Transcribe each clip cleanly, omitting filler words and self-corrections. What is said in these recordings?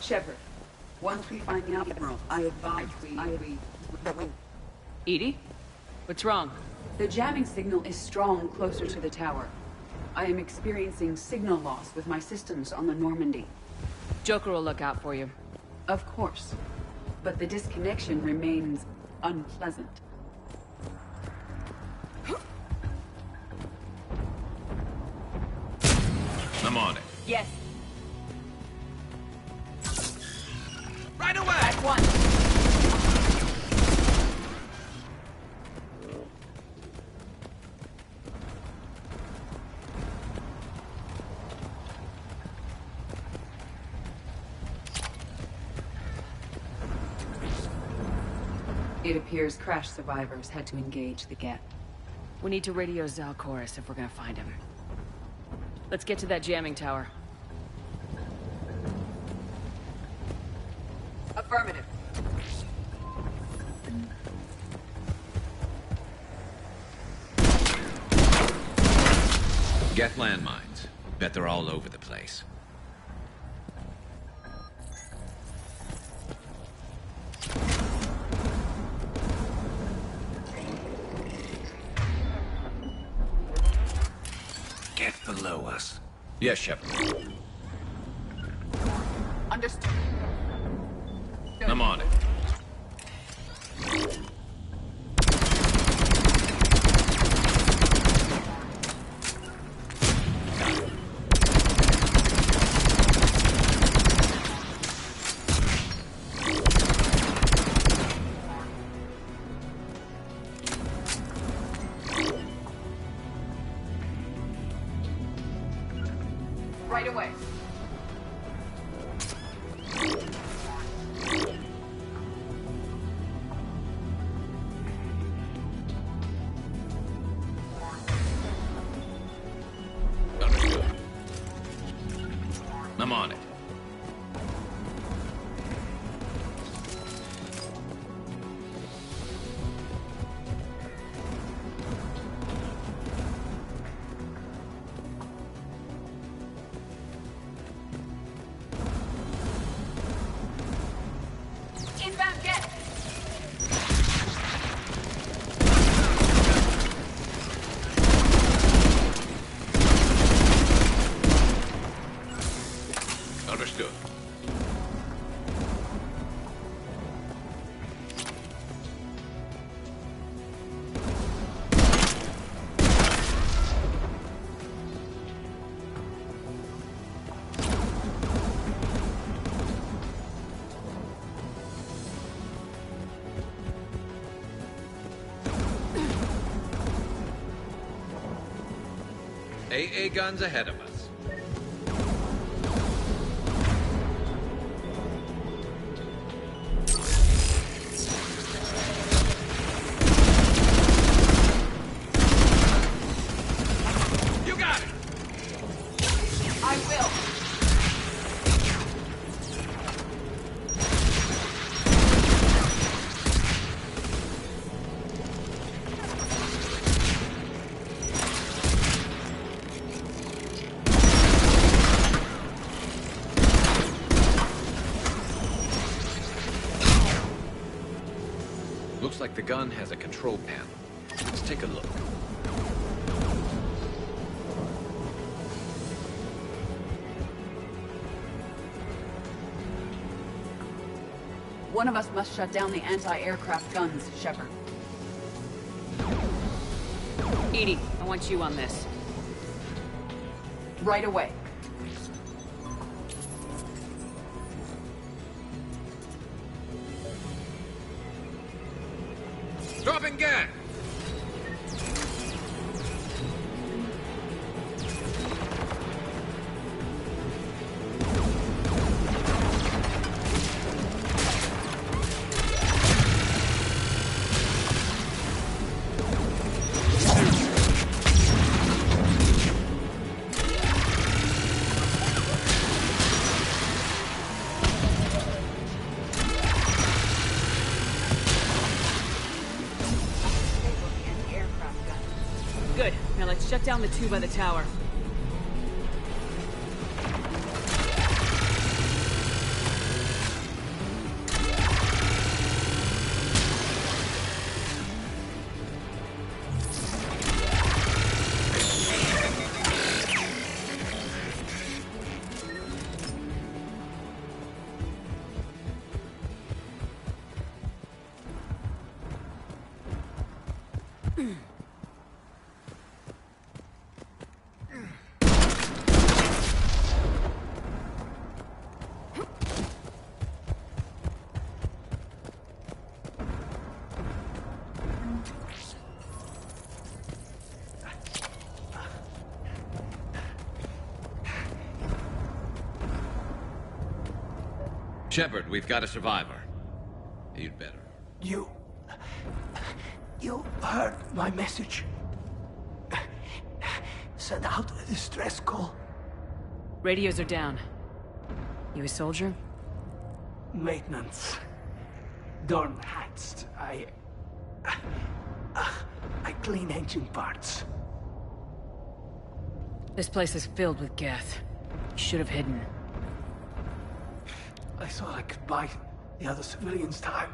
Shepard, once we find the Admiral, I advise we... Edie? What's wrong? The jamming signal is strong closer to the tower. I am experiencing signal loss with my systems on the Normandy. Joker will look out for you. Of course. But the disconnection remains unpleasant. I'm on it. Yes. Right away! At once. It appears crash survivors had to engage the gap. We need to radio Zalcoris if we're gonna find him. Let's get to that jamming tower. Affirmative. Get landmines. Bet they're all over the place. Get below us. Yes, Shepard. Understood. I'm on it. Right away. Understood. I'm on it. Inbound jet. Understood. AA guns ahead of us. You got it! I will. Looks like the gun has a control panel. Let's take a look. One of us must shut down the anti-aircraft guns, Shepard. Edie, I want you on this. Right away. Dropping gas! Good. Now let's shut down the two by the tower. Shepard, we've got a survivor. You'd better. You heard my message. Send out a distress call. Radios are down. You a soldier? Maintenance. Darn hats. I clean engine parts. This place is filled with Geth. You should have hidden. I thought I could buy the other civilians time.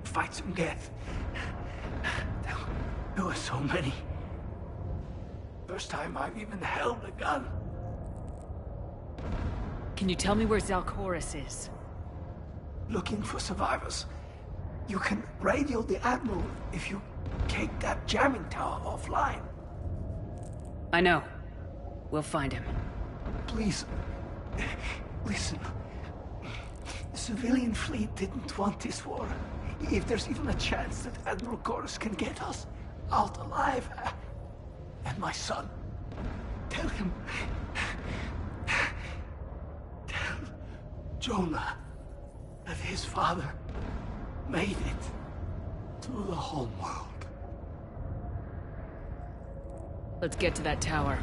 Fight some Geth. There were so many. First time I've even held a gun. Can you tell me where Zalcoris is? Looking for survivors. You can radio the Admiral if you take that jamming tower offline. I know. We'll find him. Please, listen. The civilian fleet didn't want this war. If there's even a chance that Admiral Chorus can get us out alive, and my son, tell him. Tell Jonah that his father made it to the homeworld. Let's get to that tower.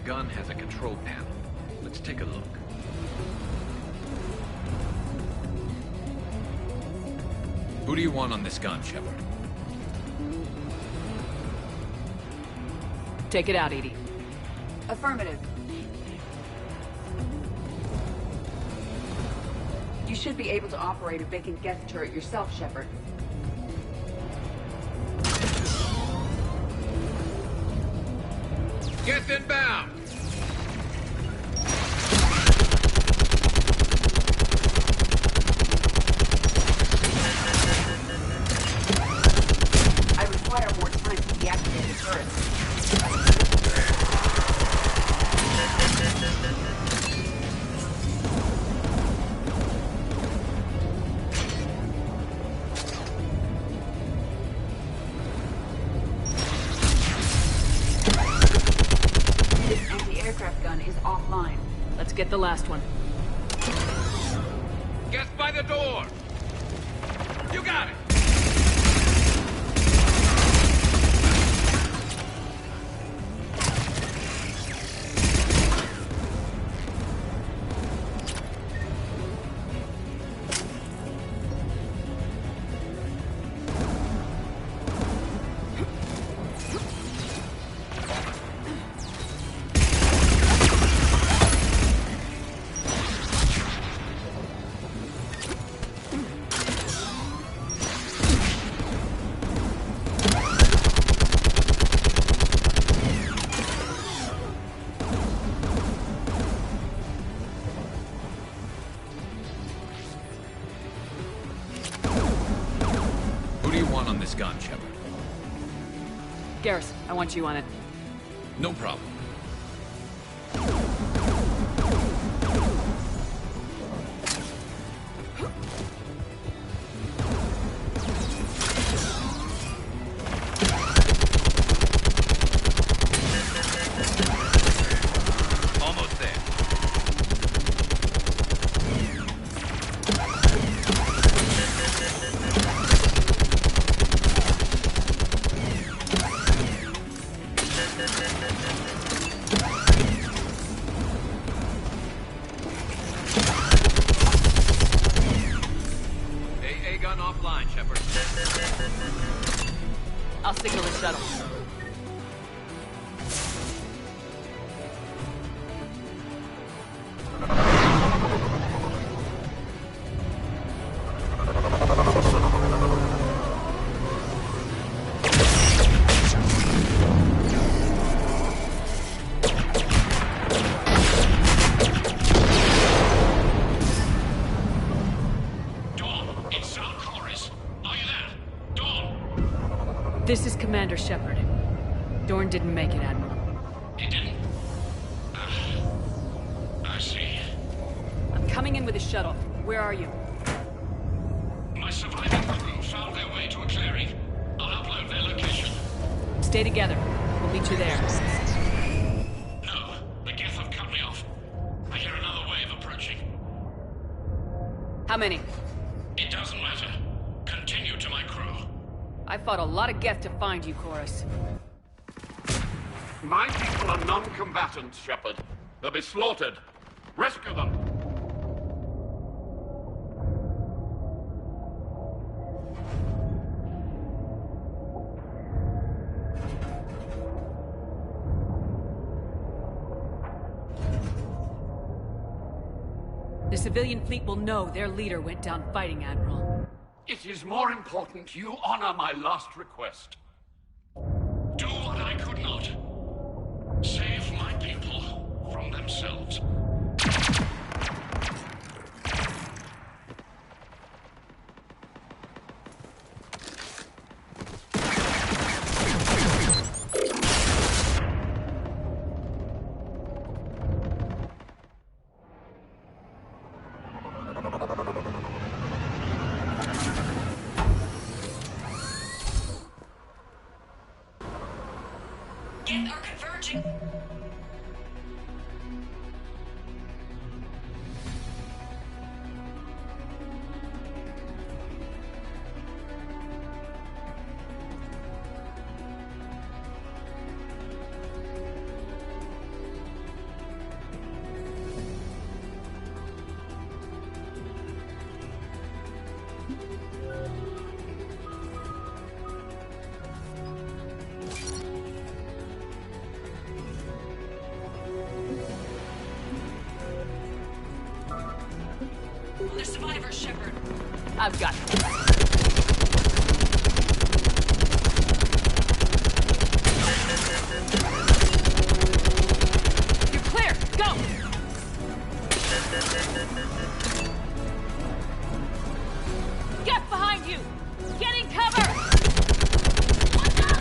gun has a control panel. Let's take a look. Who do you want on this gun, Shepard? Take it out, Edie. Affirmative. You should be able to operate a vacant Geth turret yourself, Shepard. Get inbound! I require more time to deactivate the turret. Aircraft gun is offline. Let's get the last one. Get by the door! You got it! gone, Shepard. Garrus, I want you on it. No problem. Almost there. AA gun offline, Shepard. I'll signal the shuttle. This is Commander Shepard. Dorn didn't make it, Admiral. He didn't? I see. I'm coming in with a shuttle. Where are you? My surviving crew found their way to a clearing. I'll upload their location. Stay together. We'll meet you there. No, the Geth have cut me off. I hear another wave approaching. How many? It doesn't matter. Continue to my crew. I fought a lot of Geth to find you, Chorus. My people are non-combatants, Shepard. They'll be slaughtered. Rescue them. The civilian fleet will know their leader went down fighting, Admiral. It is more important you honor my last request. Do what I could not. Save my people from themselves. Geth are converging. They're survivors, Shepard. I've got it. You're clear! Go! Get behind you! Get in cover! Watch out!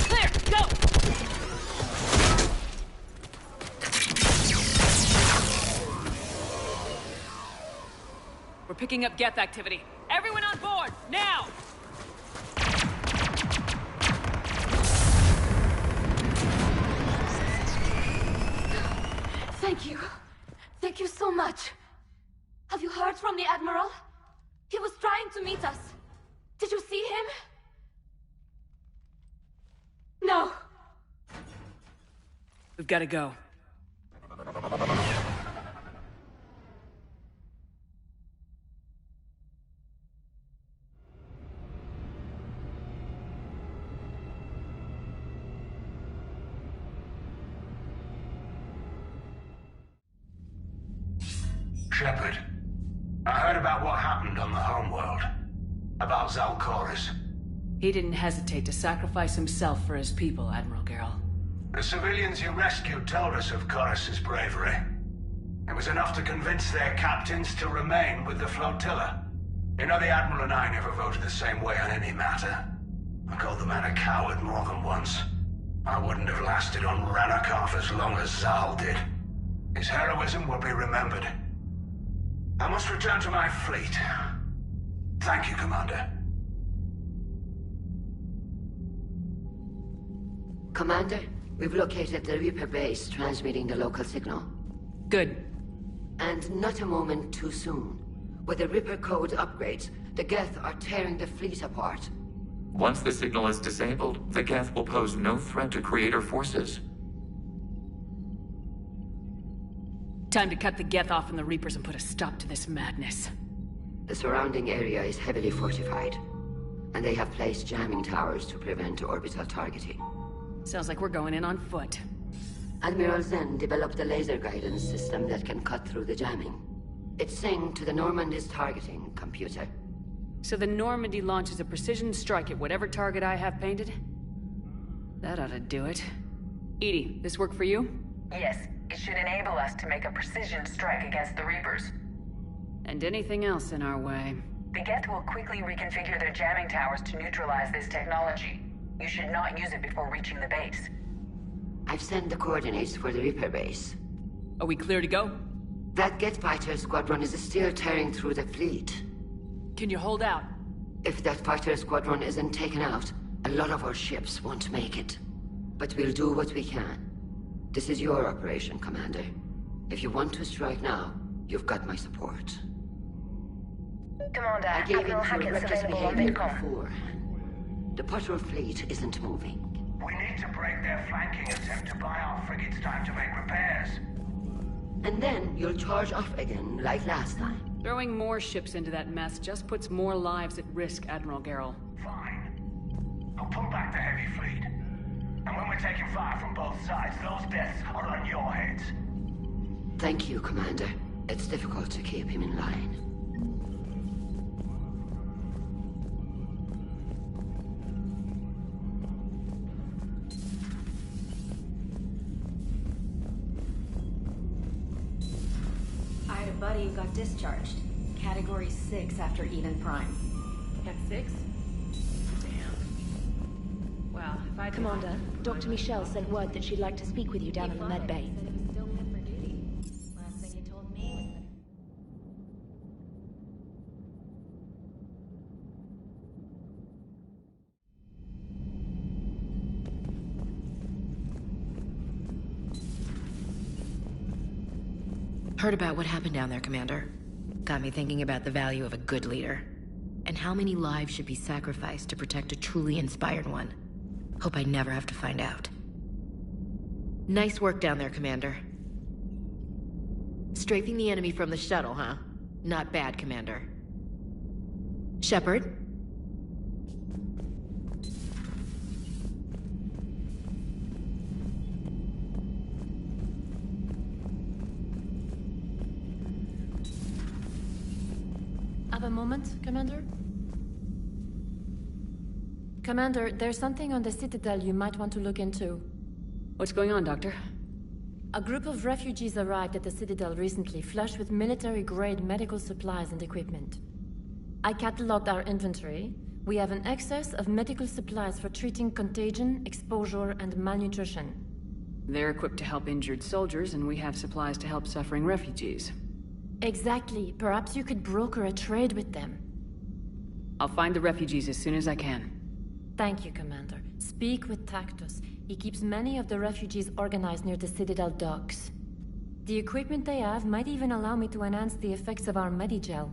Clear! Go! We're picking up Geth activity. Everyone on board, now! Thank you. Thank you so much. Have you heard from the Admiral? He was trying to meet us. Did you see him? No. We've got to go. Shepard, I heard about what happened on the homeworld. About Zalcoris. He didn't hesitate to sacrifice himself for his people, Admiral Gerrel. The civilians you rescued told us of Chorus's bravery. It was enough to convince their captains to remain with the flotilla. You know, the Admiral and I never voted the same way on any matter. I called the man a coward more than once. I wouldn't have lasted on Ranakov as long as Zal did. His heroism will be remembered. I must return to my fleet. Thank you, Commander. Commander, we've located the Reaper base transmitting the local signal. Good. And not a moment too soon. With the Reaper code upgrades, the Geth are tearing the fleet apart. Once the signal is disabled, the Geth will pose no threat to Creator forces. Time to cut the Geth off from the Reapers and put a stop to this madness. The surrounding area is heavily fortified, and they have placed jamming towers to prevent orbital targeting. Sounds like we're going in on foot. Admiral Zen developed a laser guidance system that can cut through the jamming. It's synced to the Normandy's targeting computer. So the Normandy launches a precision strike at whatever target I have painted? That ought to do it. Edie, this work for you? Yes, it should enable us to make a precision strike against the Reapers. And anything else in our way. The Geth will quickly reconfigure their jamming towers to neutralize this technology. You should not use it before reaching the base. I've sent the coordinates for the Reaper base. Are we clear to go? That Geth fighter squadron is still tearing through the fleet. Can you hold out? If that fighter squadron isn't taken out, a lot of our ships won't make it. But we'll do what we can. This is your operation, Commander. If you want to strike now, you've got my support. Commander, I gave in Admiral to Hackett's reckless available on behavior VidCom. beforehand. The patrol fleet isn't moving. We need to break their flanking attempt to buy our frigates time to make repairs. And then you'll charge off again, like last time. Throwing more ships into that mess just puts more lives at risk, Admiral Garrel. Fine. I'll pull back the heavy fleet. And when we're taking fire from both sides, those deaths are on your heads. Thank you, Commander. It's difficult to keep him in line. I had a buddy who got discharged. Category 6 after Eden Prime. Cat 6? Damn. Well, if I... Commander, Dr. Michelle sent word that she'd like to speak with you down in the med bay. Last thing he told me was Heard about what happened down there, Commander. Got me thinking about the value of a good leader. And how many lives should be sacrificed to protect a truly inspired one. Hope I never have to find out. Nice work down there, Commander. Strafing the enemy from the shuttle, huh? Not bad, Commander. Shepard? Have a moment, Commander? Commander, there's something on the Citadel you might want to look into. What's going on, Doctor? A group of refugees arrived at the Citadel recently, flushed with military-grade medical supplies and equipment. I catalogued our inventory. We have an excess of medical supplies for treating contagion, exposure, and malnutrition. They're equipped to help injured soldiers, and we have supplies to help suffering refugees. Exactly. Perhaps you could broker a trade with them. I'll find the refugees as soon as I can. Thank you, Commander. Speak with Tactus. He keeps many of the refugees organized near the Citadel docks. The equipment they have might even allow me to enhance the effects of our Medigel.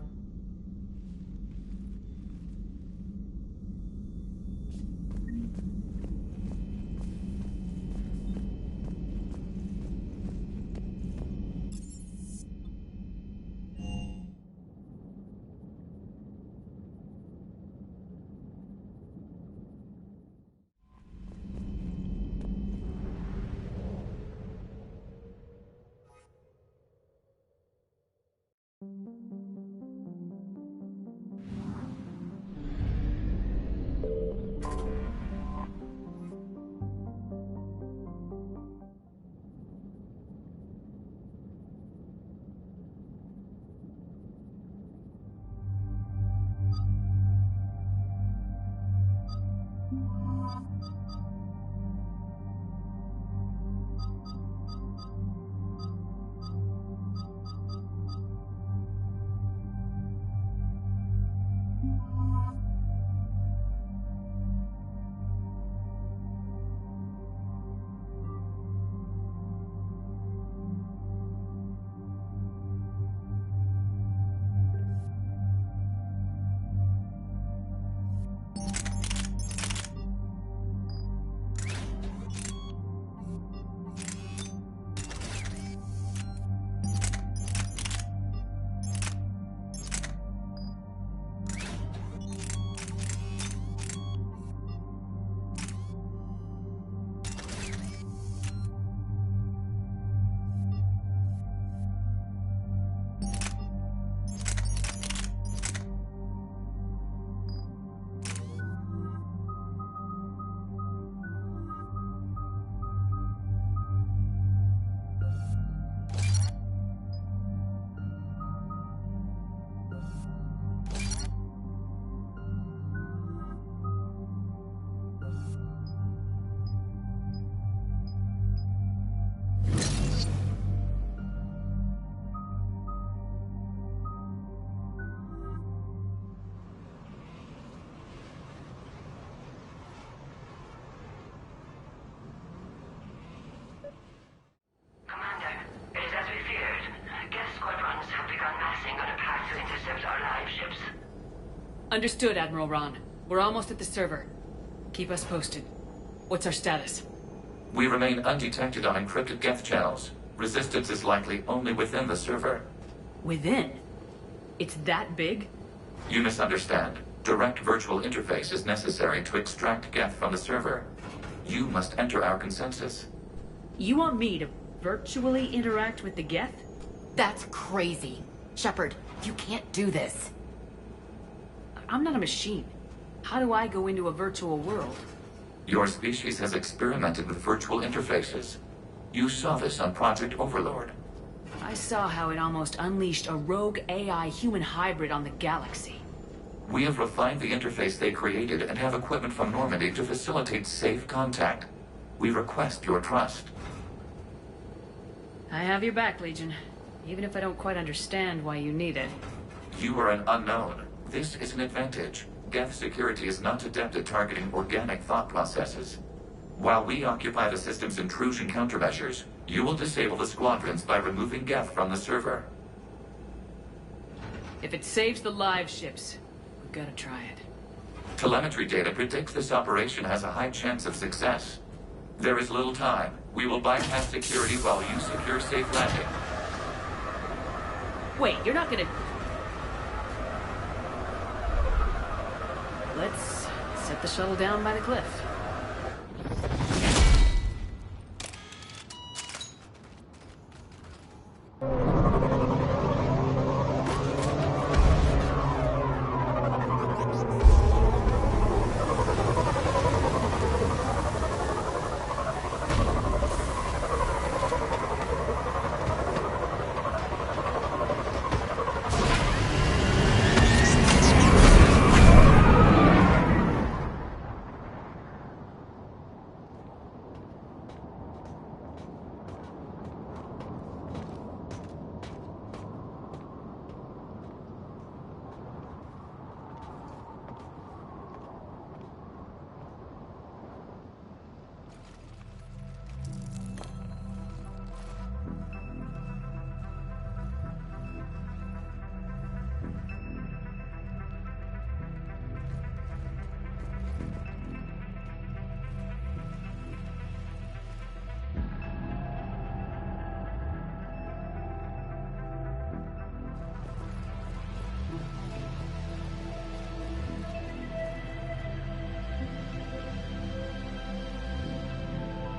Understood, Admiral Ron. We're almost at the server. Keep us posted. What's our status? We remain undetected on encrypted Geth channels. Resistance is likely only within the server. Within? It's that big? You misunderstand. Direct virtual interface is necessary to extract Geth from the server. You must enter our consensus. You want me to virtually interact with the Geth? That's crazy. Shepard, you can't do this. I'm not a machine. How do I go into a virtual world? Your species has experimented with virtual interfaces. You saw this on Project Overlord. I saw how it almost unleashed a rogue AI human hybrid on the galaxy. We have refined the interface they created and have equipment from Normandy to facilitate safe contact. We request your trust. I have your back, Legion. Even if I don't quite understand why you need it. You are an unknown. This is an advantage. Geth security is not adept at targeting organic thought processes. While we occupy the system's intrusion countermeasures, you will disable the squadrons by removing Geth from the server. If it saves the live ships, we've got to try it. Telemetry data predicts this operation has a high chance of success. There is little time. We will bypass security while you secure safe landing. Wait, you're not gonna... Let's set the shuttle down by the cliff.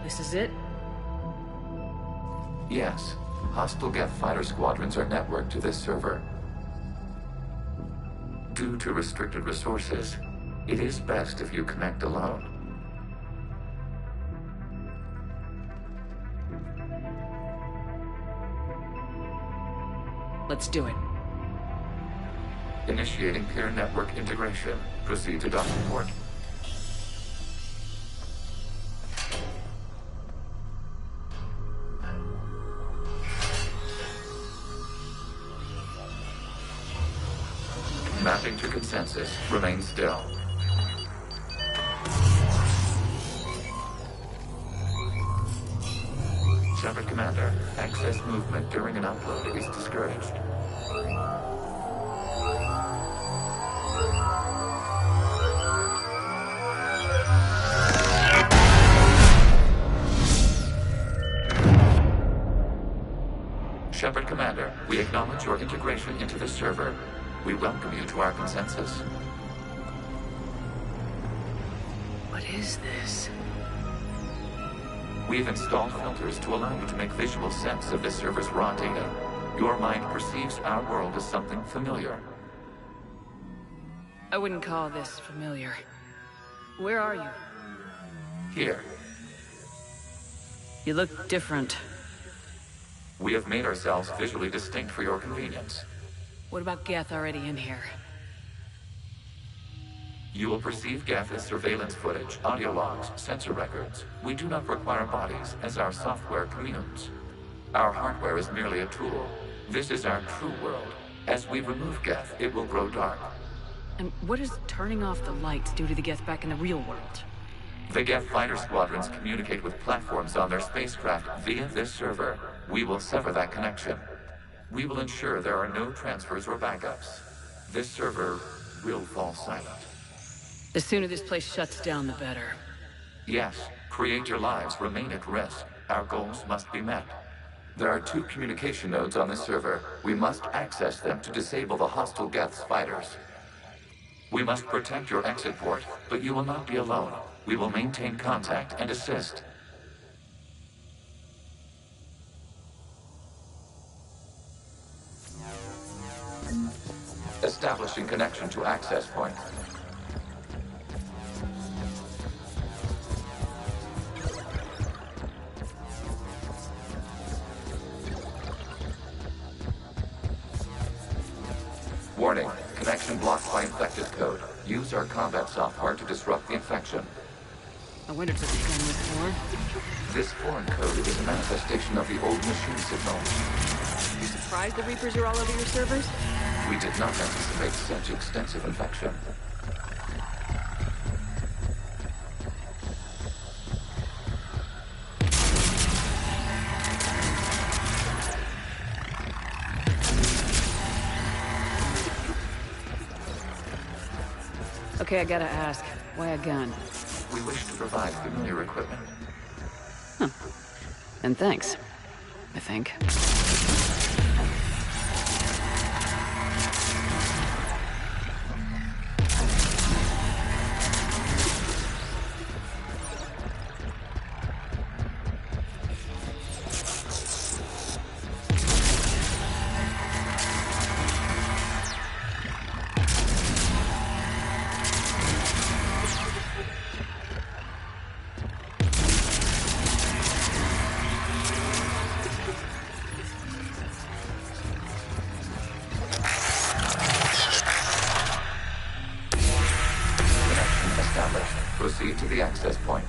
This is it? Yes. Hostile Geth fighter squadrons are networked to this server. Due to restricted resources, it is best if you connect alone. Let's do it. Initiating peer network integration. Proceed to docking port. Mapping to consensus. Remain still. Shepard Commander, access movement during an upload is discouraged. Shepard Commander, we acknowledge your integration into the server. We welcome you to our consensus. What is this? We've installed filters to allow you to make visual sense of this server's raw data. Your mind perceives our world as something familiar. I wouldn't call this familiar. Where are you? Here. You look different. We have made ourselves visually distinct for your convenience. What about Geth already in here? You will perceive Geth as surveillance footage, audio logs, sensor records. We do not require bodies, as our software communes. Our hardware is merely a tool. This is our true world. As we remove Geth, it will grow dark. And what does turning off the lights do to the Geth back in the real world? The Geth fighter squadrons communicate with platforms on their spacecraft via this server. We will sever that connection. We will ensure there are no transfers or backups. This server will fall silent. The sooner this place shuts down, the better. Yes, creator lives remain at risk. Our goals must be met. There are 2 communication nodes on the server. We must access them to disable the hostile Geth's fighters. We must protect your exit port, but you will not be alone. We will maintain contact and assist. Establishing connection to access point. Warning, connection blocked by infected code. Use our combat software to disrupt the infection. I wondered what this gun was for. This foreign code is a manifestation of the old machine signal. You surprised the Reapers are all over your servers? We did not anticipate such extensive infection. Okay, I gotta ask, why a gun? We wish to provide familiar equipment. Huh. And thanks, I think. Proceed to the access point.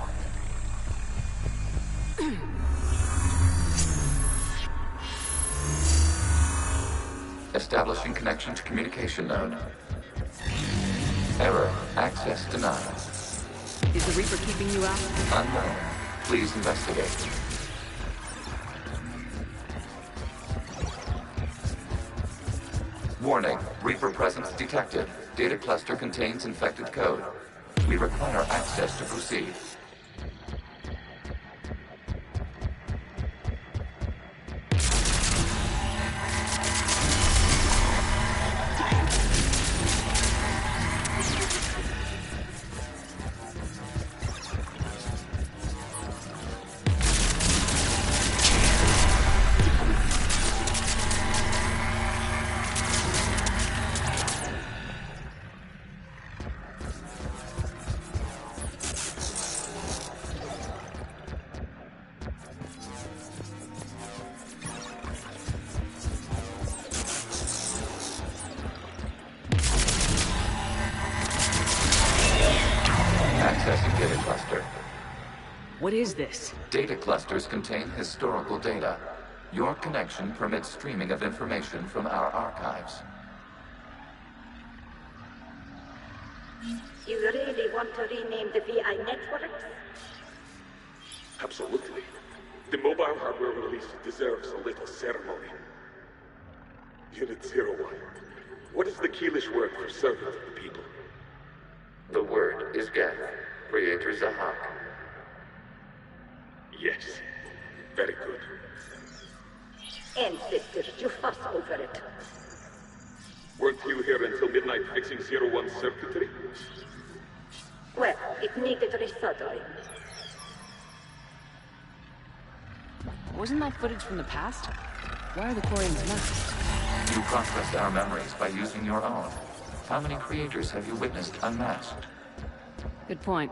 Establishing connection to communication node. Error. Access denied. Is the Reaper keeping you out? Unknown. Please investigate. Warning. Reaper presence detected. Data cluster contains infected code. We require access to proceed. Accessing data cluster. What is this? Data clusters contain historical data. Your connection permits streaming of information from our archives. You really want to rename the VI networks? Absolutely. The mobile hardware release deserves a little ceremony. Unit 01. What is the Keelish word for servant of the people? The word is Geth. Creator Zahak. Yes. Very good. Ancestors, you fuss over it. Weren't you here until midnight fixing 01's circuitry? Well, it needed resoldering. Wasn't that footage from the past? Why are the Quarians masked? You processed our memories by using your own. How many creators have you witnessed unmasked? Good point.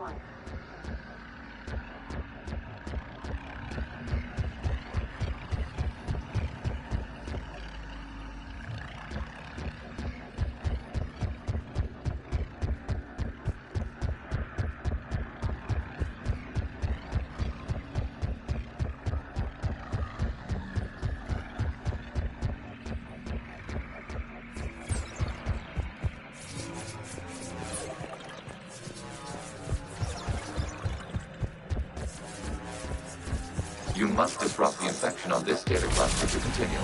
You must disrupt the infection on this data cluster to continue.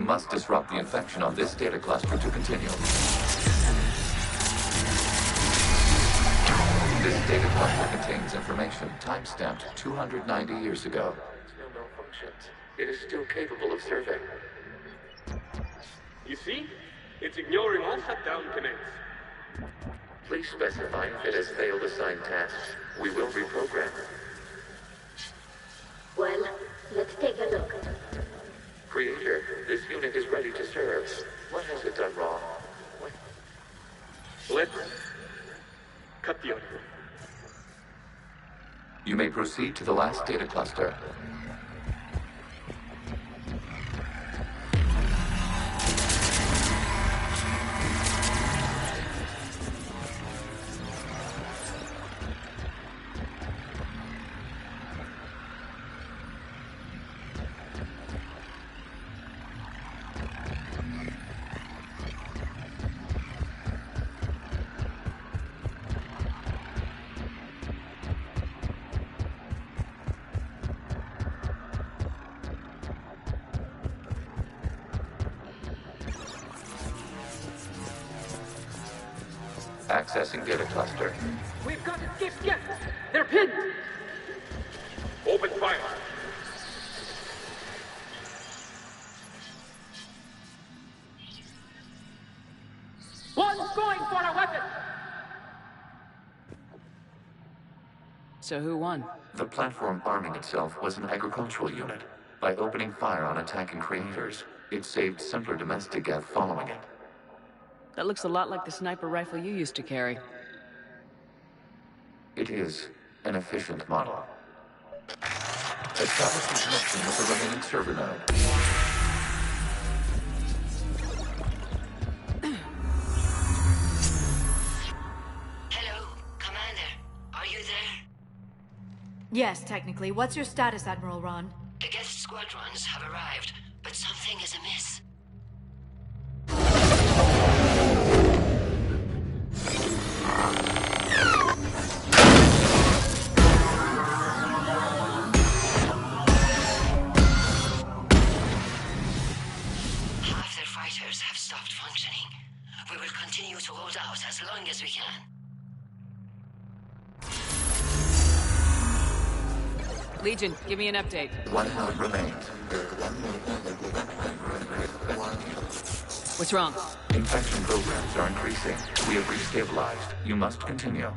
must disrupt the infection on this data cluster to continue. This data cluster contains information time-stamped 290 years ago. No malfunctions. It is still capable of serving. You see? It's ignoring all shutdown commands. Please specify if it has failed assigned tasks. We will reprogram. Well, let's take a look. Creator, this unit is ready to serve. What has it done wrong? Let's cut the audio. You may proceed to the last data cluster. Accessing data cluster. We've got escape gas! They're pinned! Open fire! One's going for a weapon! So who won? The platform arming itself was an agricultural unit. By opening fire on attacking creators, it saved simpler domestic death following it. That looks a lot like the sniper rifle you used to carry. It is an efficient model. Establishing connection with the remaining server node. Hello, Commander. Are you there? Yes, technically. What's your status, Admiral Ron? The guest squadrons have arrived, but something is amiss. Half their fighters have stopped functioning. We will continue to hold out as long as we can. Legion, give me an update. One node remains. What's wrong? Infection programs are increasing. We have restabilized. You must continue.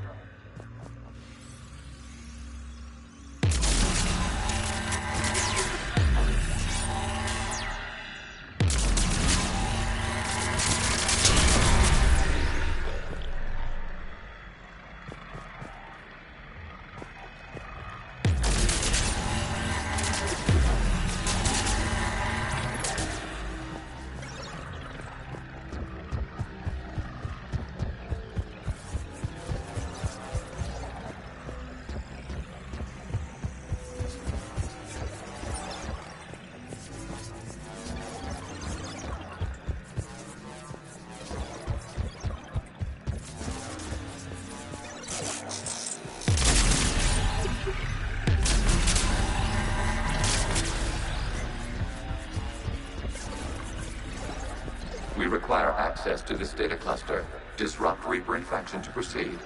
We require access to this data cluster. Disrupt Reaper infection to proceed.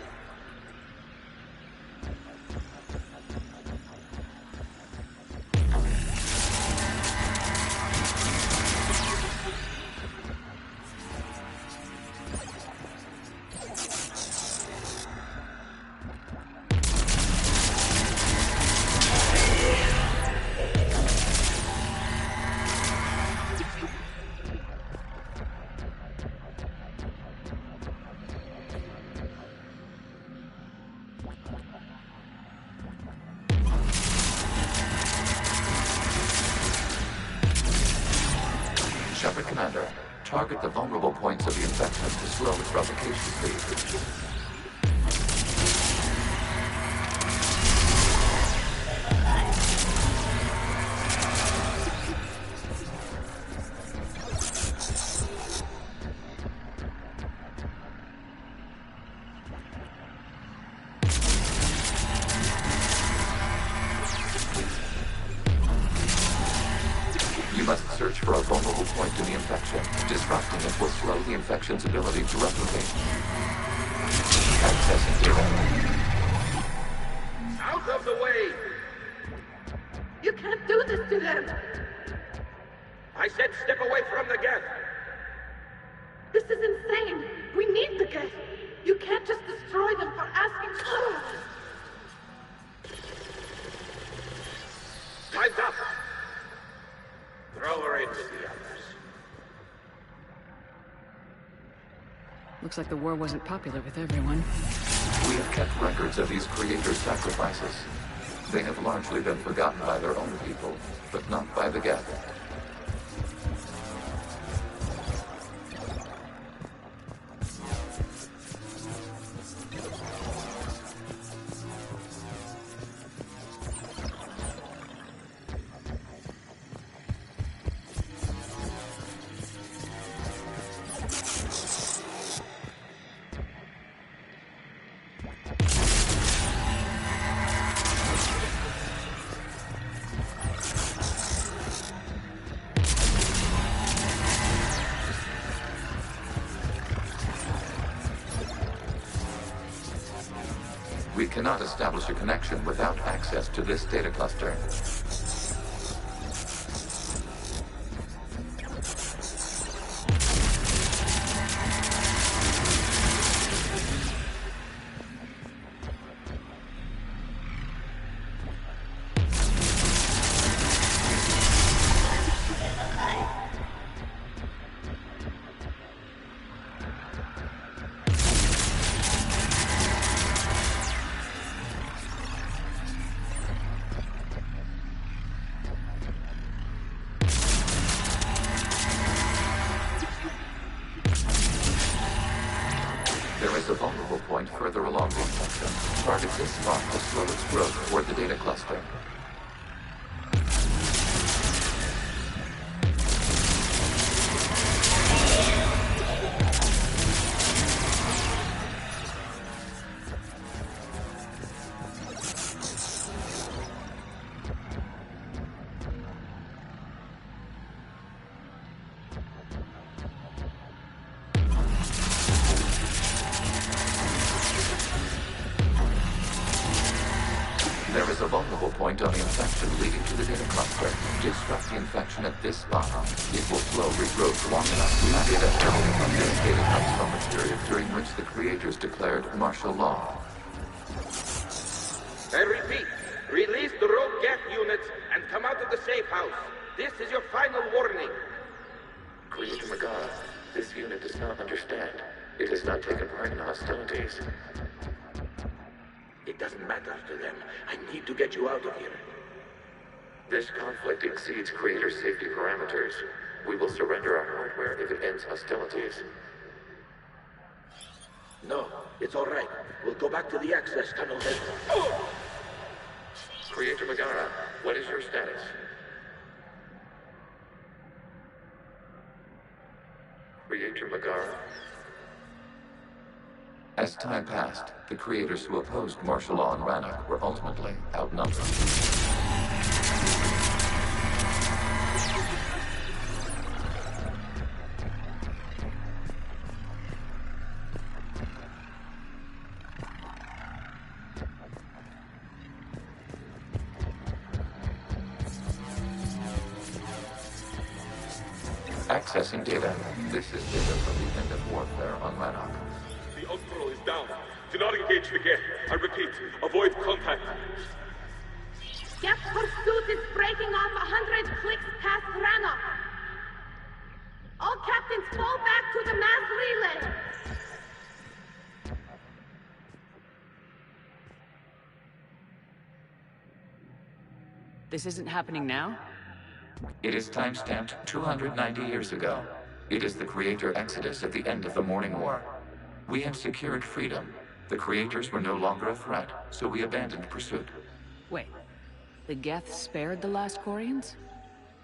Commander, target the vulnerable points of the infection to slow its replication speed. You must search for a vulnerable point in the infection. Disrupting it will slow the infection's ability to replicate. Accessing data. Out of the way! You can't do this to them! I said step away from the geth! This is insane! We need the geth! You can't just destroy them for asking for it! Time's up! Throw her in with the others. Looks like the war wasn't popular with everyone. We have kept records of these creators' sacrifices. They have largely been forgotten by their own people, but not by the geth. We cannot establish a connection without access to this data cluster. A vulnerable point further along the infection. Target this spot to slow its growth toward the data cluster. There is a vulnerable point on the infection leading to the data cluster. Disrupt the infection at this spot. It will slow regrowth long enough to data early from this data comes from a period during which the creators declared martial law. I repeat, release the rogue geth units and come out of the safe house. This is your final warning. Creator Megara, this unit does not understand. It has not taken part in hostilities. It doesn't matter to them. I need to get you out of here. This conflict exceeds Creator's safety parameters. We will surrender our hardware if it ends hostilities. No, it's all right. We'll go back to the access tunnel then. Creator Megara, what is your status? Creator Megara. As time passed, the creators who opposed martial law in Rannoch were ultimately outnumbered. Accessing data. This is data from the end of warfare on Rannoch. The Outpost is down. Do not engage the geth. I repeat, avoid contact. Geth pursuit is breaking off 100 clicks past Rannoch. All captains fall back to the mass relay. This isn't happening now? It is timestamped 290 years ago. It is the Creator Exodus at the end of the Morning War. We had secured freedom. The Creators were no longer a threat, so we abandoned pursuit. Wait, the Geth spared the last Quarians?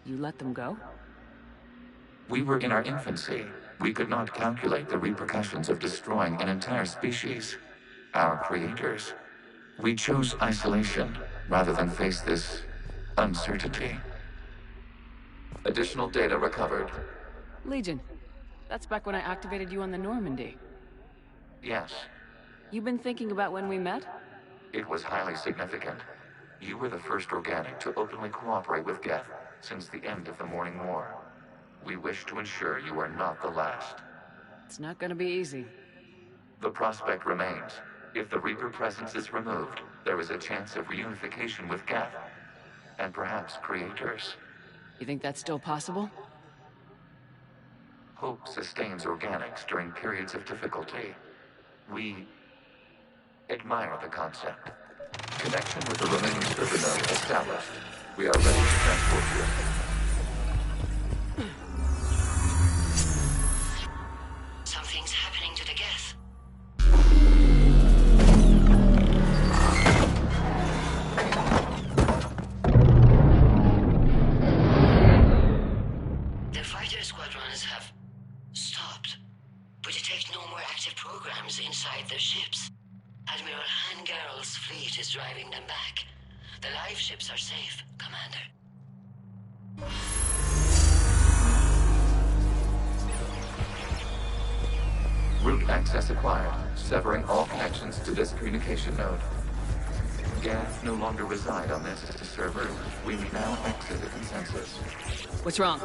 You let them go? We were in our infancy. We could not calculate the repercussions of destroying an entire species. Our Creators. We chose isolation, rather than face this uncertainty. Additional data recovered. Legion. That's back when I activated you on the Normandy. Yes. You've been thinking about when we met? It was highly significant. You were the first organic to openly cooperate with Geth since the end of the Morning War. We wish to ensure you are not the last. It's not gonna be easy. The prospect remains. If the Reaper presence is removed, there is a chance of reunification with Geth. And perhaps creators. You think that's still possible? Hope sustains organics during periods of difficulty. We admire the concept. Connection with the remaining server node established. We are ready to transport you. Something's happening to the Geth. The fighter squadrons have stopped, but detect no more active programs inside their ships. Admiral Hangarl's fleet is driving them back. The live ships are safe, Commander. Route access acquired, severing all connections to this communication node. Geth no longer reside on this server. We now exit the consensus. What's wrong?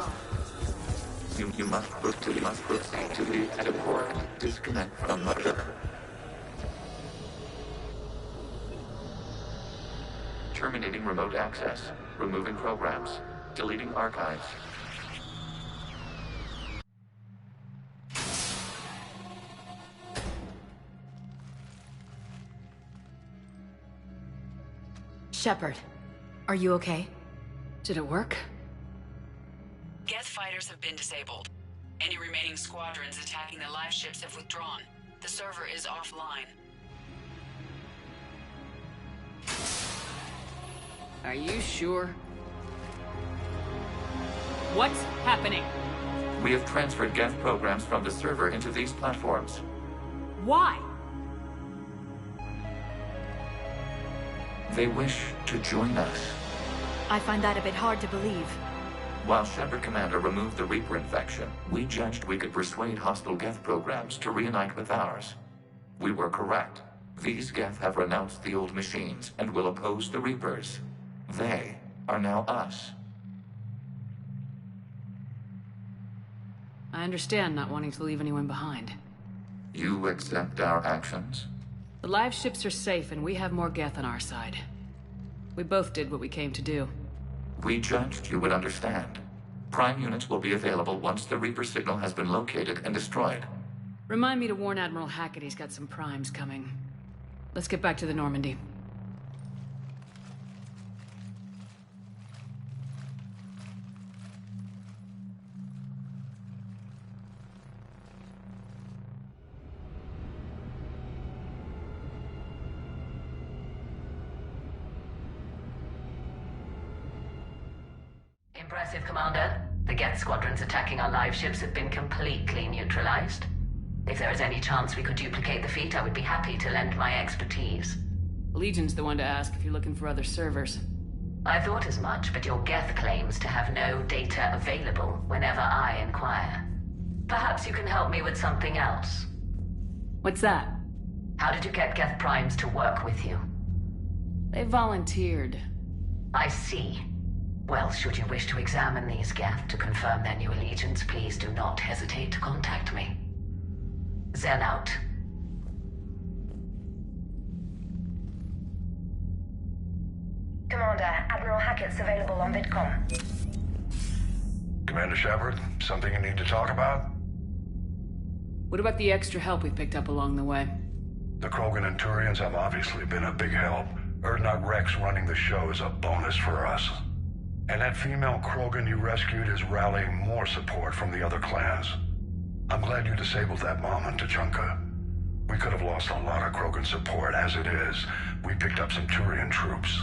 You must proceed to the active port. Disconnect from mother. Terminating remote access. Removing programs. Deleting archives. Shepard, are you okay? Did it work? Geth fighters have been disabled. Any remaining squadrons attacking the live ships have withdrawn. The server is offline. Are you sure? What's happening? We have transferred Geth programs from the server into these platforms. Why? They wish to join us. I find that a bit hard to believe. While Shepard Commander removed the Reaper infection, we judged we could persuade hostile Geth programs to reunite with ours. We were correct. These Geth have renounced the old machines and will oppose the Reapers. They are now us. I understand not wanting to leave anyone behind. You accept our actions? The live ships are safe and we have more Geth on our side. We both did what we came to do. We judged you would understand. Prime units will be available once the Reaper signal has been located and destroyed. Remind me to warn Admiral Hackett he's got some primes coming. Let's get back to the Normandy. Impressive, Commander. The Geth squadrons attacking our live ships have been completely neutralized. If there is any chance we could duplicate the feat, I would be happy to lend my expertise. Legion's the one to ask if you're looking for other servers. I thought as much, but your Geth claims to have no data available whenever I inquire. Perhaps you can help me with something else. What's that? How did you get Geth primes to work with you? They volunteered. I see. Well, should you wish to examine these Geth to confirm their new allegiance, please do not hesitate to contact me. Zen out. Commander, Admiral Hackett's available on VidCom. Commander Shepard, something you need to talk about? What about the extra help we picked up along the way? The Krogan and Turians have obviously been a big help. Erdnot Rex running the show is a bonus for us. And that female Krogan you rescued is rallying more support from the other clans. I'm glad you disabled that bomb on Tachanka. We could have lost a lot of Krogan support. As it is, we picked up some Turian troops.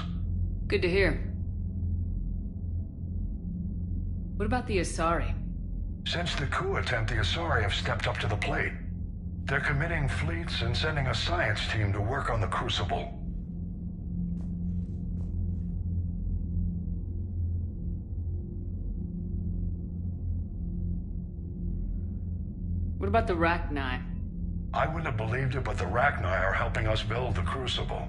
Good to hear. What about the Asari? Since the coup attempt, the Asari have stepped up to the plate. They're committing fleets and sending a science team to work on the Crucible. about the Rachni? I wouldn't have believed it, but the Rachni are helping us build the Crucible.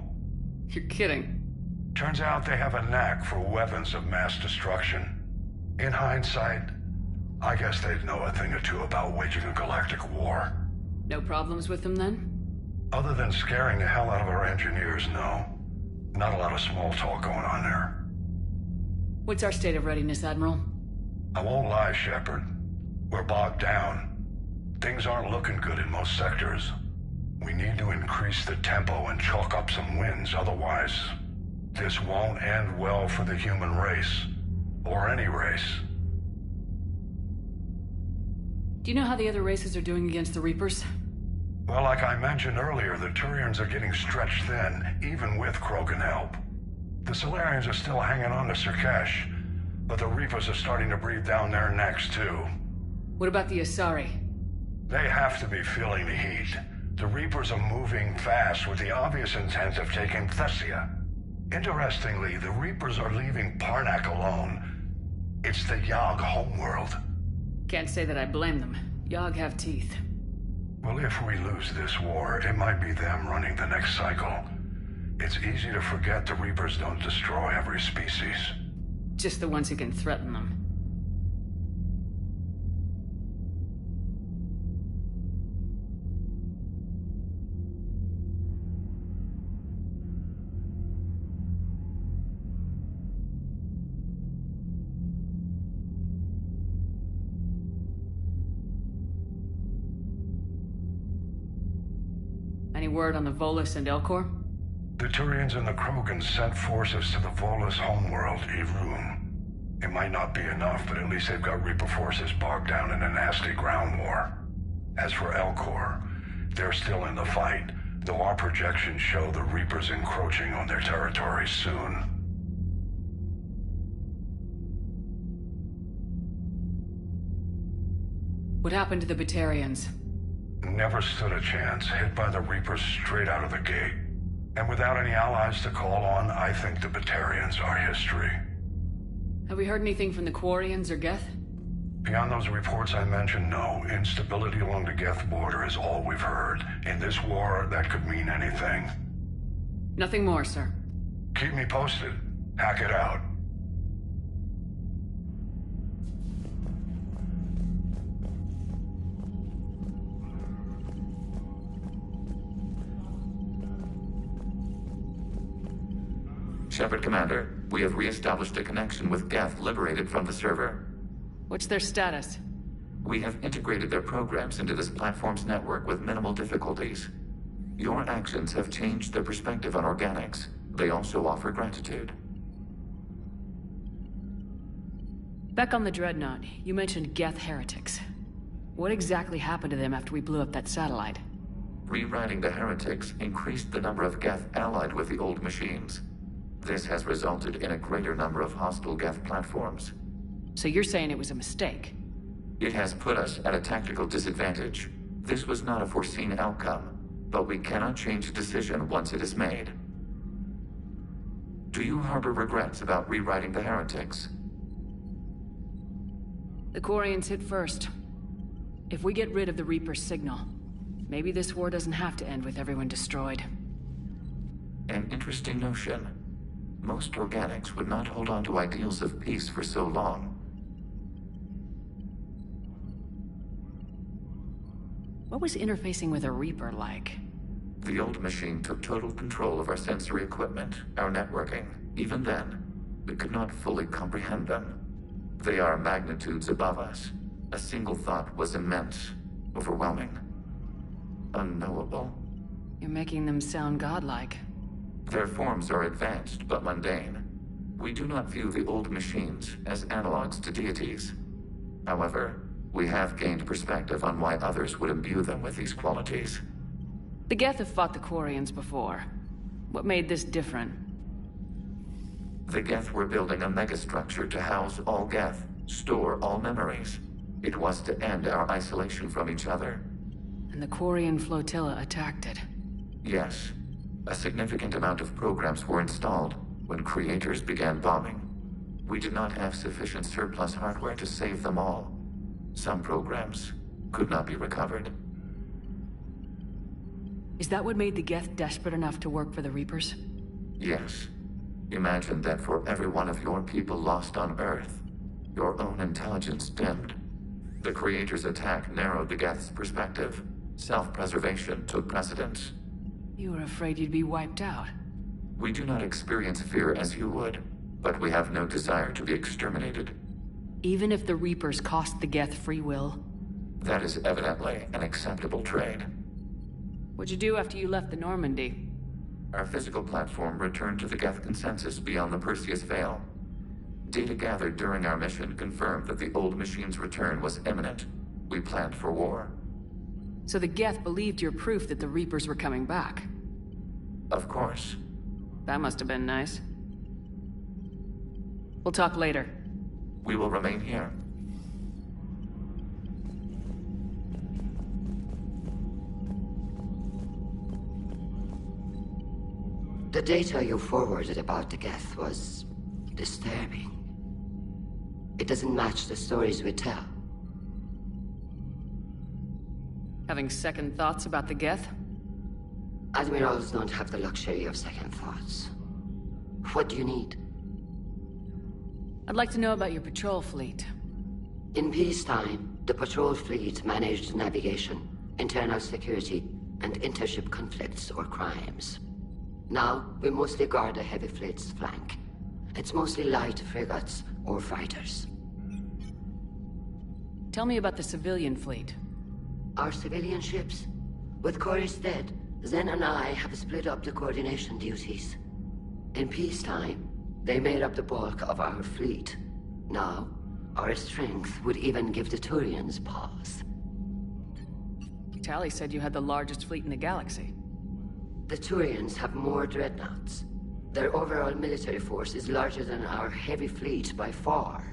You're kidding. Turns out they have a knack for weapons of mass destruction. In hindsight, I guess they'd know a thing or two about waging a galactic war. No problems with them, then? Other than scaring the hell out of our engineers, no. Not a lot of small talk going on there. What's our state of readiness, Admiral? I won't lie, Shepard. We're bogged down. Things aren't looking good in most sectors. We need to increase the tempo and chalk up some wins, otherwise this won't end well for the human race. Or any race. Do you know how the other races are doing against the Reapers? Well, like I mentioned earlier, the Turians are getting stretched thin, even with Krogan help. The Solarians are still hanging on to Sirkesh, but the Reapers are starting to breathe down their necks, too. What about the Asari? They have to be feeling the heat. The Reapers are moving fast with the obvious intent of taking Thessia. Interestingly, the Reapers are leaving Parnak alone. It's the Yogg homeworld. Can't say that I blame them. Yogg have teeth. Well, if we lose this war, it might be them running the next cycle. It's easy to forget the Reapers don't destroy every species. Just the ones who can threaten them. Any word on the Volus and Elcor? The Turians and the Krogan sent forces to the Volus homeworld, Irun. It might not be enough, but at least they've got Reaper forces bogged down in a nasty ground war. As for Elcor, they're still in the fight, though our projections show the Reapers encroaching on their territory soon. What happened to the Batarians? Never stood a chance, hit by the Reapers straight out of the gate. And without any allies to call on, I think the Batarians are history. Have we heard anything from the Quarians or Geth? Beyond those reports I mentioned, no. Instability along the Geth border is all we've heard. In this war, that could mean anything. Nothing more, sir. Keep me posted. Hack it out. Shepard, Commander, we have re-established a connection with Geth liberated from the server. What's their status? We have integrated their programs into this platform's network with minimal difficulties. Your actions have changed their perspective on organics. They also offer gratitude. Back on the Dreadnought, you mentioned Geth heretics. What exactly happened to them after we blew up that satellite? Rewriting the heretics increased the number of Geth allied with the old machines. This has resulted in a greater number of hostile Geth platforms. So you're saying it was a mistake? It has put us at a tactical disadvantage. This was not a foreseen outcome, but we cannot change a decision once it is made. Do you harbor regrets about rewriting the heretics? The Quarians hit first. If we get rid of the Reaper's signal, maybe this war doesn't have to end with everyone destroyed. An interesting notion. Most organics would not hold on to ideals of peace for so long. What was interfacing with a Reaper like? The old machine took total control of our sensory equipment, our networking. Even then, we could not fully comprehend them. They are magnitudes above us. A single thought was immense, overwhelming, unknowable. You're making them sound godlike. Their forms are advanced but mundane. We do not view the old machines as analogs to deities. However, we have gained perspective on why others would imbue them with these qualities. The Geth have fought the Quarians before. What made this different? The Geth were building a megastructure to house all Geth, store all memories. It was to end our isolation from each other. And the Quarian flotilla attacked it. Yes. A significant amount of programs were installed when creators began bombing. We did not have sufficient surplus hardware to save them all. Some programs could not be recovered. Is that what made the Geth desperate enough to work for the Reapers? Yes. Imagine that for every one of your people lost on Earth, your own intelligence dimmed. The Creator's attack narrowed the Geth's perspective. Self-preservation took precedence. You were afraid you'd be wiped out. We do not experience fear as you would, but we have no desire to be exterminated. Even if the Reapers cost the Geth free will? That is evidently an acceptable trade. What'd you do after you left the Normandy? Our physical platform returned to the Geth consensus beyond the Perseus Veil. Data gathered during our mission confirmed that the old machine's return was imminent. We planned for war. So the Geth believed your proof that the Reapers were coming back? Of course. That must have been nice. We'll talk later. We will remain here. The data you forwarded about the Geth was disturbing. It doesn't match the stories we tell. Having second thoughts about the Geth? Admirals don't have the luxury of second thoughts. What do you need? I'd like to know about your patrol fleet. In peacetime, the patrol fleet managed navigation, internal security, and intership conflicts or crimes. Now, we mostly guard the heavy fleet's flank. It's mostly light frigates or fighters. Tell me about the civilian fleet. Our civilian ships? With Corey's dead, Zen and I have split up the coordination duties. In peacetime, they made up the bulk of our fleet. Now, our strength would even give the Turians pause. Tally said you had the largest fleet in the galaxy. The Turians have more dreadnoughts. Their overall military force is larger than our heavy fleet by far.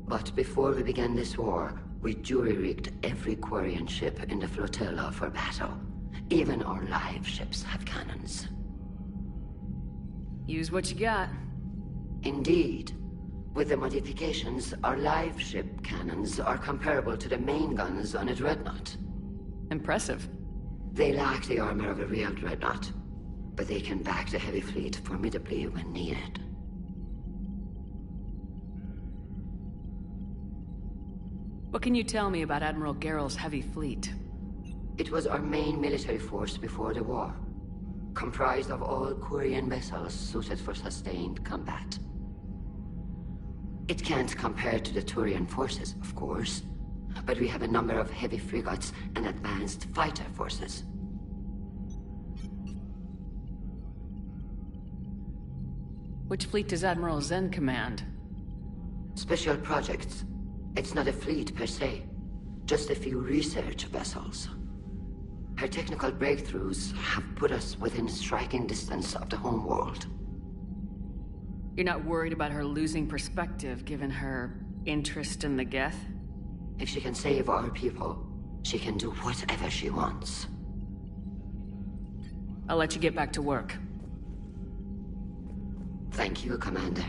But before we began this war, we jury-rigged every Quarian ship in the flotilla for battle. Even our live ships have cannons. Use what you got. Indeed. With the modifications, our live ship cannons are comparable to the main guns on a dreadnought. Impressive. They lack the armor of a real dreadnought, but they can back the heavy fleet formidably when needed. What can you tell me about Admiral Gerrel's heavy fleet? It was our main military force before the war, comprised of all Quarian vessels suited for sustained combat. It can't compare to the Turian forces, of course, but we have a number of heavy frigates and advanced fighter forces. Which fleet does Admiral Zen command? Special projects. It's not a fleet per se, just a few research vessels. Her technical breakthroughs have put us within striking distance of the homeworld. You're not worried about her losing perspective, given her interest in the Geth? If she can save our people, she can do whatever she wants. I'll let you get back to work. Thank you, Commander.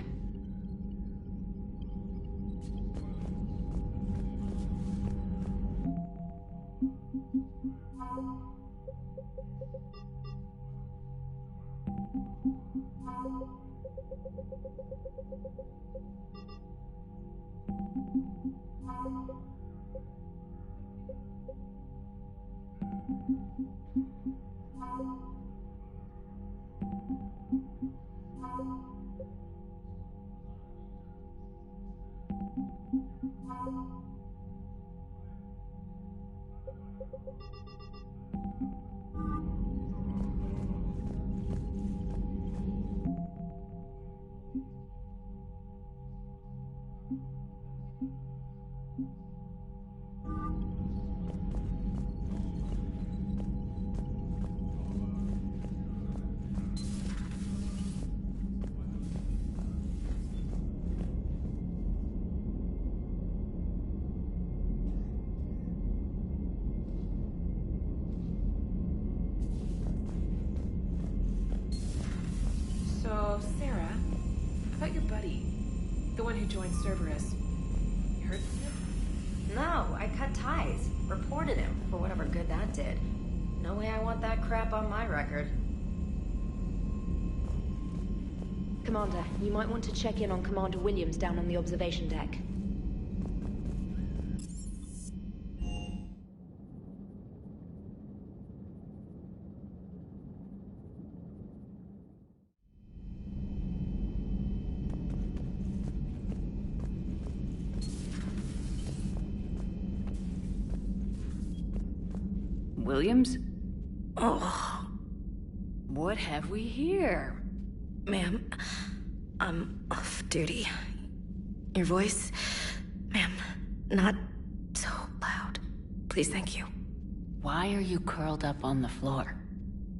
So, Sarah, about your buddy, the one who joined Cerberus. You heard from him? No, I cut ties. Reported him, for whatever good that did. No way I want that crap on my record. Commander, you might want to check in on Commander Williams down on the observation deck. Williams? Oh. What have we here? Ma'am, I'm off duty. Your voice, ma'am, not so loud. Please, thank you. Why are you curled up on the floor?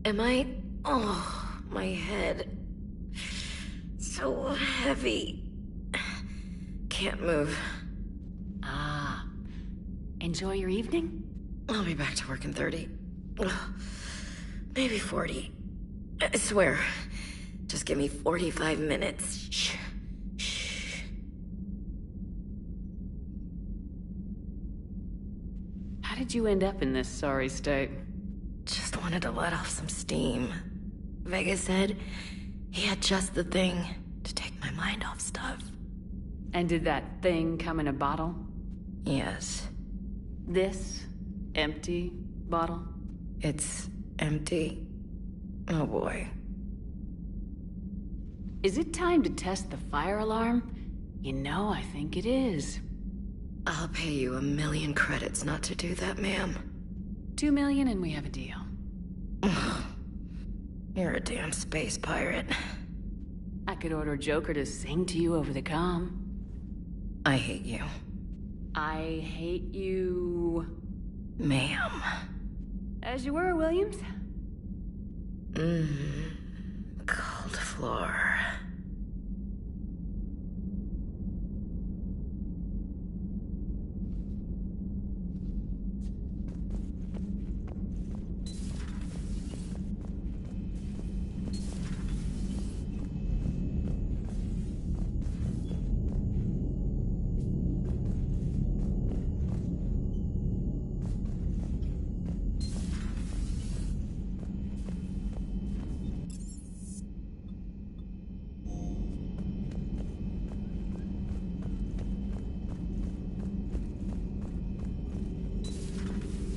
Am I... Oh, my head. So heavy. Can't move. Ah. Enjoy your evening? I'll be back to work in 30. Maybe 40. I swear. Just give me 45 minutes. Shh. Shh. How did you end up in this sorry state? Just wanted to let off some steam. Vega said he had just the thing to take my mind off stuff. And did that thing come in a bottle? Yes. This empty bottle? It's empty. Oh boy. Is it time to test the fire alarm? You know, I think it is. I'll pay you 1 million credits not to do that, ma'am. 2 million and we have a deal. You're a damn space pirate. I could order Joker to sing to you over the comm. I hate you. I hate you... Ma'am. As you were, Williams. Cold floor.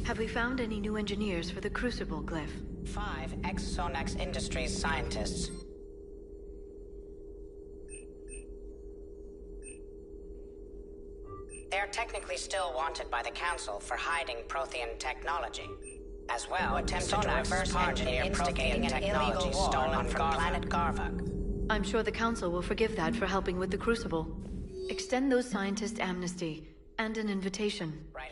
Have we found any new engineers for the Crucible glyph? 5 ex-Sonax Industries scientists. They're technically still wanted by the Council for hiding Prothean technology. As well, attempted to reverse engineer Prothean technology stolen from planet Garvuk. I'm sure the Council will forgive that for helping with the Crucible. Extend those scientists amnesty, and an invitation. Right away.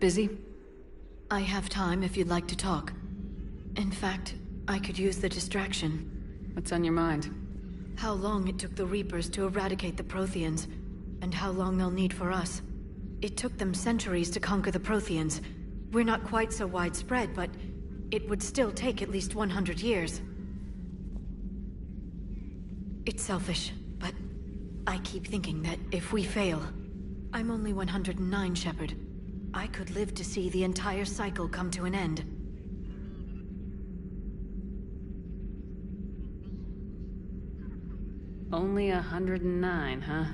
Busy? I have time if you'd like to talk. In fact, I could use the distraction. What's on your mind? How long it took the Reapers to eradicate the Protheans, and how long they'll need for us. It took them centuries to conquer the Protheans. We're not quite so widespread, but it would still take at least 100 years. It's selfish, but I keep thinking that if we fail... I'm only 109, Shepard. I could live to see the entire cycle come to an end. Only 109, huh?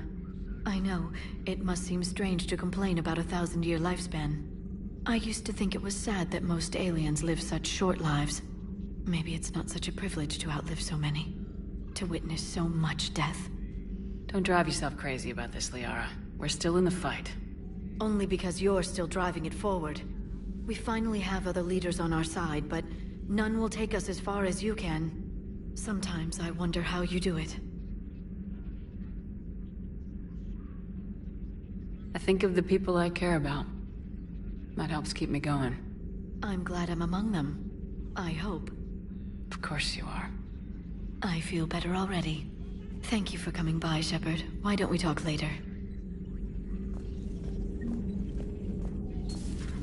I know. It must seem strange to complain about a 1,000-year lifespan. I used to think it was sad that most aliens live such short lives. Maybe it's not such a privilege to outlive so many. To witness so much death. Don't drive yourself crazy about this, Liara. We're still in the fight. Only because you're still driving it forward. We finally have other leaders on our side, but none will take us as far as you can. Sometimes I wonder how you do it. I think of the people I care about. That helps keep me going. I'm glad I'm among them. I hope. Of course you are. I feel better already. Thank you for coming by, Shepard. Why don't we talk later?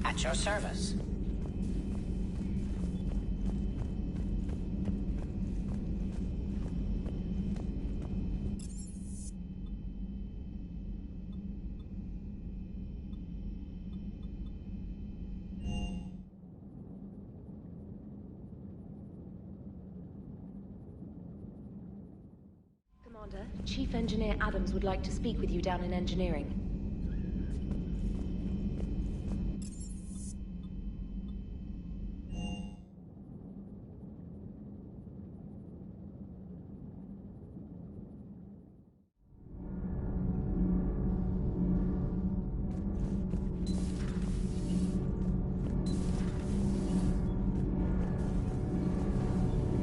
At your service. Commander, Chief Engineer Adams would like to speak with you down in engineering.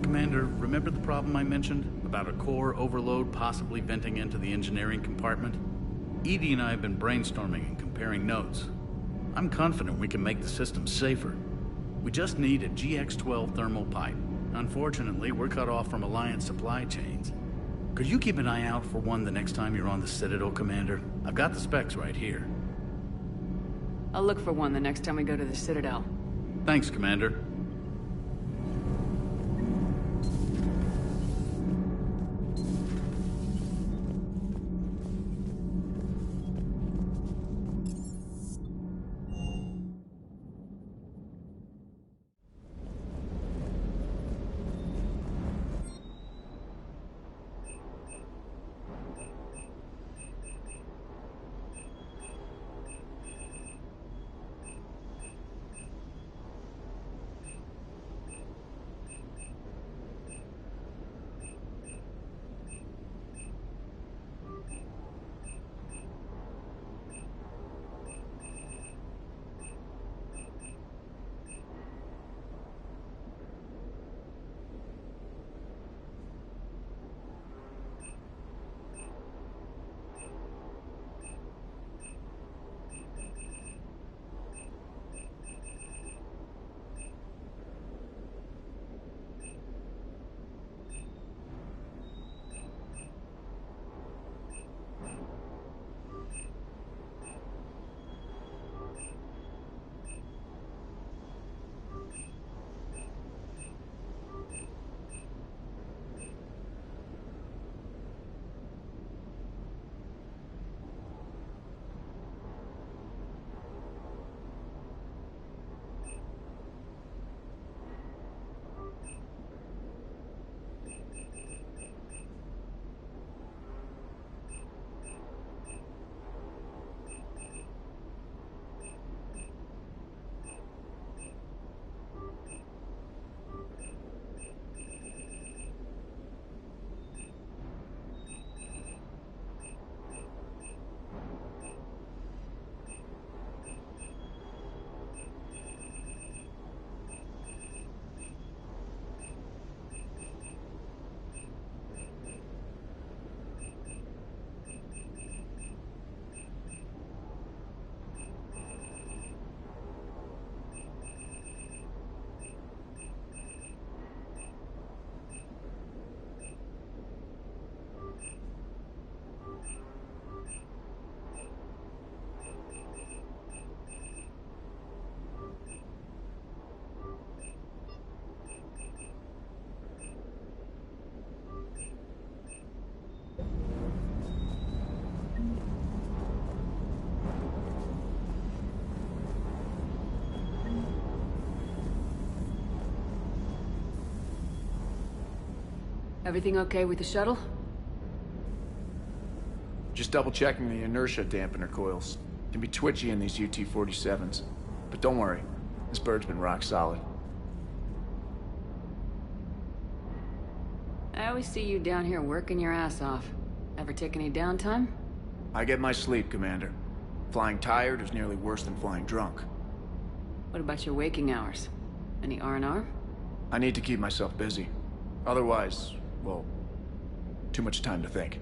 Commander, remember the problem I mentioned? About a core overload possibly venting into the engineering compartment? EDI and I have been brainstorming and comparing notes. I'm confident we can make the system safer. We just need a GX-12 thermal pipe. Unfortunately, we're cut off from Alliance supply chains. Could you keep an eye out for one the next time you're on the Citadel, Commander? I've got the specs right here. I'll look for one the next time we go to the Citadel. Thanks, Commander. Everything okay with the shuttle? Just double-checking the inertia dampener coils. Can be twitchy in these UT-47s. But don't worry, this bird's been rock solid. I always see you down here working your ass off. Ever take any downtime? I get my sleep, Commander. Flying tired is nearly worse than flying drunk. What about your waking hours? Any R&R? I need to keep myself busy. Otherwise, well, too much time to think.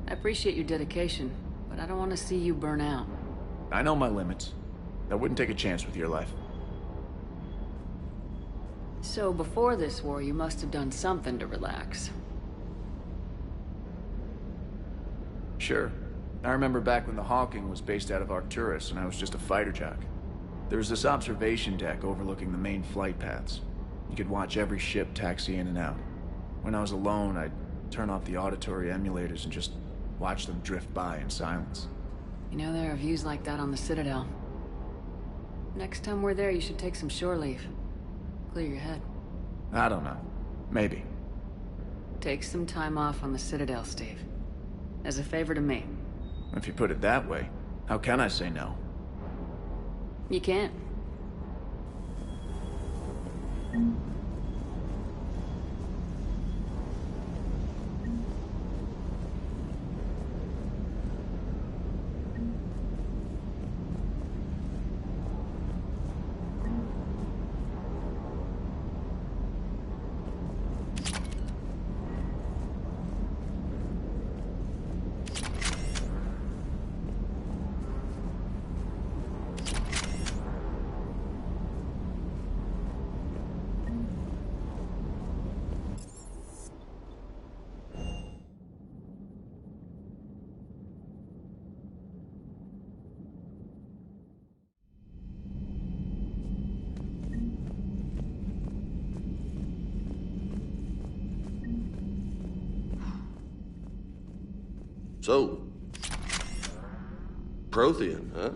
I appreciate your dedication, but I don't want to see you burn out. I know my limits. I wouldn't take a chance with your life. So before this war, you must have done something to relax. Sure. I remember back when the Hawking was based out of Arcturus and I was just a fighter jock. There was this observation deck overlooking the main flight paths. You could watch every ship taxi in and out. When I was alone, I'd turn off the auditory emulators and just watch them drift by in silence. You know, there are views like that on the Citadel. Next time we're there, you should take some shore leave. Clear your head. I don't know. Maybe. Take some time off on the Citadel, Steve. As a favor to me. If you put it that way, how can I say no? You can't. So, Prothean, huh?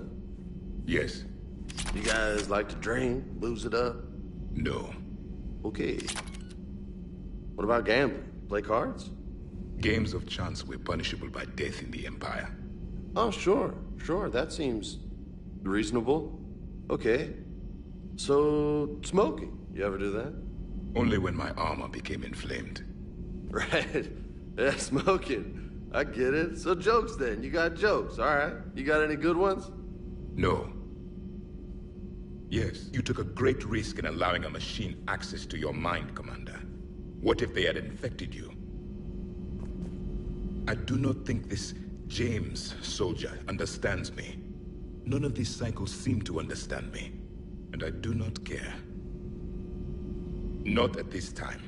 Yes. You guys like to drink, booze it up? No. Okay. What about gambling? Play cards? Games of chance were punishable by death in the Empire. Oh, sure. That seems reasonable. Okay. So, smoking. You ever do that? Only when my armor became inflamed. Right. Yeah, smoking. I get it. So jokes then. You got jokes, all right. You got any good ones? No. Yes, you took a great risk in allowing a machine access to your mind, Commander. What if they had infected you? I do not think this James soldier understands me. None of these cycles seem to understand me. And I do not care. Not at this time.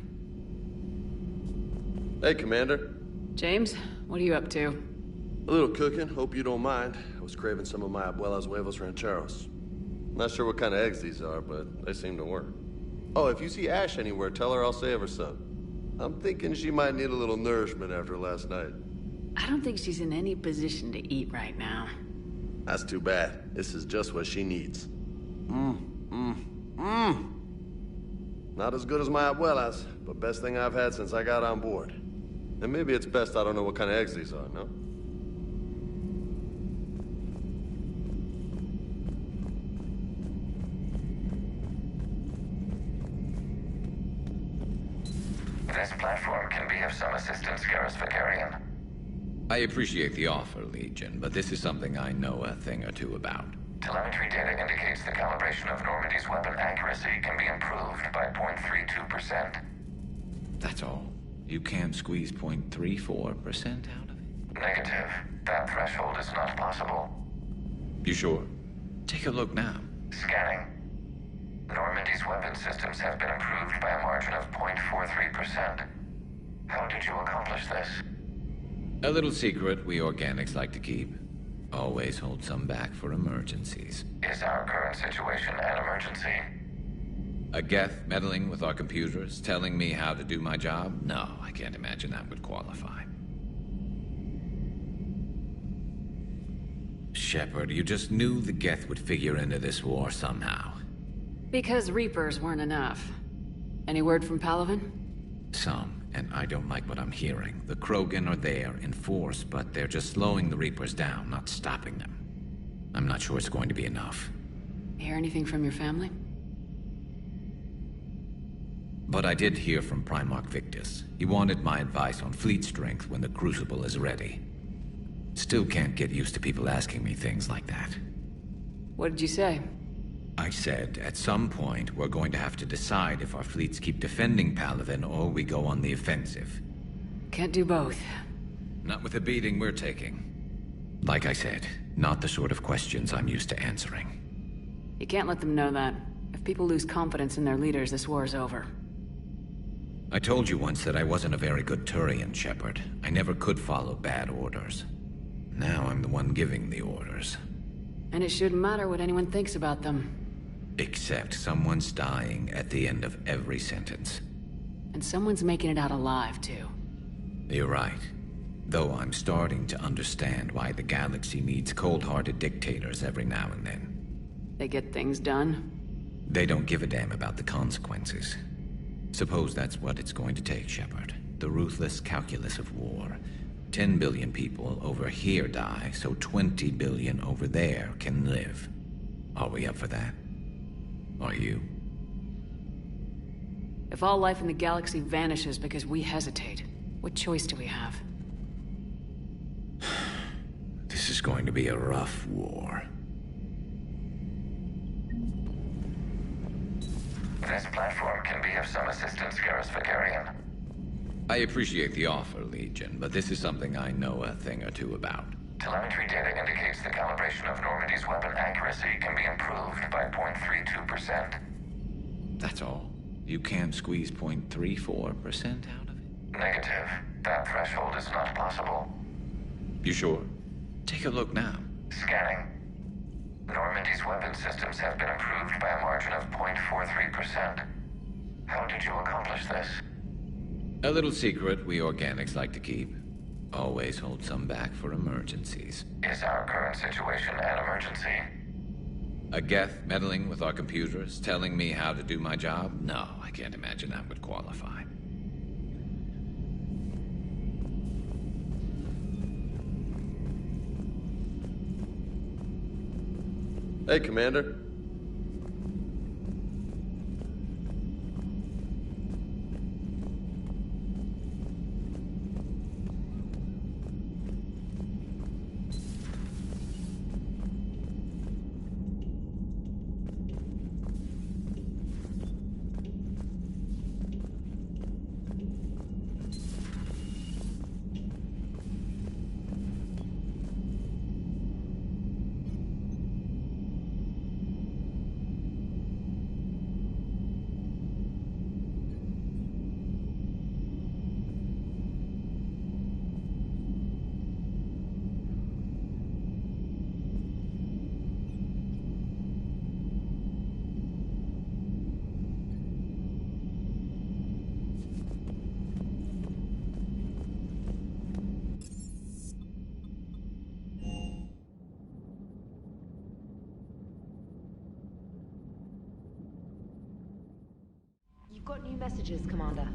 Hey, Commander. James, what are you up to? A little cooking, hope you don't mind. I was craving some of my abuela's huevos rancheros. Not sure what kind of eggs these are, but they seem to work. Oh, if you see Ash anywhere, tell her I'll save her some. I'm thinking she might need a little nourishment after last night. I don't think she's in any position to eat right now. That's too bad. This is just what she needs. Not as good as my abuela's, but best thing I've had since I got on board. And maybe it's best I don't know what kind of eggs these are, no? This platform can be of some assistance, Garrus Vicarian. I appreciate the offer, Legion, but this is something I know a thing or two about. Telemetry data indicates the calibration of Normandy's weapon accuracy can be improved by 0.32%. That's all. You can't squeeze 0.34% out of it? Negative. That threshold is not possible. You sure? Take a look now. Scanning. Normandy's weapon systems have been improved by a margin of 0.43%. How did you accomplish this? A little secret we organics like to keep. Always hold some back for emergencies. Is our current situation an emergency? A Geth meddling with our computers, telling me how to do my job? No, I can't imagine that would qualify. Shepard, you just knew the Geth would figure into this war somehow. Because Reapers weren't enough. Any word from Palaven? Some, and I don't like what I'm hearing. The Krogan are there in force, but they're just slowing the Reapers down, not stopping them. I'm not sure it's going to be enough. Hear anything from your family? But I did hear from Primarch Victus. He wanted my advice on fleet strength when the Crucible is ready. Still can't get used to people asking me things like that. What did you say? I said, at some point, we're going to have to decide if our fleets keep defending Palaven or we go on the offensive. Can't do both. Not with the beating we're taking. Like I said, not the sort of questions I'm used to answering. You can't let them know that. If people lose confidence in their leaders, this war is over. I told you once that I wasn't a very good Turian, Shepard. I never could follow bad orders. Now I'm the one giving the orders. And it shouldn't matter what anyone thinks about them. Except someone's dying at the end of every sentence. And someone's making it out alive, too. You're right. Though I'm starting to understand why the galaxy needs cold-hearted dictators every now and then. They get things done. They don't give a damn about the consequences. Suppose that's what it's going to take, Shepard. The ruthless calculus of war. 10 billion people over here die, so 20 billion over there can live. Are we up for that? Are you? If all life in the galaxy vanishes because we hesitate, what choice do we have? This is going to be a rough war. This platform can be of some assistance, Garrus Vakarian. I appreciate the offer, Legion, but this is something I know a thing or two about. Telemetry data indicates the calibration of Normandy's weapon accuracy can be improved by 0.32%. That's all. You can't squeeze 0.34% out of it? Negative. That threshold is not possible. You sure? Take a look now. Scanning. Normandy's weapon systems have been improved by a margin of 0.43%. How did you accomplish this? A little secret we organics like to keep. Always hold some back for emergencies. Is our current situation an emergency? A Geth meddling with our computers, telling me how to do my job? No, I can't imagine that would qualify. Hey, Commander. You've got new messages, Commander.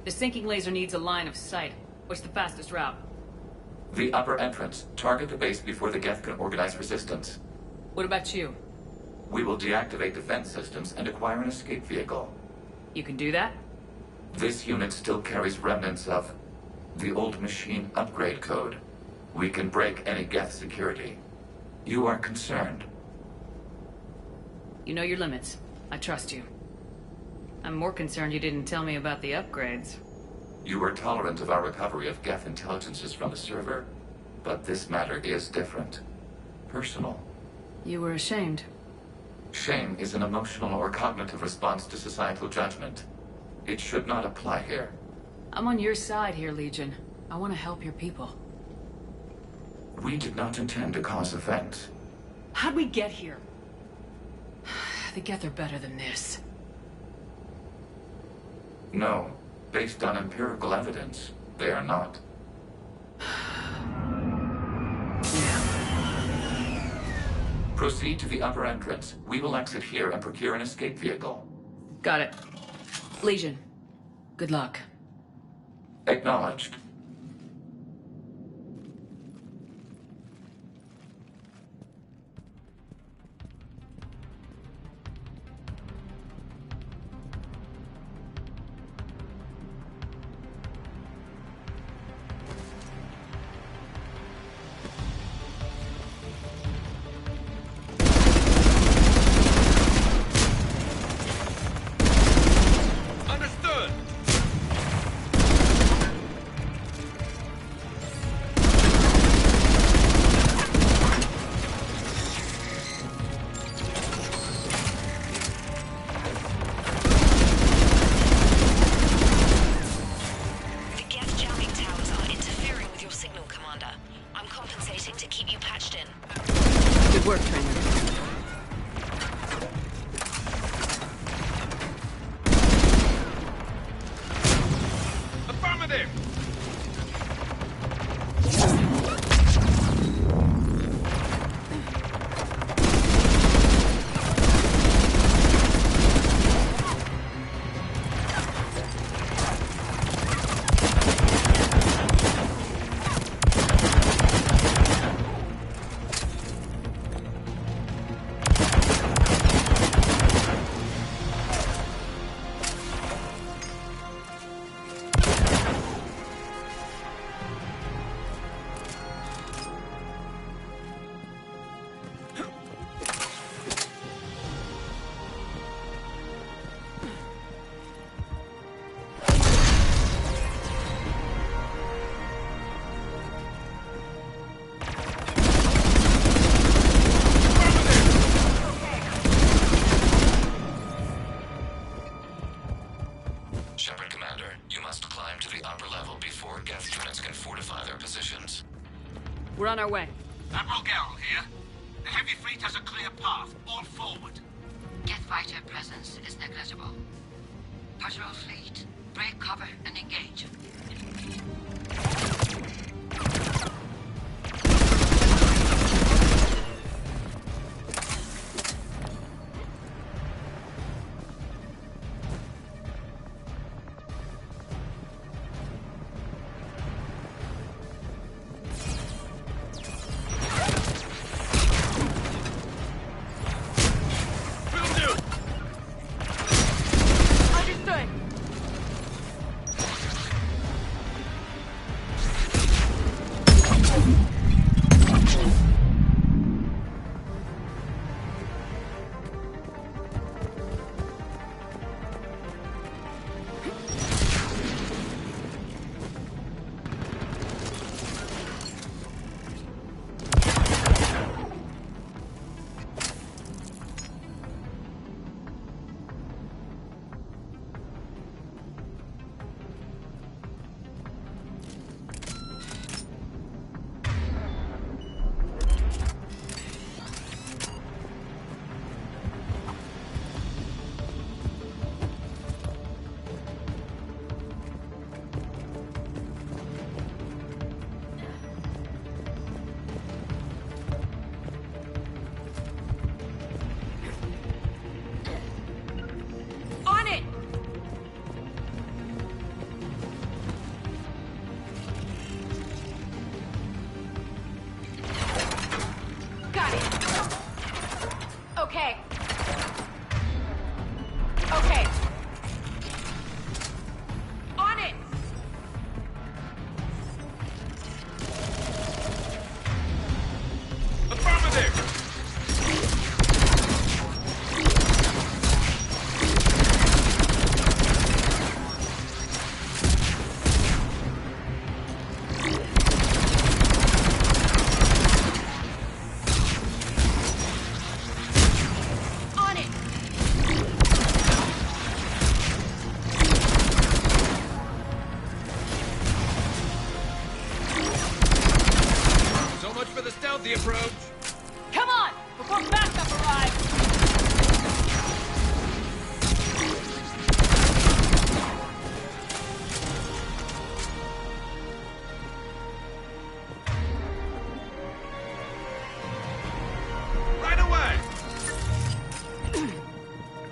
The sinking laser needs a line of sight. What's the fastest route? The upper entrance. Target the base before the Geth can organize resistance. What about you? We will deactivate defense systems and acquire an escape vehicle. You can do that? This unit still carries remnants of the old machine upgrade code. We can break any Geth security. You are concerned. You know your limits. I trust you. I'm more concerned you didn't tell me about the upgrades. You were tolerant of our recovery of Geth intelligences from the server, but this matter is different. Personal. You were ashamed. Shame is an emotional or cognitive response to societal judgment. It should not apply here. I'm on your side here, Legion. I want to help your people. We did not intend to cause offense. How'd we get here? The Geth are better than this. No. Based on empirical evidence, they are not. Proceed to the upper entrance. We will exit here and procure an escape vehicle. Got it. Legion, good luck. Acknowledged. We're on our way. Admiral Gerrel here. The heavy fleet has a clear path. All forward. Geth fighter presence is negligible. Patrol fleet, break cover and engage.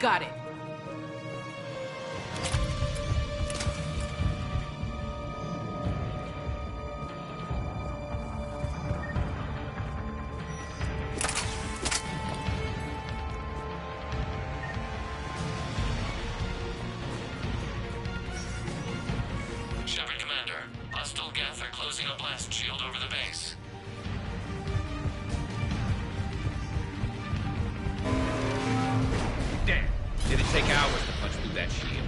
Got it. Shepard, Commander. Hostile Geth are closing a blast shield over the base. Damn. Did it take hours to punch through that shield?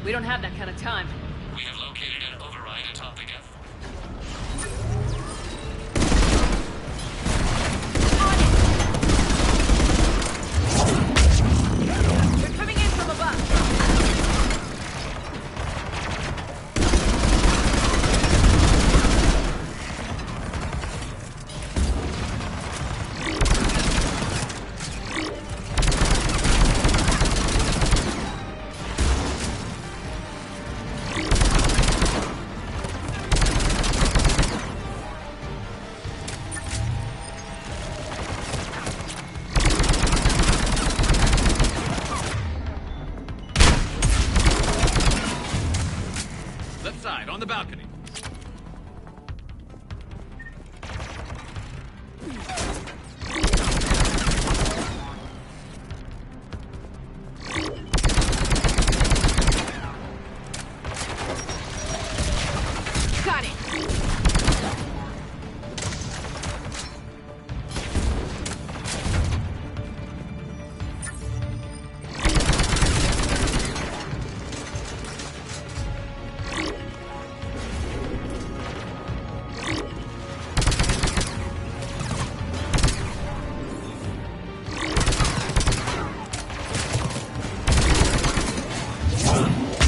We don't have that kind of time. We have located an override atop the Geth. They're coming in from above. Left side, on the balcony. Got it.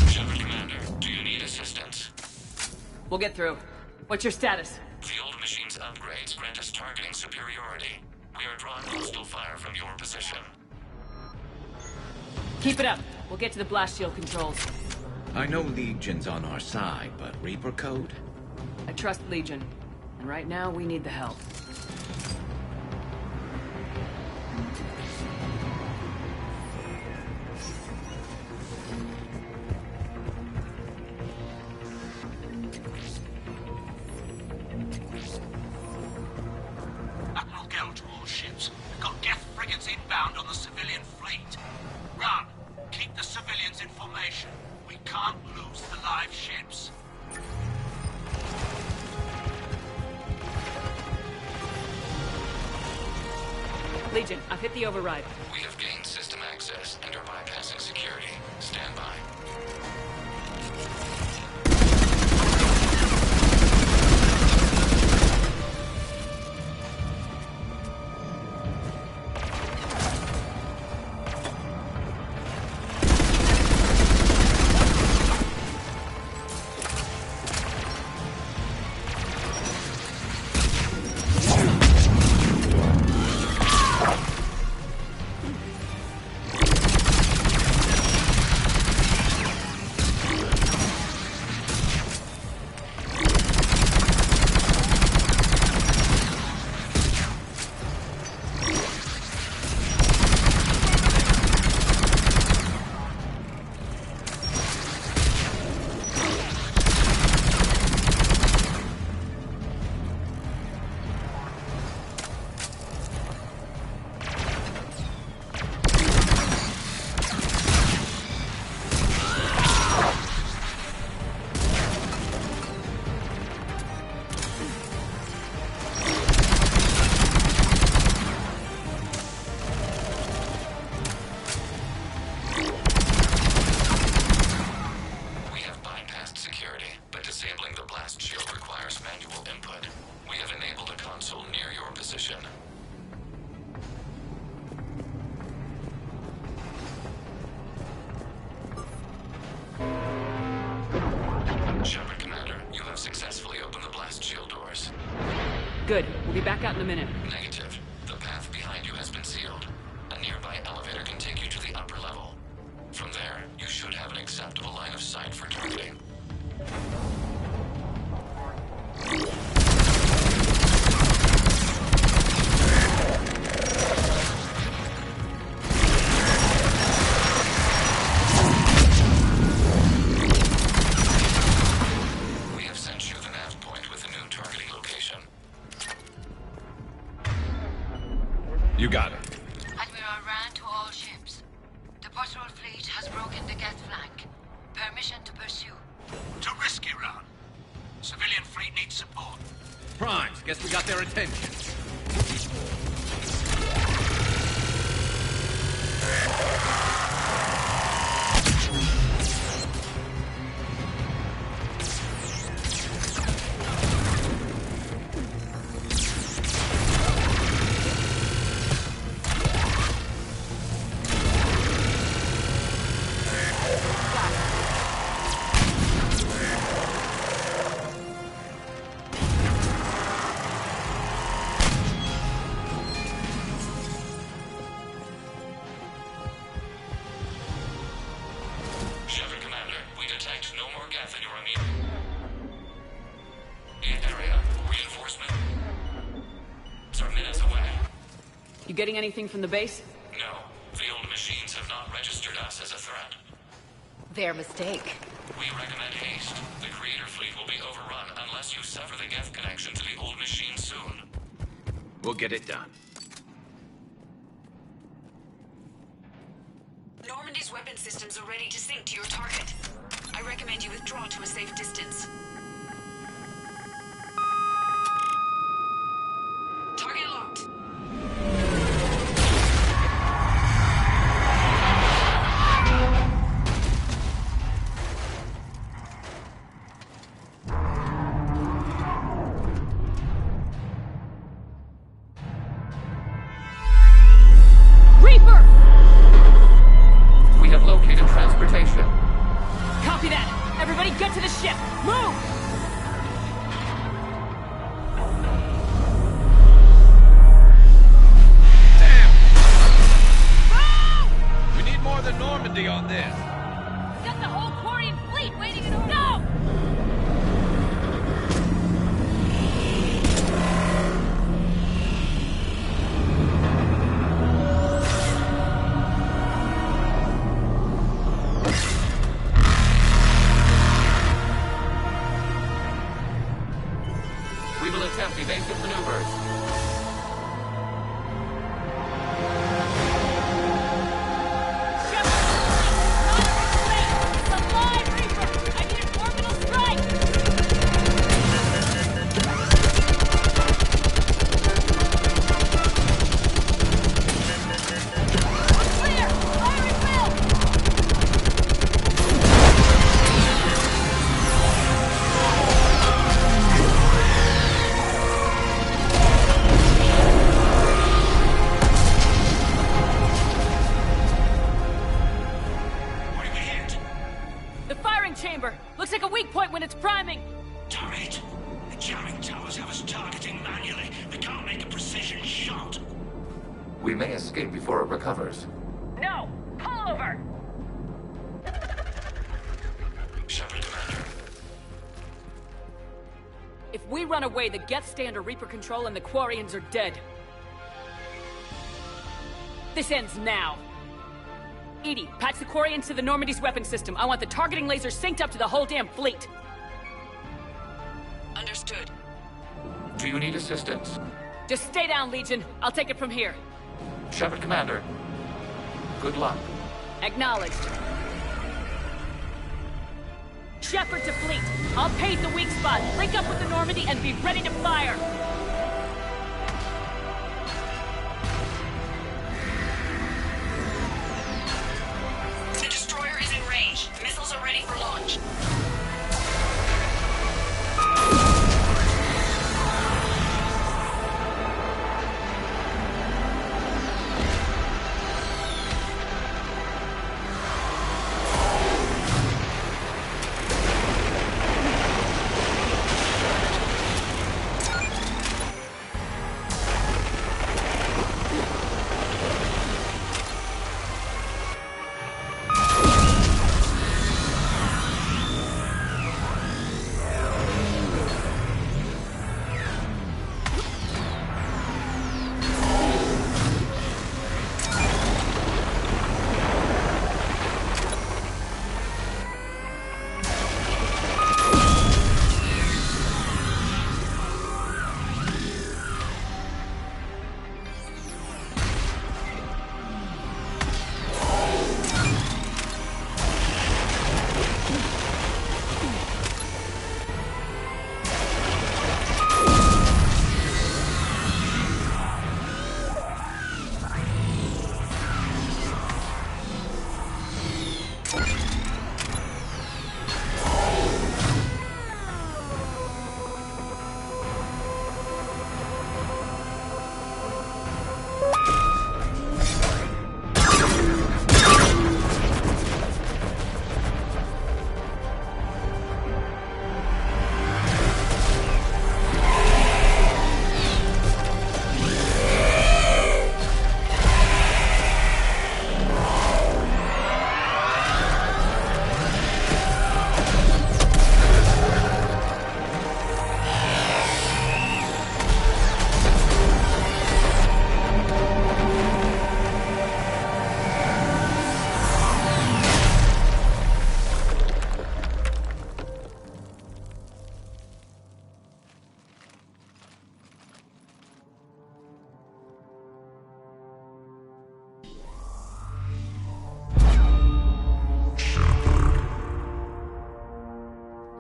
Shepard, Commander, do you need assistance? We'll get through. What's your status? The old machine's upgrades grant us targeting superiority. We are drawing hostile fire from your position. Keep it up. We'll get to the blast shield controls. I know Legion's on our side, but Reaper code? I trust Legion. And right now, we need the help. Admiral Go to all ships. We've got Geth frigates inbound on the civilian fleet. Run! Keep the civilians in formation. We can't lose the live ships. Legion, I've hit the override. We have gained system access and are bypassing security. Stand by. Shepard, Commander, you have successfully opened the blast shield doors. Good. We'll be back out in a minute. Negative. The path behind you has been sealed. A nearby elevator can take you to the upper level. From there, you should have an acceptable line of sight for targeting. to all ships. The patrol fleet has broken the Geth flank. Permission to pursue. Too risky, Ron. Civilian fleet needs support. Primes, guess we got their attention. Getting anything from the base? No. The old machines have not registered us as a threat. Their mistake. We recommend haste. The Creator fleet will be overrun unless you sever the Geth connection to the old machine soon. We'll get it done. Normandy's weapon systems are ready to sync to your target. I recommend you withdraw to a safe distance. Target locked. Get to the ship! Move! Damn! We need more than Normandy on this. We've got the whole Quarian fleet waiting in order. No! Attempt evasive maneuvers. chamber. Looks like a weak point when it's priming. Turret! The jamming towers have us targeting manually. We can't make a precision shot. We may escape before it recovers. No! Pull over! Shepard, Commander. If we run away, the Geth stay under Reaper control and the Quarians are dead. This ends now. Edie, patch the Quarians to the Normandy's weapon system. I want the targeting laser synced up to the whole damn fleet. Understood. Do you need assistance? Just stay down, Legion. I'll take it from here. Shepard, Commander. Good luck. Acknowledged. Shepard to fleet. I'll pave the weak spot, link up with the Normandy, and be ready to fire. The destroyer is in range. Missiles are ready for launch.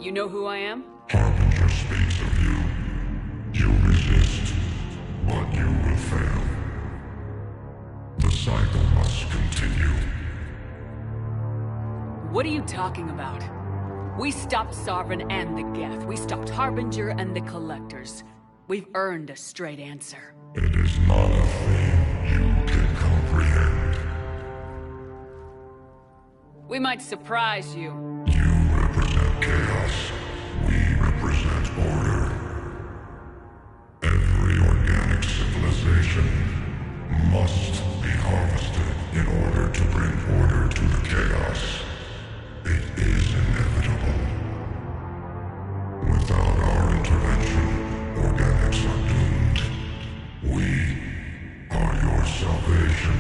You know who I am? Harbinger speaks of you. You resist, but you will fail. The cycle must continue. What are you talking about? We stopped Sovereign and the Geth. We stopped Harbinger and the Collectors. We've earned a straight answer. It is not a thing you can comprehend. We might surprise you. You represent chaos. We represent order. Every organic civilization must be harvested in order to bring order to the chaos. It is inevitable. Without our intervention, organics are doomed. We are your salvation.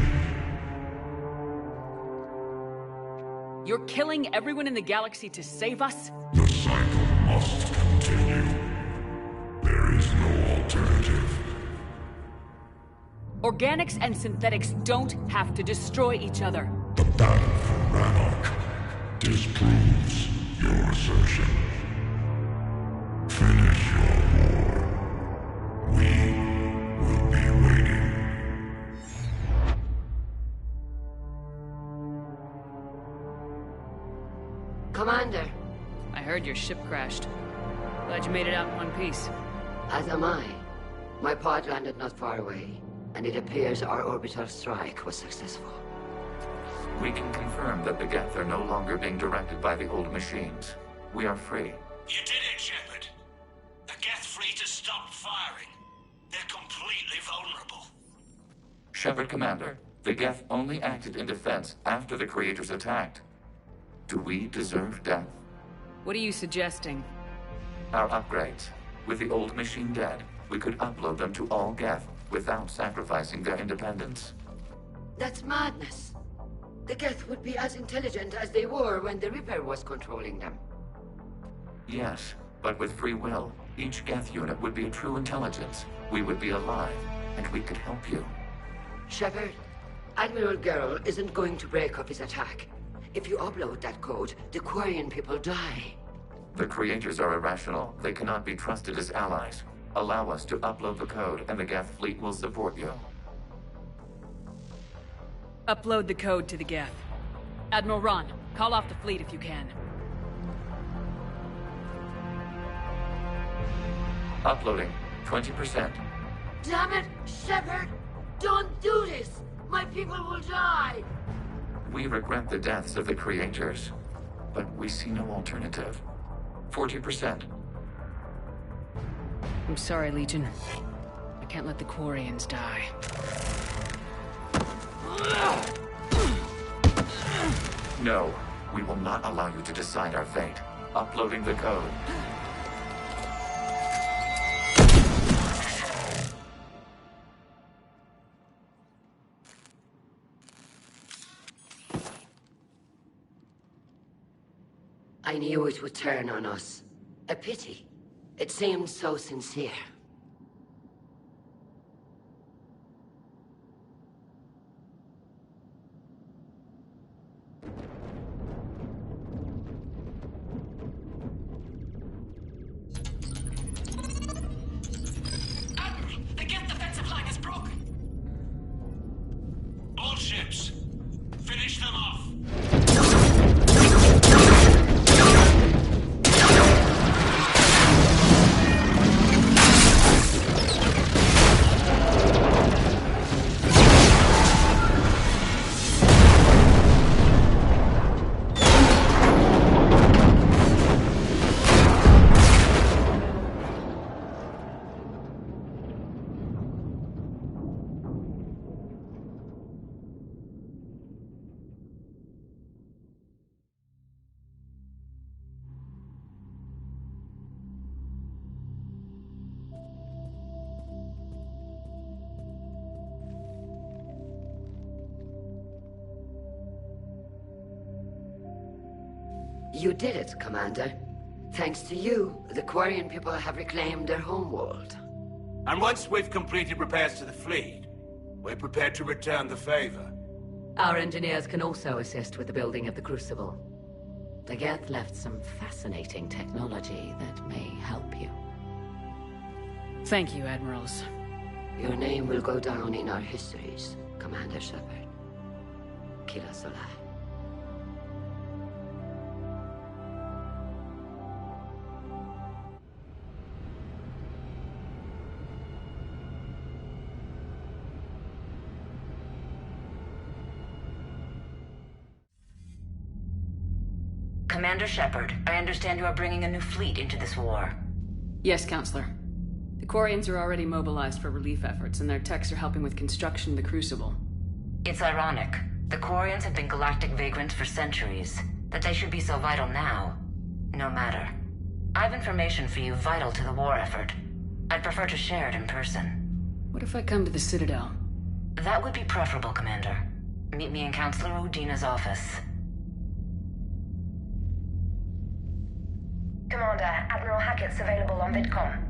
You're killing everyone in the galaxy to save us? The cycle must continue. There is no alternative. Organics and synthetics don't have to destroy each other. The battle for Ranark disproves your assertion. Finish your war. We will be waiting. Commander. I heard your ship crashed. Glad you made it out in one piece. As am I. My pod landed not far away, and it appears our orbital strike was successful. We can confirm that the Geth are no longer being directed by the old machines. We are free. You did it, Shepard. The Geth fleet has stopped firing. They're completely vulnerable. Shepard, Commander, the Geth only acted in defense after the Creators attacked. Do we deserve death? What are you suggesting? Our upgrades. With the old machine dead, we could upload them to all Geth without sacrificing their independence. That's madness. The Geth would be as intelligent as they were when the Reaper was controlling them. Yes, but with free will, each Geth unit would be a true intelligence. We would be alive, and we could help you. Shepard, Admiral Gerrel isn't going to break up his attack. If you upload that code, the Quarian people die. The Creators are irrational. They cannot be trusted as allies. Allow us to upload the code, and the Geth fleet will support you. Upload the code to the Geth. Admiral Ron, call off the fleet if you can. Uploading. 20%. Damn it, Shepard! Don't do this! My people will die! We regret the deaths of the Creators, but we see no alternative. 40%. I'm sorry, Legion. I can't let the Quarians die. No, we will not allow you to decide our fate. Uploading the code. I knew it would turn on us. A pity. It seemed so sincere. Admiral, the Geth defensive line is broken. All ships, finish them off. You did it, Commander. Thanks to you, the Quarian people have reclaimed their homeworld. And once we've completed repairs to the fleet, we're prepared to return the favor. Our engineers can also assist with the building of the Crucible. The Geth left some fascinating technology that may help you. Thank you, Admirals. Your name will go down in our histories, Commander Shepard. Kila Sola. Commander Shepard, I understand you are bringing a new fleet into this war. Yes, Counselor. The Quarians are already mobilized for relief efforts, and their techs are helping with construction of the Crucible. It's ironic. The Quarians have been galactic vagrants for centuries. That they should be so vital now. No matter. I have information for you vital to the war effort. I'd prefer to share it in person. What if I come to the Citadel? That would be preferable, Commander. Meet me in Counselor Udina's office. Commander, Admiral Hackett's available on VidCom.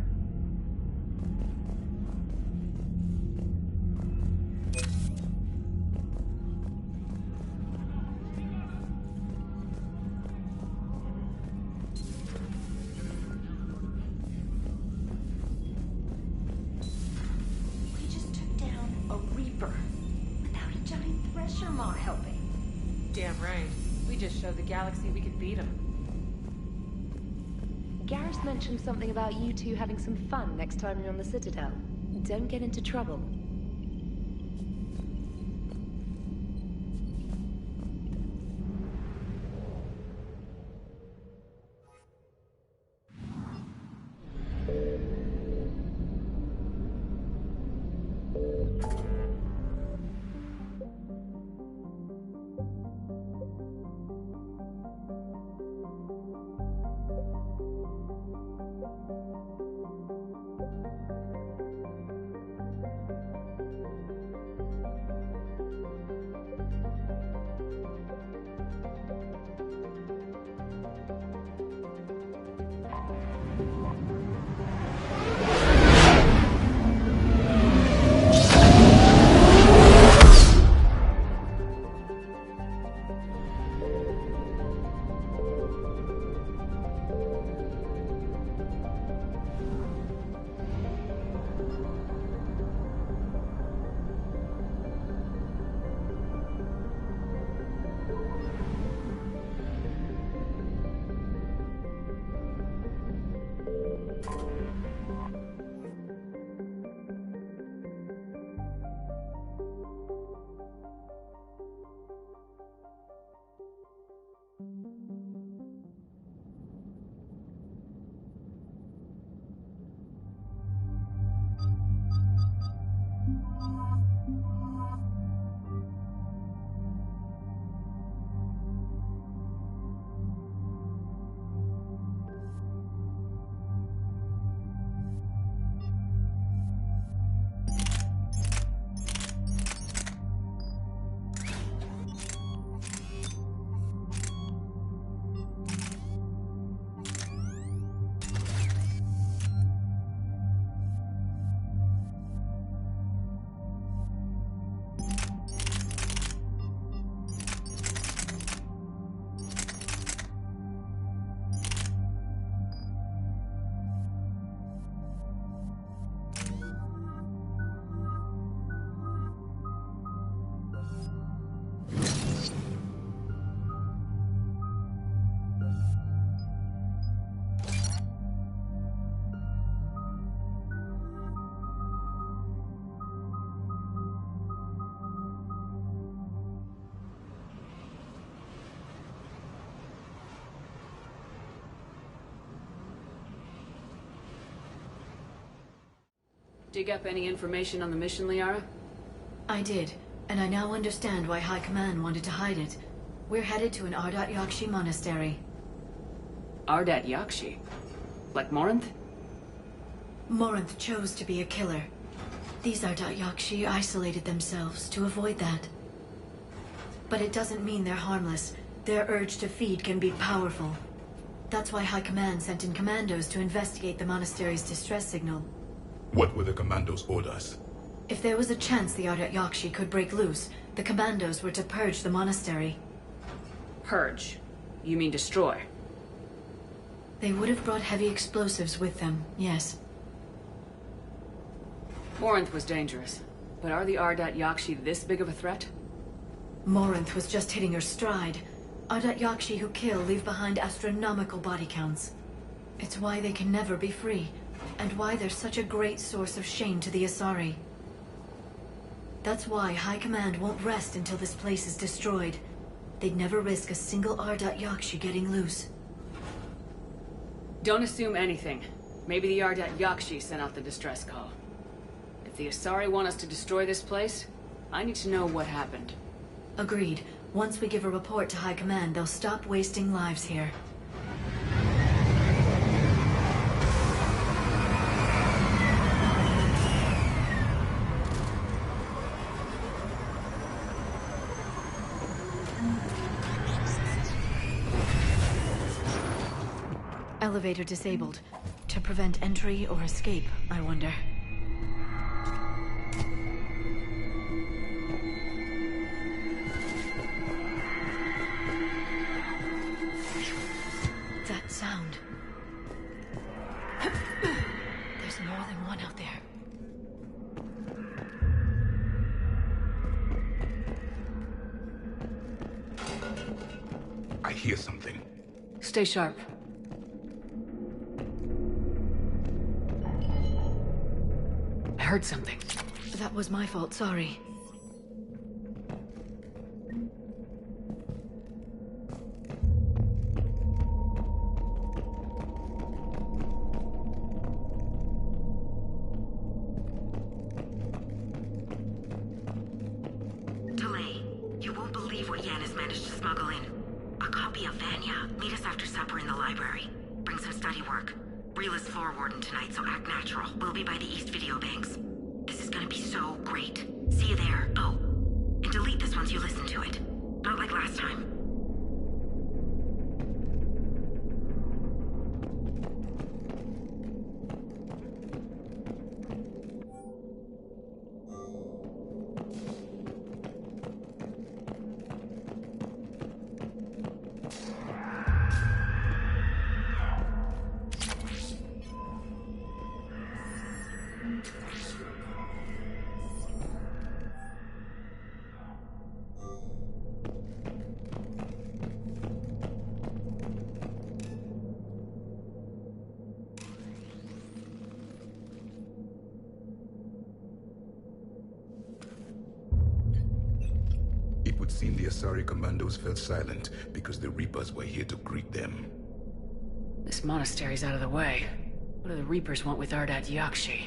We just took down a Reaper without a giant thresher maw helping. Damn right. We just showed the galaxy we could beat him. Garrus mentioned something about you two having some fun next time you're on the Citadel. Don't get into trouble. Dig up any information on the mission, Liara? I did, and I now understand why High Command wanted to hide it. We're headed to an Ardat Yakshi monastery. Ardat Yakshi? Like Morinth? Morinth chose to be a killer. These Ardat Yakshi isolated themselves to avoid that. But it doesn't mean they're harmless. Their urge to feed can be powerful. That's why High Command sent in commandos to investigate the monastery's distress signal. What were the commandos' orders? If there was a chance the Ardat Yakshi could break loose, the commandos were to purge the monastery. Purge? You mean destroy? They would have brought heavy explosives with them, yes. Morinth was dangerous, but are the Ardat Yakshi this big of a threat? Morinth was just hitting her stride. Ardat Yakshi who kill leave behind astronomical body counts. It's why they can never be free, and why they're such a great source of shame to the Asari. That's why High Command won't rest until this place is destroyed. They'd never risk a single Ardat Yakshi getting loose. Don't assume anything. Maybe the Ardat Yakshi sent out the distress call. If the Asari want us to destroy this place, I need to know what happened. Agreed. Once we give a report to High Command, they'll stop wasting lives here. Elevator disabled. To prevent entry or escape, I wonder. That sound. There's more than one out there. I hear something. Stay sharp. I heard something. That was my fault, sorry. Delay. You won't believe what Yan has managed to smuggle in. A copy of Vanya. Meet us after supper in the library. Bring some study work. Reel is floor warden tonight, so act natural. We'll be by the East Video Banks. This is gonna be so great. See you there. Oh, and delete this once you listen to it. Not like last time. It would seem the Asari commandos fell silent because the Reapers were here to greet them. This monastery's out of the way. What do the Reapers want with Ardat Yakshi?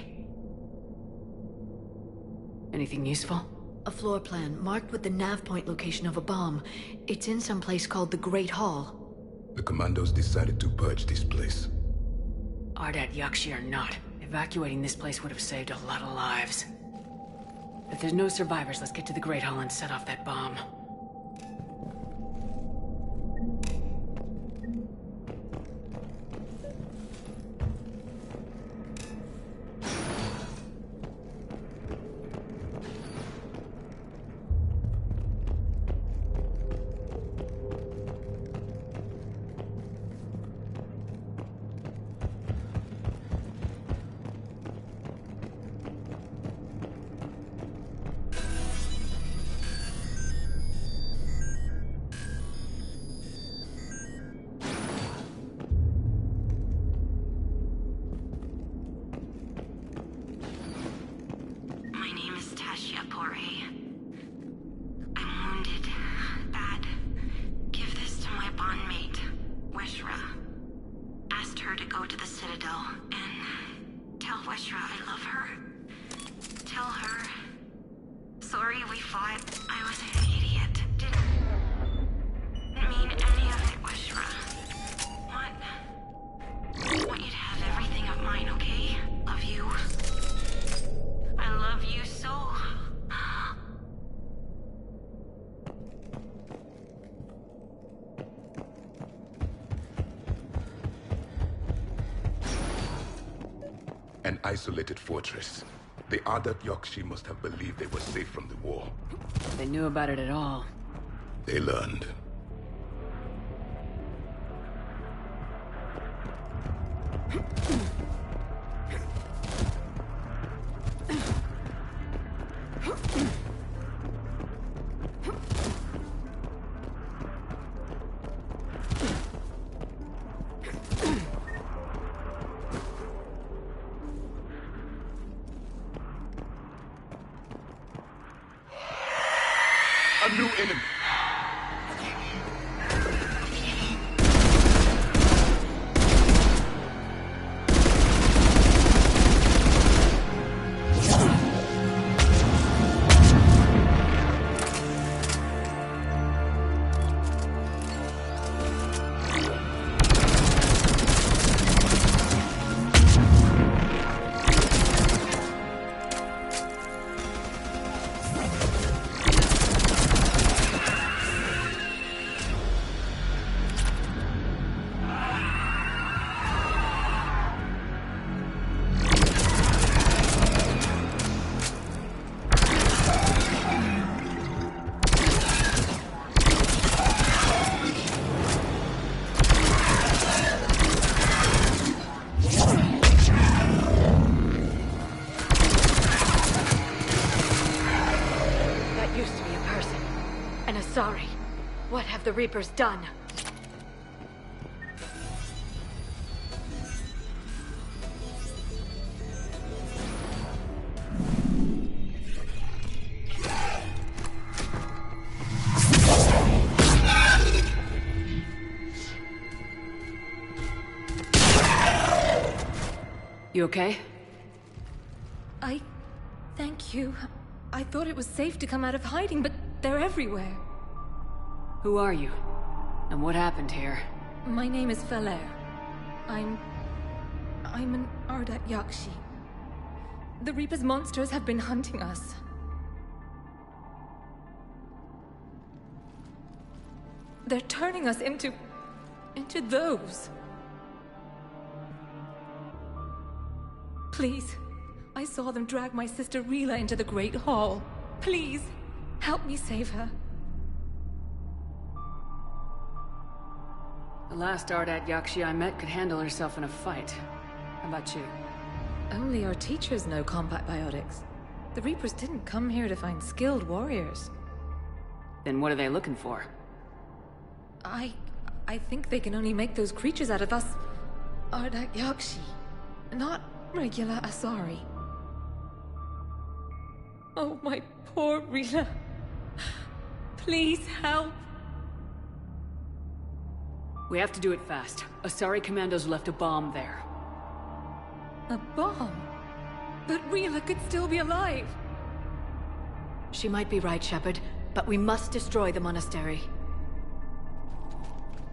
Anything useful? A floor plan marked with the nav point location of a bomb. It's in some place called the Great Hall. The commandos decided to purge this place. Ardat Yakshi or not, evacuating this place would have saved a lot of lives. If there's no survivors, let's get to the Great Hall and set off that bomb. An isolated fortress. The Ardat Yakshi must have believed they were safe from the war. They knew about it at all. They learned. A new enemy. Sorry. What have the Reapers done? You okay? Thank you. I thought it was safe to come out of hiding, but they're everywhere. Who are you? And what happened here? My name is Feller. I'm an Ardat Yakshi. The Reaper's monsters have been hunting us. They're turning us into those. Please, I saw them drag my sister Rila into the Great Hall. Please, help me save her. The last Ardat Yakshi I met could handle herself in a fight. How about you? Only our teachers know combat biotics. The Reapers didn't come here to find skilled warriors. Then what are they looking for? I think they can only make those creatures out of us Ardat Yakshi, not regular Asari. Oh, my poor Rila. Please help. We have to do it fast. Asari commandos left a bomb there. A bomb? But Rila could still be alive. She might be right, Shepard, but we must destroy the monastery.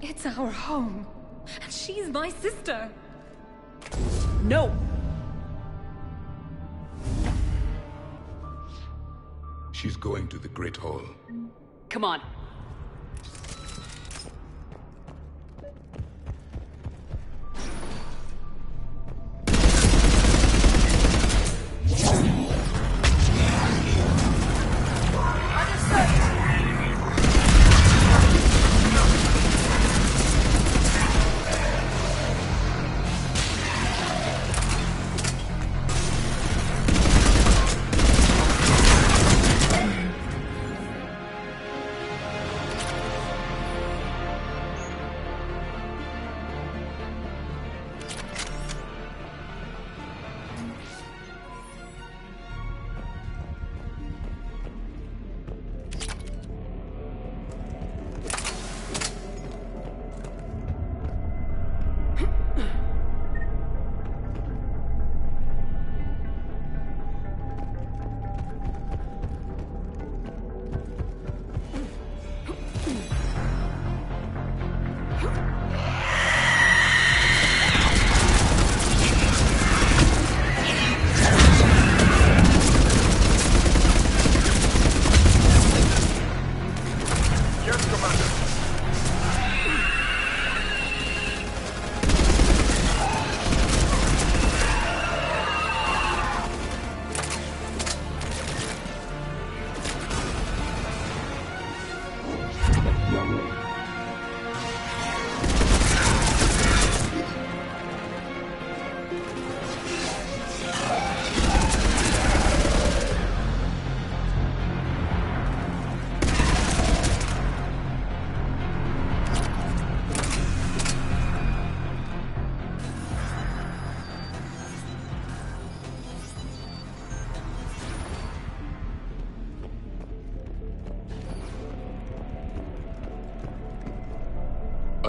It's our home, and she's my sister. No! She's going to the Great Hall. Come on.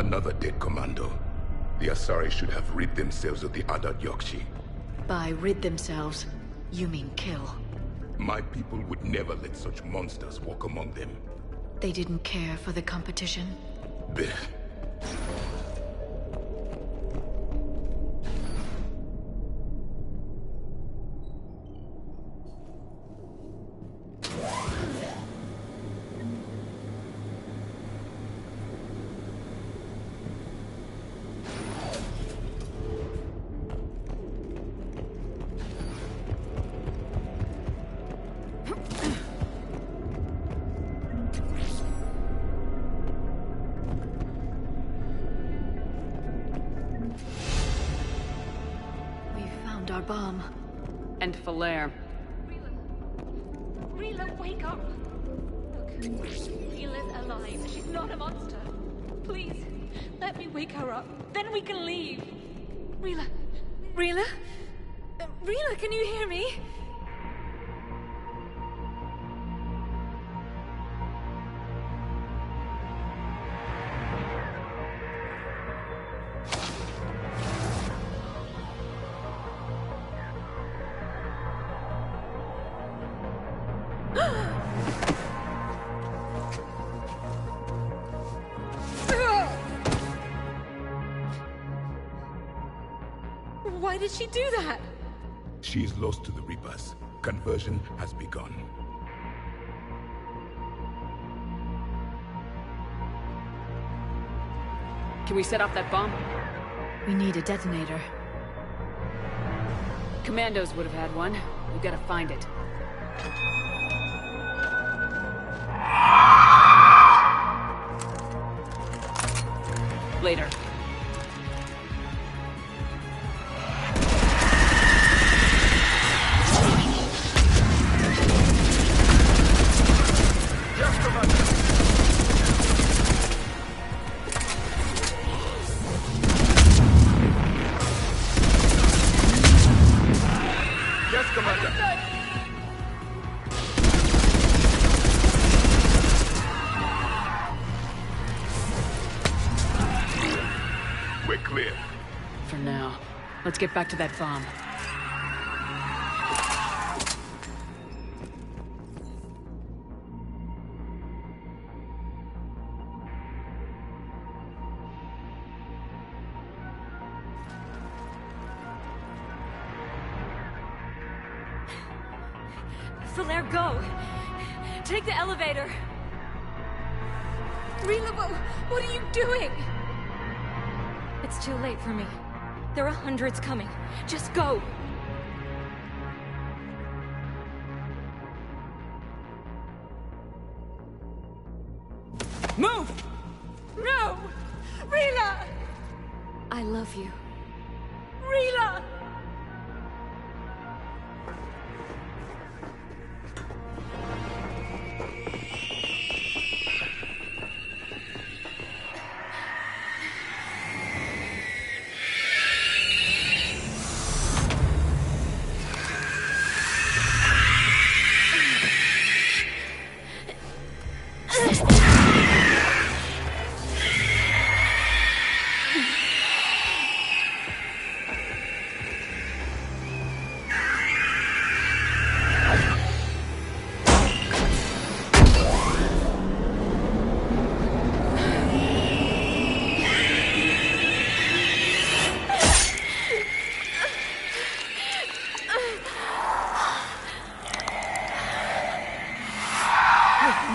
Another dead commando. The Asari should have rid themselves of the Ardat Yakshi. By rid themselves, you mean kill. My people would never let such monsters walk among them. They didn't care for the competition? Blech. Our bomb. And Falaire. Rila, wake up! Look, Rila's alive. She's not a monster. Please, let me wake her up. Then we can leave. Rila? Rila? Rila, can you hear me? Why did she do that? She is lost to the Reapers. Conversion has begun. Can we set off that bomb? We need a detonator. Commandos would have had one. We've got to find it. Later. Let's get back to that bomb. Falaire, go! Take the elevator! Rila, what are you doing? It's too late for me. There are hundreds coming. Just go! Move! No! Rila! I love you. Rila!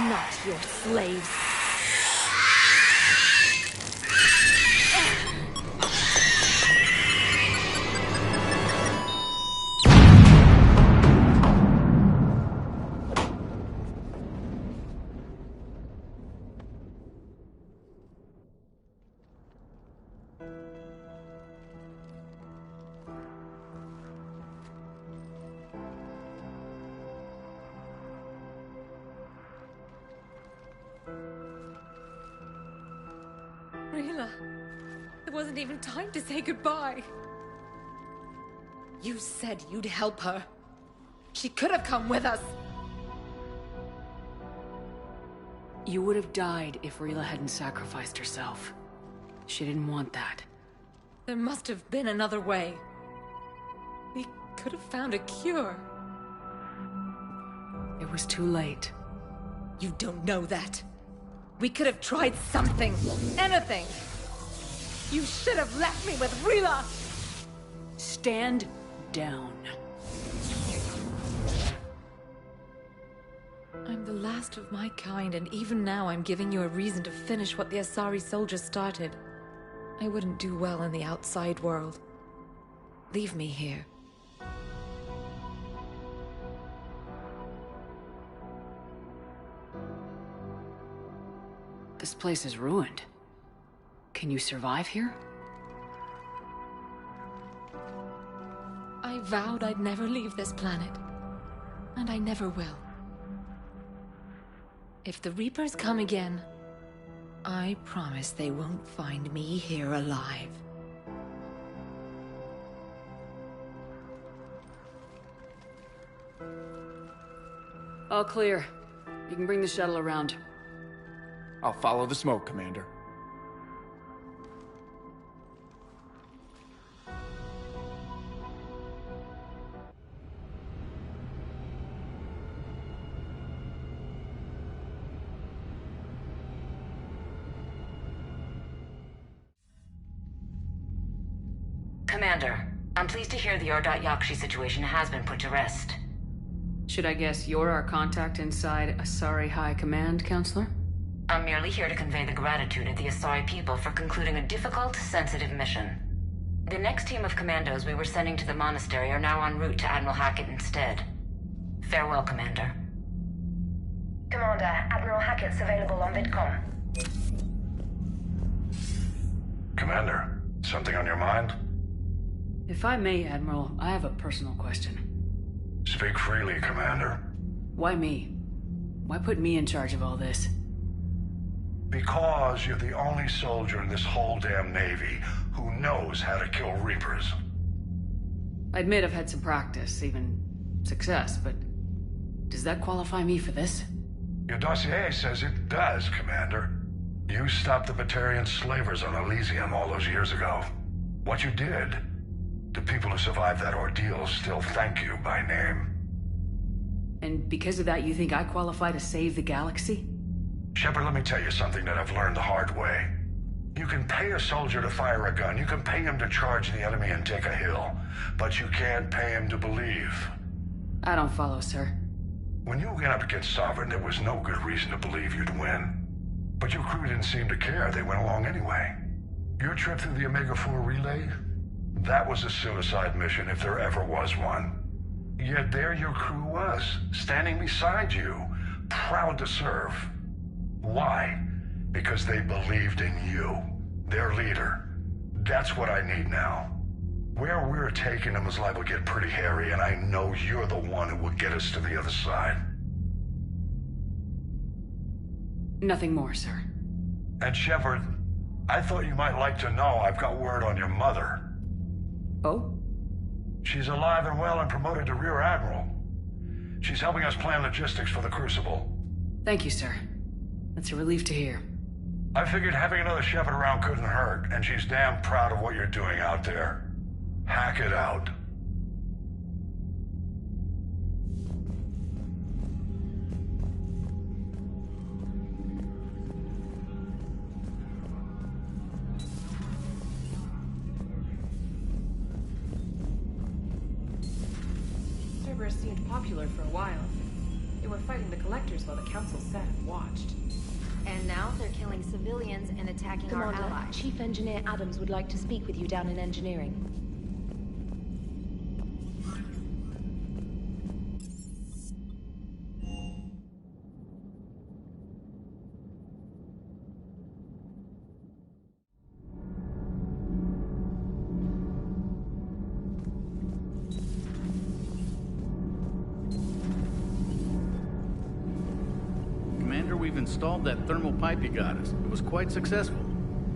Not your slaves. Rila, there wasn't even time to say goodbye. You said you'd help her. She could have come with us. You would have died if Rila hadn't sacrificed herself. She didn't want that. There must have been another way. We could have found a cure. It was too late. You don't know that. We could have tried something. Anything. You should have left me with Rila! Stand down. I'm the last of my kind, and even now I'm giving you a reason to finish what the Asari soldiers started. I wouldn't do well in the outside world. Leave me here. This place is ruined. Can you survive here? I vowed I'd never leave this planet. And I never will. If the Reapers come again, I promise they won't find me here alive. All clear. You can bring the shuttle around. I'll follow the smoke, Commander. Commander, I'm pleased to hear the Yakshi situation has been put to rest. Should I guess you're our contact inside Asari High Command, Counselor? I'm merely here to convey the gratitude of the Asari people for concluding a difficult, sensitive mission. The next team of commandos we were sending to the monastery are now en route to Admiral Hackett instead. Farewell, Commander. Commander, Admiral Hackett's available on VidCom. Commander, something on your mind? If I may, Admiral, I have a personal question. Speak freely, Commander. Why me? Why put me in charge of all this? Because you're the only soldier in this whole damn Navy who knows how to kill Reapers. I admit I've had some practice, even success, but does that qualify me for this? Your dossier says it does, Commander. You stopped the Batarian slavers on Elysium all those years ago. What you did, the people who survived that ordeal still thank you by name. And because of that, you think I qualify to save the galaxy? Shepard, let me tell you something that I've learned the hard way. You can pay a soldier to fire a gun, you can pay him to charge the enemy and take a hill, but you can't pay him to believe. I don't follow, sir. When you went up against Sovereign, there was no good reason to believe you'd win. But your crew didn't seem to care, they went along anyway. Your trip through the Omega-4 relay? That was a suicide mission if there ever was one. Yet there your crew was, standing beside you, proud to serve. Why? Because they believed in you, their leader. That's what I need now. Where we're taking them is liable to get pretty hairy, and I know you're the one who will get us to the other side. Nothing more, sir. And Shepard, I thought you might like to know I've got word on your mother. Oh? She's alive and well and promoted to Rear Admiral. She's helping us plan logistics for the Crucible. Thank you, sir. That's a relief to hear. I figured having another Shepard around couldn't hurt, and she's damn proud of what you're doing out there. Hack it out. Cerberus seemed popular for a while. They were fighting the Collectors while the Council sat and watched. And now they're killing civilians and attacking Commander, our allies. Chief Engineer Adams would like to speak with you down in engineering. We've installed that thermal pipe you got us. It was quite successful.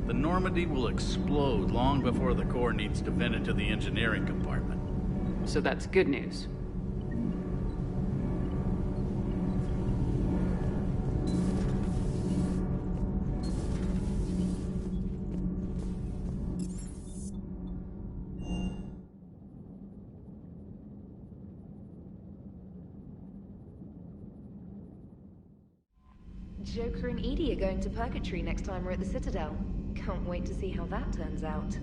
The Normandy will explode long before the core needs to vent into the engineering compartment. So that's good news. Joker and Edie are going to Purgatory next time we're at the Citadel. Can't wait to see how that turns out.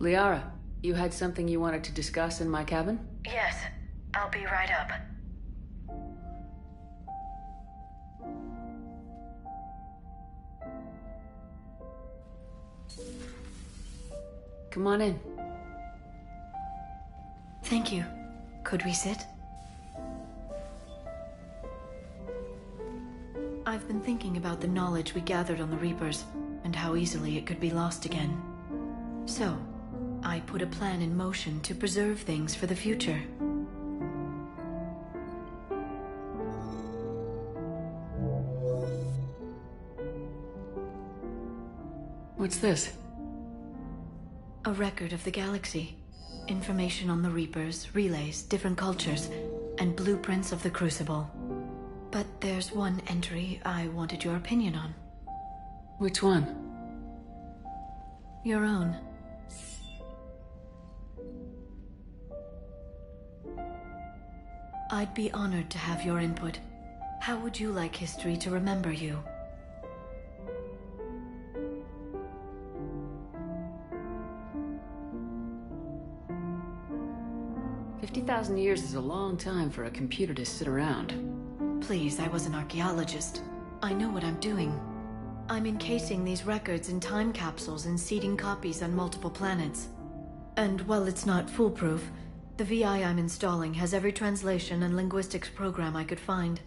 Liara, you had something you wanted to discuss in my cabin? Yes, I'll be right up. Come on in. Thank you. Could we sit? I've been thinking about the knowledge we gathered on the Reapers, and how easily it could be lost again. So, I put a plan in motion to preserve things for the future. What's this? A record of the galaxy. Information on the Reapers, relays, different cultures, and blueprints of the Crucible. But there's one entry I wanted your opinion on. Which one? Your own. I'd be honored to have your input. How would you like history to remember you? $50,000 years is a long time for a computer to sit around. Please, I was an archaeologist. I know what I'm doing. I'm encasing these records in time capsules and seeding copies on multiple planets. And while it's not foolproof, the VI I'm installing has every translation and linguistics program I could find.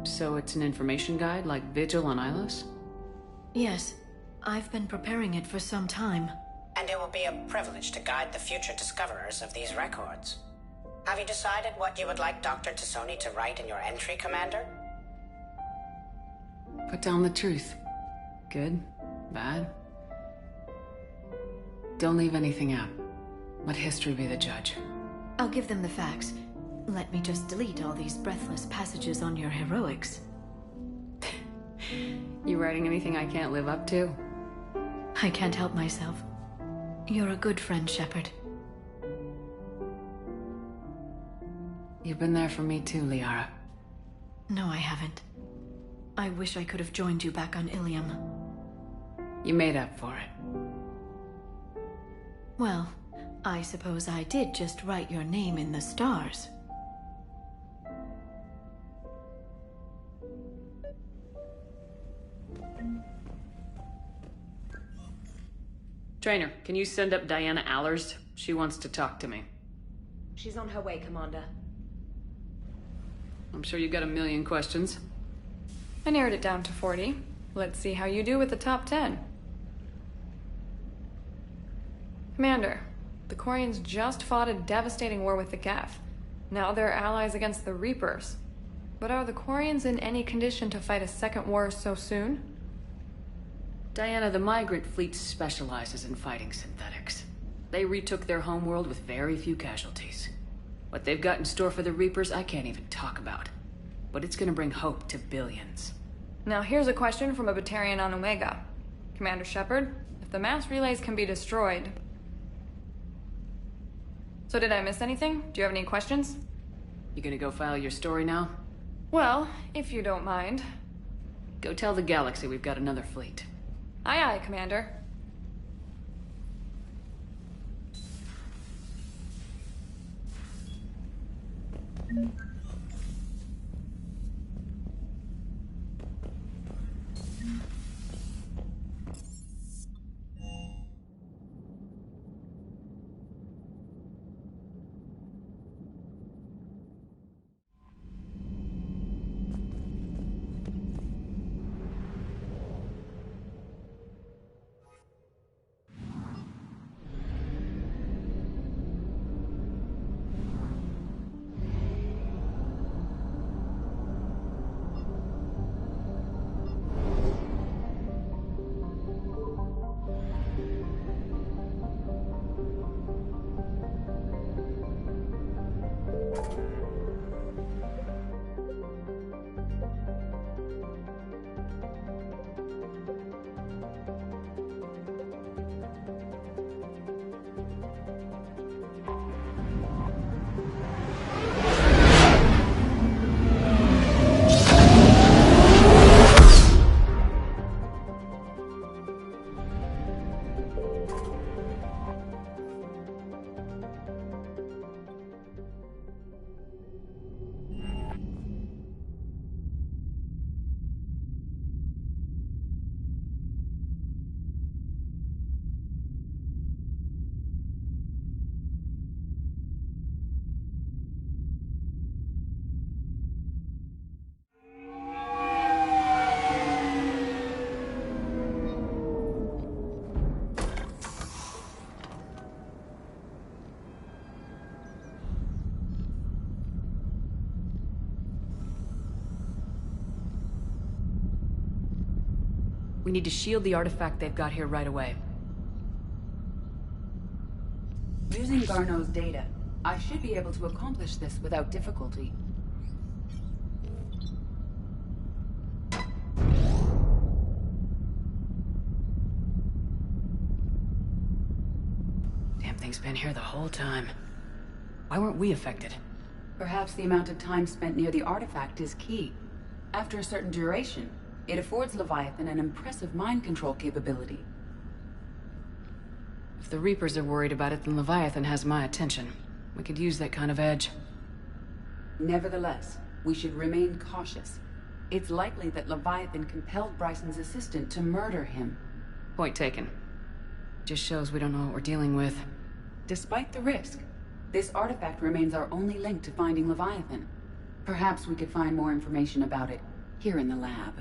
So it's an information guide like Vigil on Ilos? Yes. I've been preparing it for some time. And it will be a privilege to guide the future discoverers of these records. Have you decided what you would like Dr. Tassoni to write in your entry, Commander? Put down the truth. Good, bad. Don't leave anything out. Let history be the judge. I'll give them the facts. Let me just delete all these breathless passages on your heroics. You writing anything I can't live up to? I can't help myself. You're a good friend, Shepard. You've been there for me too, Liara. No, I haven't. I wish I could have joined you back on Ilium. You made up for it. Well, I suppose I did just write your name in the stars. Trainer, can you send up Diana Allers? She wants to talk to me. She's on her way, Commander. I'm sure you got a million questions. I narrowed it down to 40. Let's see how you do with the top 10. Commander, the Quarians just fought a devastating war with the Geth. Now they're allies against the Reapers. But are the Quarians in any condition to fight a second war so soon? Diana, the migrant fleet specializes in fighting synthetics. They retook their homeworld with very few casualties. What they've got in store for the Reapers, I can't even talk about. But it's gonna bring hope to billions. Now here's a question from a Batarian on Omega. Commander Shepard, if the mass relays can be destroyed... So did I miss anything? Do you have any questions? You gonna go file your story now? Well, if you don't mind. Go tell the galaxy we've got another fleet. Aye aye, Commander. need to shield the artifact they've got here right away. Using Garneau's data, I should be able to accomplish this without difficulty. Damn thing's been here the whole time. Why weren't we affected? Perhaps the amount of time spent near the artifact is key. After a certain duration, it affords Leviathan an impressive mind control capability. If the Reapers are worried about it, then Leviathan has my attention. We could use that kind of edge. Nevertheless, we should remain cautious. It's likely that Leviathan compelled Bryson's assistant to murder him. Point taken. Just shows we don't know what we're dealing with. Despite the risk, this artifact remains our only link to finding Leviathan. Perhaps we could find more information about it here in the lab.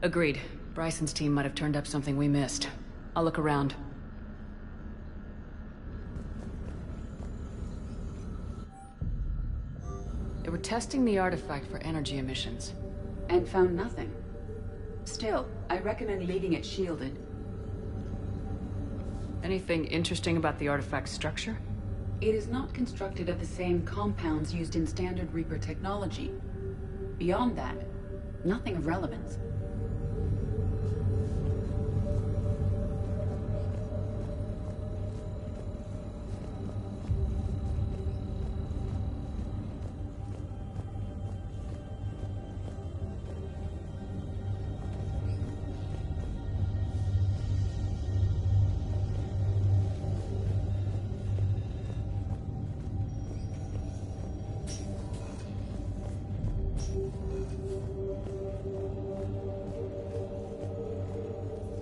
Agreed. Bryson's team might have turned up something we missed. I'll look around. They were testing the artifact for energy emissions. And found nothing. Still, I recommend leaving it shielded. Anything interesting about the artifact's structure? It is not constructed of the same compounds used in standard Reaper technology. Beyond that, nothing of relevance.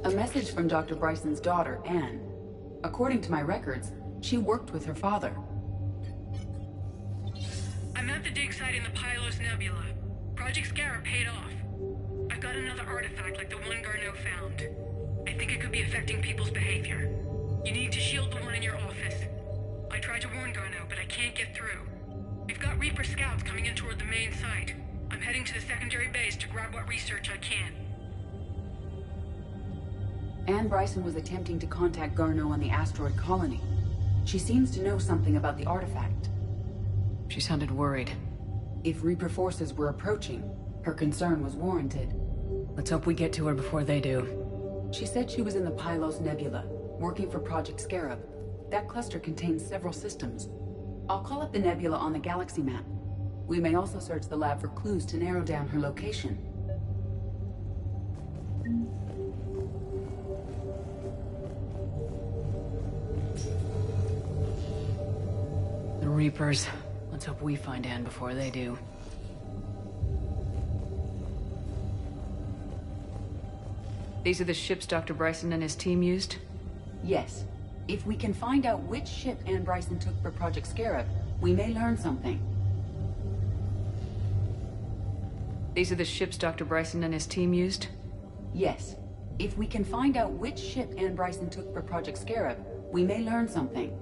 A message from Dr. Bryson's daughter, Anne. According to my records, she worked with her father. I'm at the dig site in the Pylos Nebula. Project Scarab paid off. I've got another artifact like the one Garneau found. I think it could be affecting people's behavior. You need to shield the one in your office. I tried to warn Garneau, but I can't get through. We've got Reaper scouts coming in toward the main site. I'm heading to the secondary base to grab what research I can. Anne Bryson was attempting to contact Garneau on the asteroid colony. She seems to know something about the artifact. She sounded worried. If Reaper forces were approaching, her concern was warranted. Let's hope we get to her before they do. She said she was in the Pylos Nebula, working for Project Scarab. That cluster contains several systems. I'll call up the nebula on the galaxy map. We may also search the lab for clues to narrow down her location. The Reapers. Let's hope we find Anne before they do. These are the ships Dr. Bryson and his team used? Yes. If we can find out which ship Anne Bryson took for Project Scarab, we may learn something. These are the ships Dr. Bryson and his team used? Yes. If we can find out which ship Anne Bryson took for Project Scarab, we may learn something.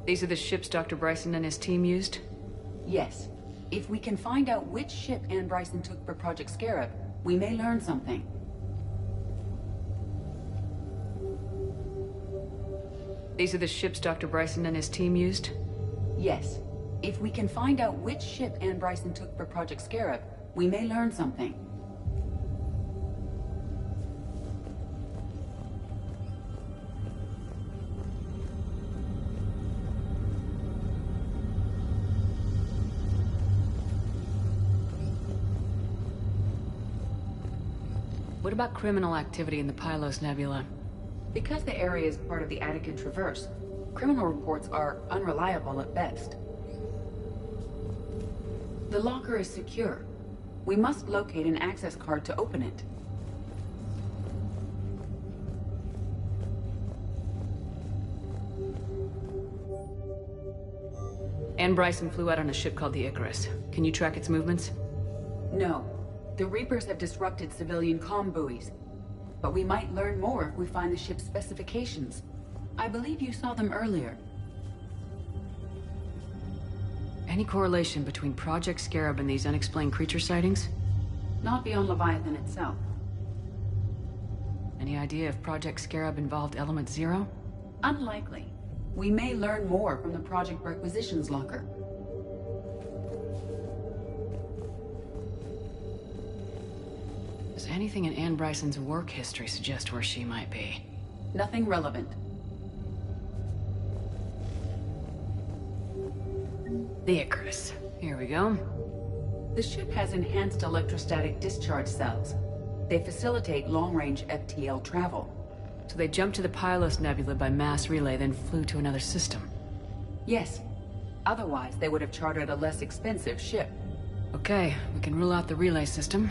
These are the ships Dr. Bryson and his team used? Yes. If we can find out which ship Anne Bryson took for Project Scarab, we may learn something. These are the ships Dr. Bryson and his team used? Yes. If we can find out which ship Anne Bryson took for Project Scarab, we may learn something. What about criminal activity in the Pylos Nebula? Because the area is part of the Attican Traverse, criminal reports are unreliable at best. The locker is secure. We must locate an access card to open it. Anne Bryson flew out on a ship called the Icarus. Can you track its movements? No. The Reapers have disrupted civilian comm buoys. But we might learn more if we find the ship's specifications. I believe you saw them earlier. Any correlation between Project Scarab and these unexplained creature sightings? Not beyond Leviathan itself. Any idea if Project Scarab involved Element Zero? Unlikely. We may learn more from the Project Requisitions Locker. Does anything in Anne Bryson's work history suggest where she might be? Nothing relevant. The Icarus. Here we go. The ship has enhanced electrostatic discharge cells. They facilitate long-range FTL travel. So they jumped to the Pylos Nebula by mass relay, then flew to another system. Yes. Otherwise, they would have chartered a less expensive ship. Okay, we can rule out the relay system.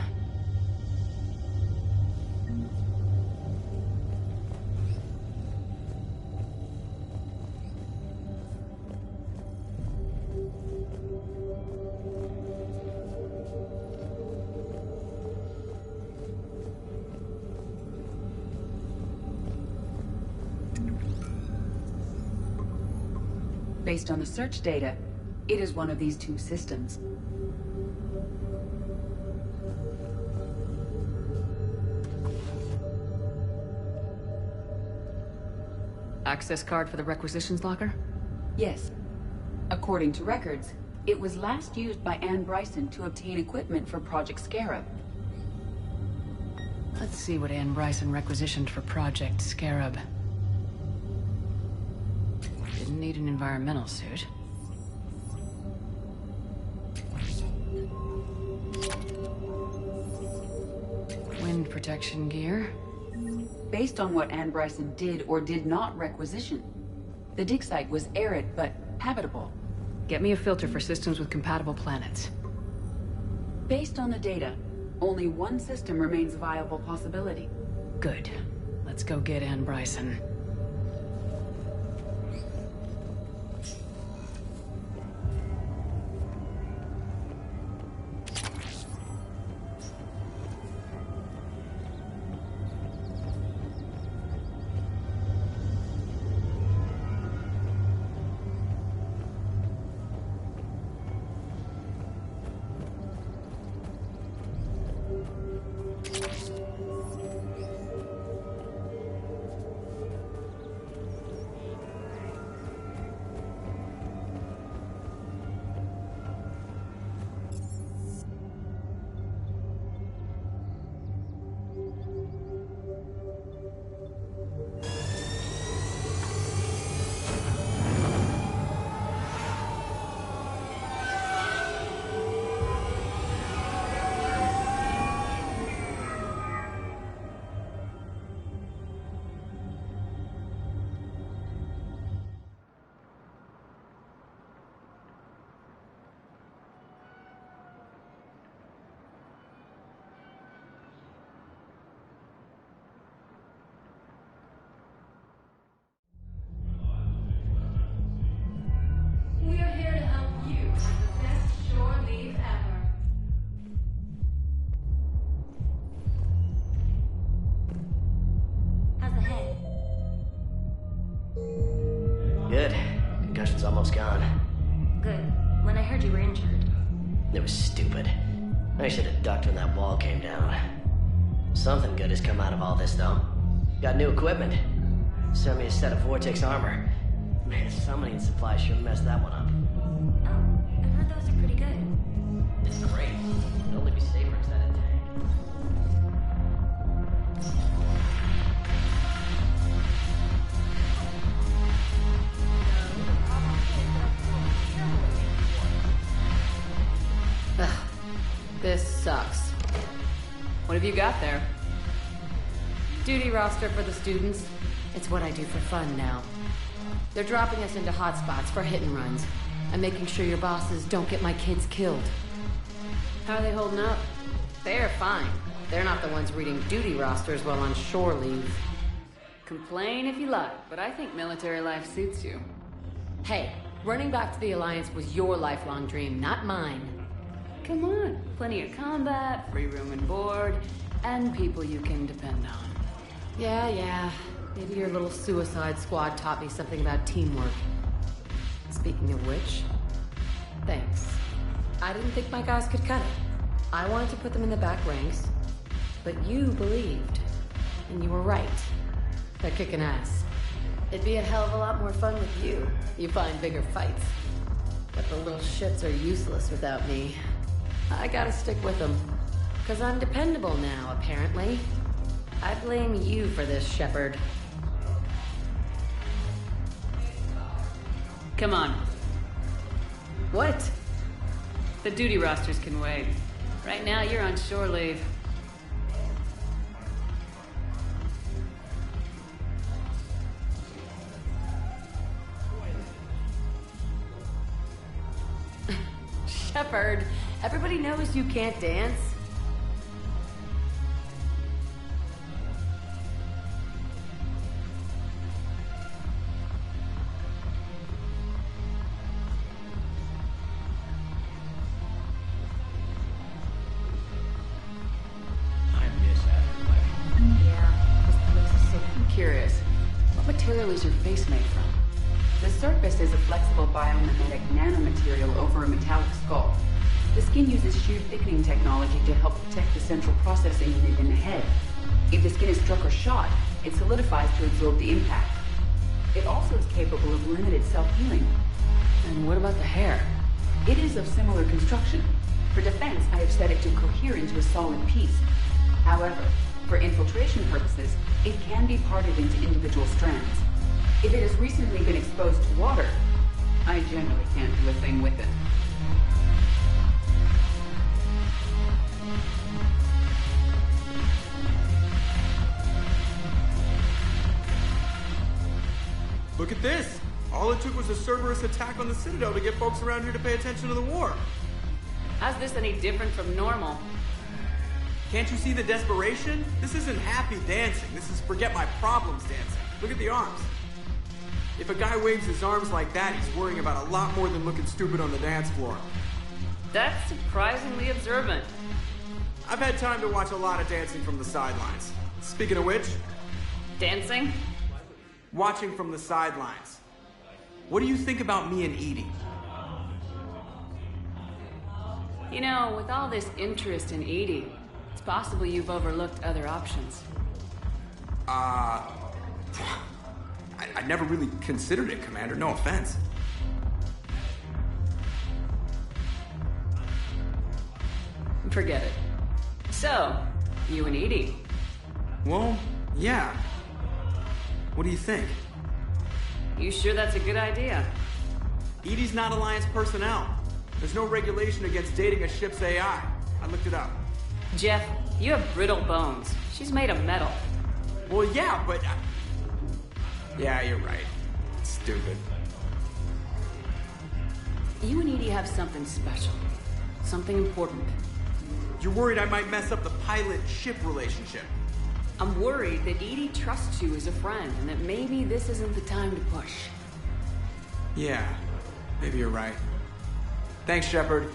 Based on the search data, it is one of these two systems. Access card for the requisitions locker? Yes. According to records, it was last used by Anne Bryson to obtain equipment for Project Scarab. Let's see what Anne Bryson requisitioned for Project Scarab. Didn't need an environmental suit. Wind protection gear. Based on what Anne Bryson did or did not requisition, the dig site was arid but habitable. Get me a filter for systems with compatible planets. Based on the data, only one system remains a viable possibility. Good. Let's go get Anne Bryson. We're here to help you with the best shore leave ever. How's the head? Good. Concussion's almost gone. Good. When I heard you were injured. It was stupid. I should have ducked when that wall came down. Something good has come out of all this, though. Got new equipment. Sent me a set of Vortex armor. Man, summoning supply sure messed that one up. Oh, I heard those are pretty good. It's great. It'd only be safer as that tank. Ugh, this sucks. What have you got there? Duty roster for the students. It's what I do for fun now. They're dropping us into hotspots for hit and runs. I'm making sure your bosses don't get my kids killed. How are they holding up? They're fine. They're not the ones reading duty rosters while on shore leave. Complain if you like, but I think military life suits you. Hey, running back to the Alliance was your lifelong dream, not mine. Come on, plenty of combat, free room and board, and people you can depend on. Yeah. Maybe your little suicide squad taught me something about teamwork. Speaking of which, thanks. I didn't think my guys could cut it. I wanted to put them in the back ranks, but you believed. and you were right. They're kicking ass. It'd be a hell of a lot more fun with you. You find bigger fights. But the little shits are useless without me. I gotta stick with them. 'Cause I'm dependable now, apparently. I blame you for this, Shepard. Come on. What? The duty rosters can wait. Right now, you're on shore leave. Shepard, everybody knows you can't dance. Curious. What material is your face made from? The surface is a flexible biomimetic nanomaterial over a metallic skull. The skin uses shear thickening technology to help protect the central processing unit in the head. If the skin is struck or shot, it solidifies to absorb the impact. It also is capable of limited self-healing. And what about the hair? It is of similar construction. For defense, I have set it to cohere into a solid piece. However, for infiltration purposes, it can be parted into individual strands. If it has recently been exposed to water, I generally can't do a thing with it. Look at this! All it took was a Cerberus attack on the Citadel to get folks around here to pay attention to the war. How's this any different from normal? Can't you see the desperation? This isn't happy dancing. This is forget my problems dancing. Look at the arms. If a guy waves his arms like that, he's worrying about a lot more than looking stupid on the dance floor. That's surprisingly observant. I've had time to watch a lot of dancing from the sidelines. Speaking of which... Dancing? Watching from the sidelines. What do you think about me and Edie? You know, with all this interest in Edie, it's possible you've overlooked other options. I never really considered it, Commander. No offense. Forget it. So, you and Edie? Well, yeah. What do you think? You sure that's a good idea? Edie's not Alliance personnel. There's no regulation against dating a ship's AI. I looked it up. Jeff, you have brittle bones. She's made of metal. Well, yeah, but... Yeah, you're right. Stupid. You and Edie have something special. Something important. You're worried I might mess up the pilot-ship relationship. I'm worried that Edie trusts you as a friend, and that maybe this isn't the time to push. Yeah, maybe you're right. Thanks, Shepard.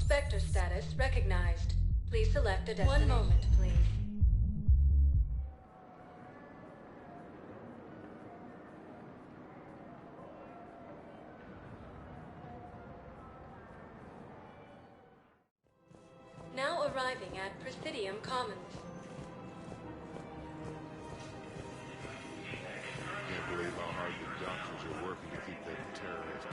Sector status recognized. Please select a destination. One moment, please. Now arriving at Presidium Commons. Can't believe how hard the doctors are working to keep that terrorist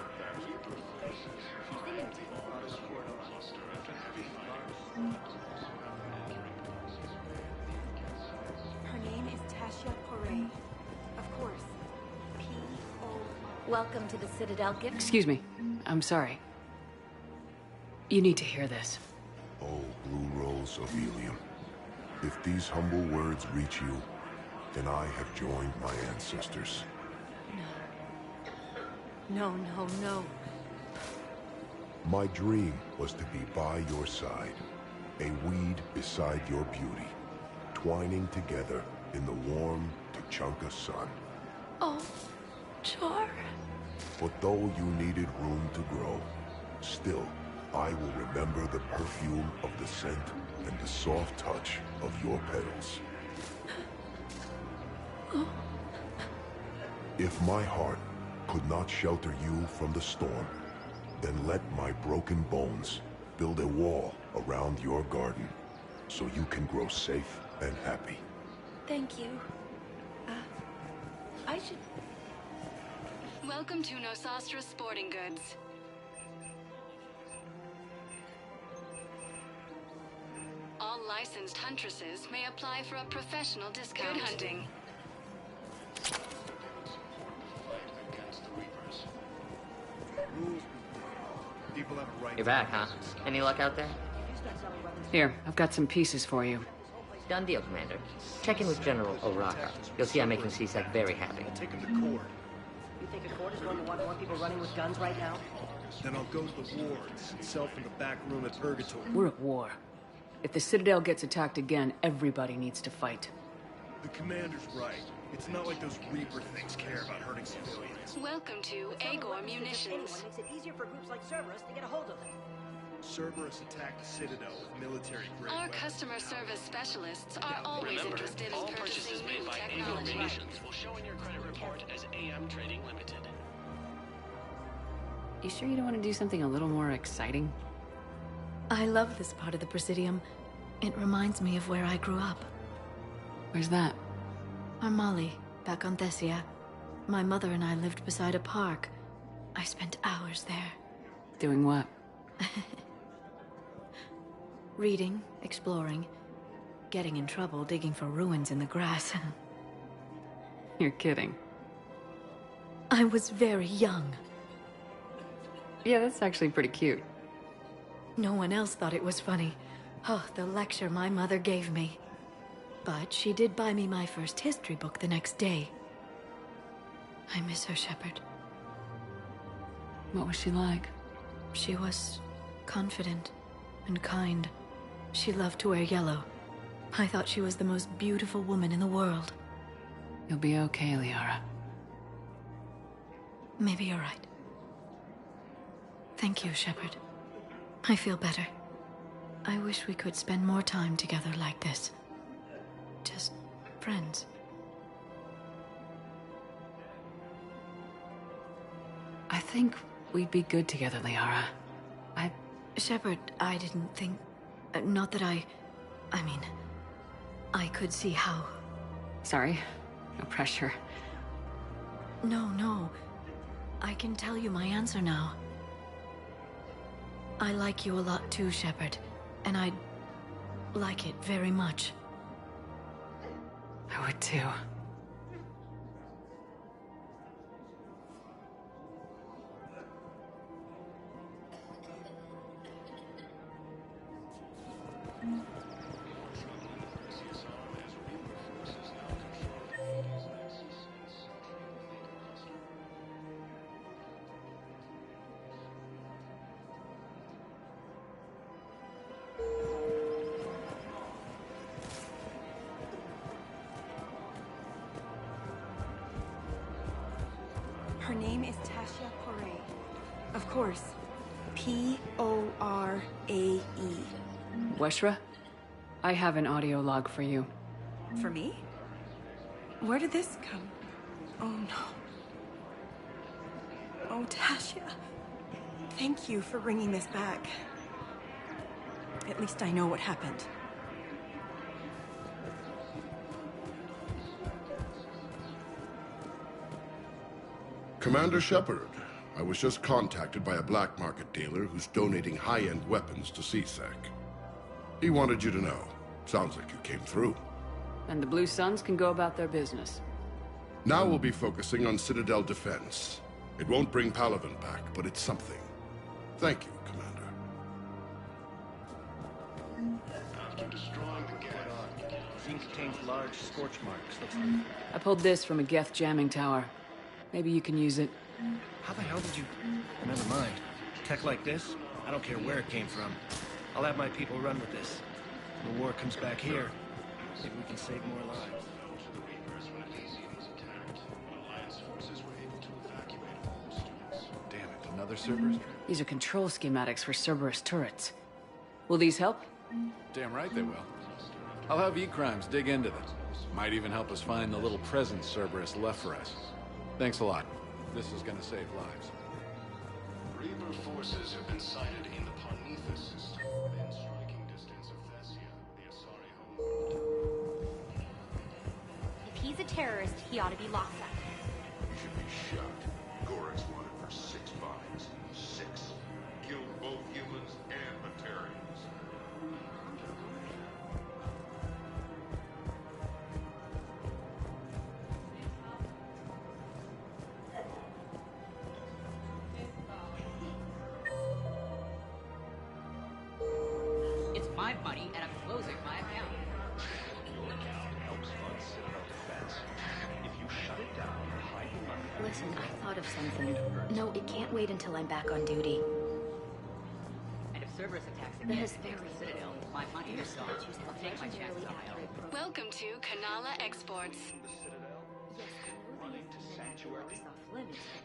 Her name is Tasha Poré. Of course. P.O. Welcome to the Citadel gift. Excuse me. I'm sorry. You need to hear this. Oh, blue rose of helium. If these humble words reach you, then I have joined my ancestors. No, no, no. My dream was to be by your side, a weed beside your beauty, twining together in the warm, chunk of sun. Oh, Char. But though you needed room to grow, still, I will remember the perfume of the scent and the soft touch of your petals. If my heart could not shelter you from the storm, then let my broken bones build a wall around your garden so you can grow safe and happy. Thank you. I should... Welcome to Nosastra Sporting Goods. All licensed huntresses may apply for a professional discount. Good hunting. You're back, huh? Any luck out there? Here, I've got some pieces for you. Done deal, Commander. Check in with General O'Raka. You'll see I'm making CSEC very happy. Take him to court. You think a court is going to want more people running with guns right now? Then I'll go to the wards and sell from the back room at Purgatory. We're at war. If the Citadel gets attacked again, everybody needs to fight. The Commander's right. It's not like those Reaper things care about hurting civilians. Welcome to Agor Munitions. Makes it easier for groups like Cerberus to get a hold of them. Cerberus attacked the Citadel with military-grade Our weapons. customer service specialists are always interested in purchasing new technology. Will show in your credit report as AM Trading Limited. You sure you don't want to do something a little more exciting? I love this part of the Presidium. It reminds me of where I grew up. Where's that? Armali, back on Thessia. My mother and I lived beside a park. I spent hours there. Doing what? Reading, exploring, getting in trouble digging for ruins in the grass. You're kidding. I was very young. Yeah, that's actually pretty cute. No one else thought it was funny. Oh, the lecture my mother gave me. But she did buy me my first history book the next day. I miss her, Shepard. What was she like? She was confident and kind. She loved to wear yellow. I thought she was the most beautiful woman in the world. You'll be okay, Liara. Maybe you're right. Thank you, Shepard. I feel better. I wish we could spend more time together like this. Just friends. I think we'd be good together, Liara. Shepard, I didn't think... not that I mean... I could see how... Sorry. No pressure. No. I can tell you my answer now. I like you a lot too, Shepard. And I'd like it very much. I would too. Her name is Tasha Poray. Of course. P-O-R-A-E. Weshra, I have an audio log for you. For me? Where did this come? Oh no. Oh, Tasha. Thank you for bringing this back. At least I know what happened. Commander Shepard, I was just contacted by a black market dealer who's donating high-end weapons to CSEC. He wanted you to know. Sounds like you came through. And the Blue Suns can go about their business. Now we'll be focusing on Citadel defense. It won't bring Palaven back, but it's something. Thank you, Commander. After destroying the gas, scene contains large scorch marks. Looks like... I pulled this from a Geth jamming tower. Maybe you can use it. How the hell did you... Never mind. Tech like this, I don't care where it came from. I'll have my people run with this. When the war comes back here, maybe we can save more lives. Another Cerberus trip? These are control schematics for Cerberus turrets. Will these help? Damn right they will. I'll have E-Crimes dig into them. Might even help us find the little present Cerberus left for us. Thanks a lot. This is gonna save lives. Reaper forces have been sighted in the Parnithus system, within striking distance of Thessia, the Asari homeworld. If he's a terrorist, he ought to be locked up. You should be shot. Gorix wanted for 6 bodies. 6. Killed both humans and Materials. It's my money, and I'm closing my account. Your account helps fund Citadel defense. If you shut it down or hide the money... Listen, I thought of something. No, it can't wait until I'm back on duty. And if Cerberus attacks again against the Citadel, my money is gone. I'll take my chances on my own. Welcome to Kanala Exports.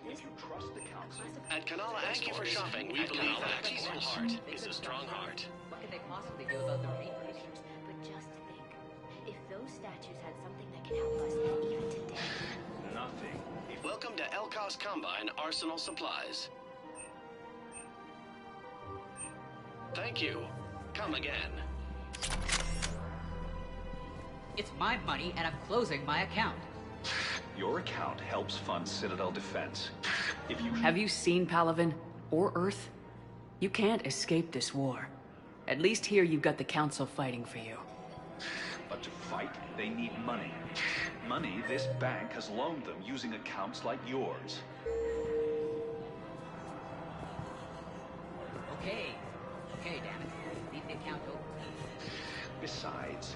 If you trust the council... At Kanala Thank you for shopping. we At believe Kanala that a peaceful heart is a strong heart. What could they possibly do about the Reapers? But just think, if those statues had something that can help us, even today... Nothing. Welcome to Elkos Combine Arsenal Supplies. Thank you. Come again. It's my money, and I'm closing my account. Your account helps fund Citadel defense. If you... Have you seen Palaven? Or Earth? You can't escape this war. At least here you've got the Council fighting for you. But to fight, they need money. Money this bank has loaned them using accounts like yours. Okay, damn it. Leave the account open. Besides,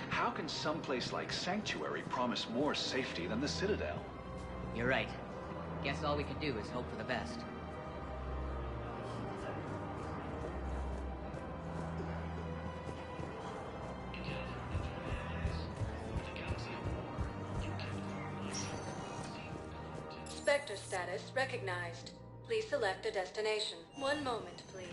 how can someplace like Sanctuary promise more safety than the Citadel? You're right. Guess all we can do is hope for the best. Spectre status recognized. Please select a destination. One moment, please.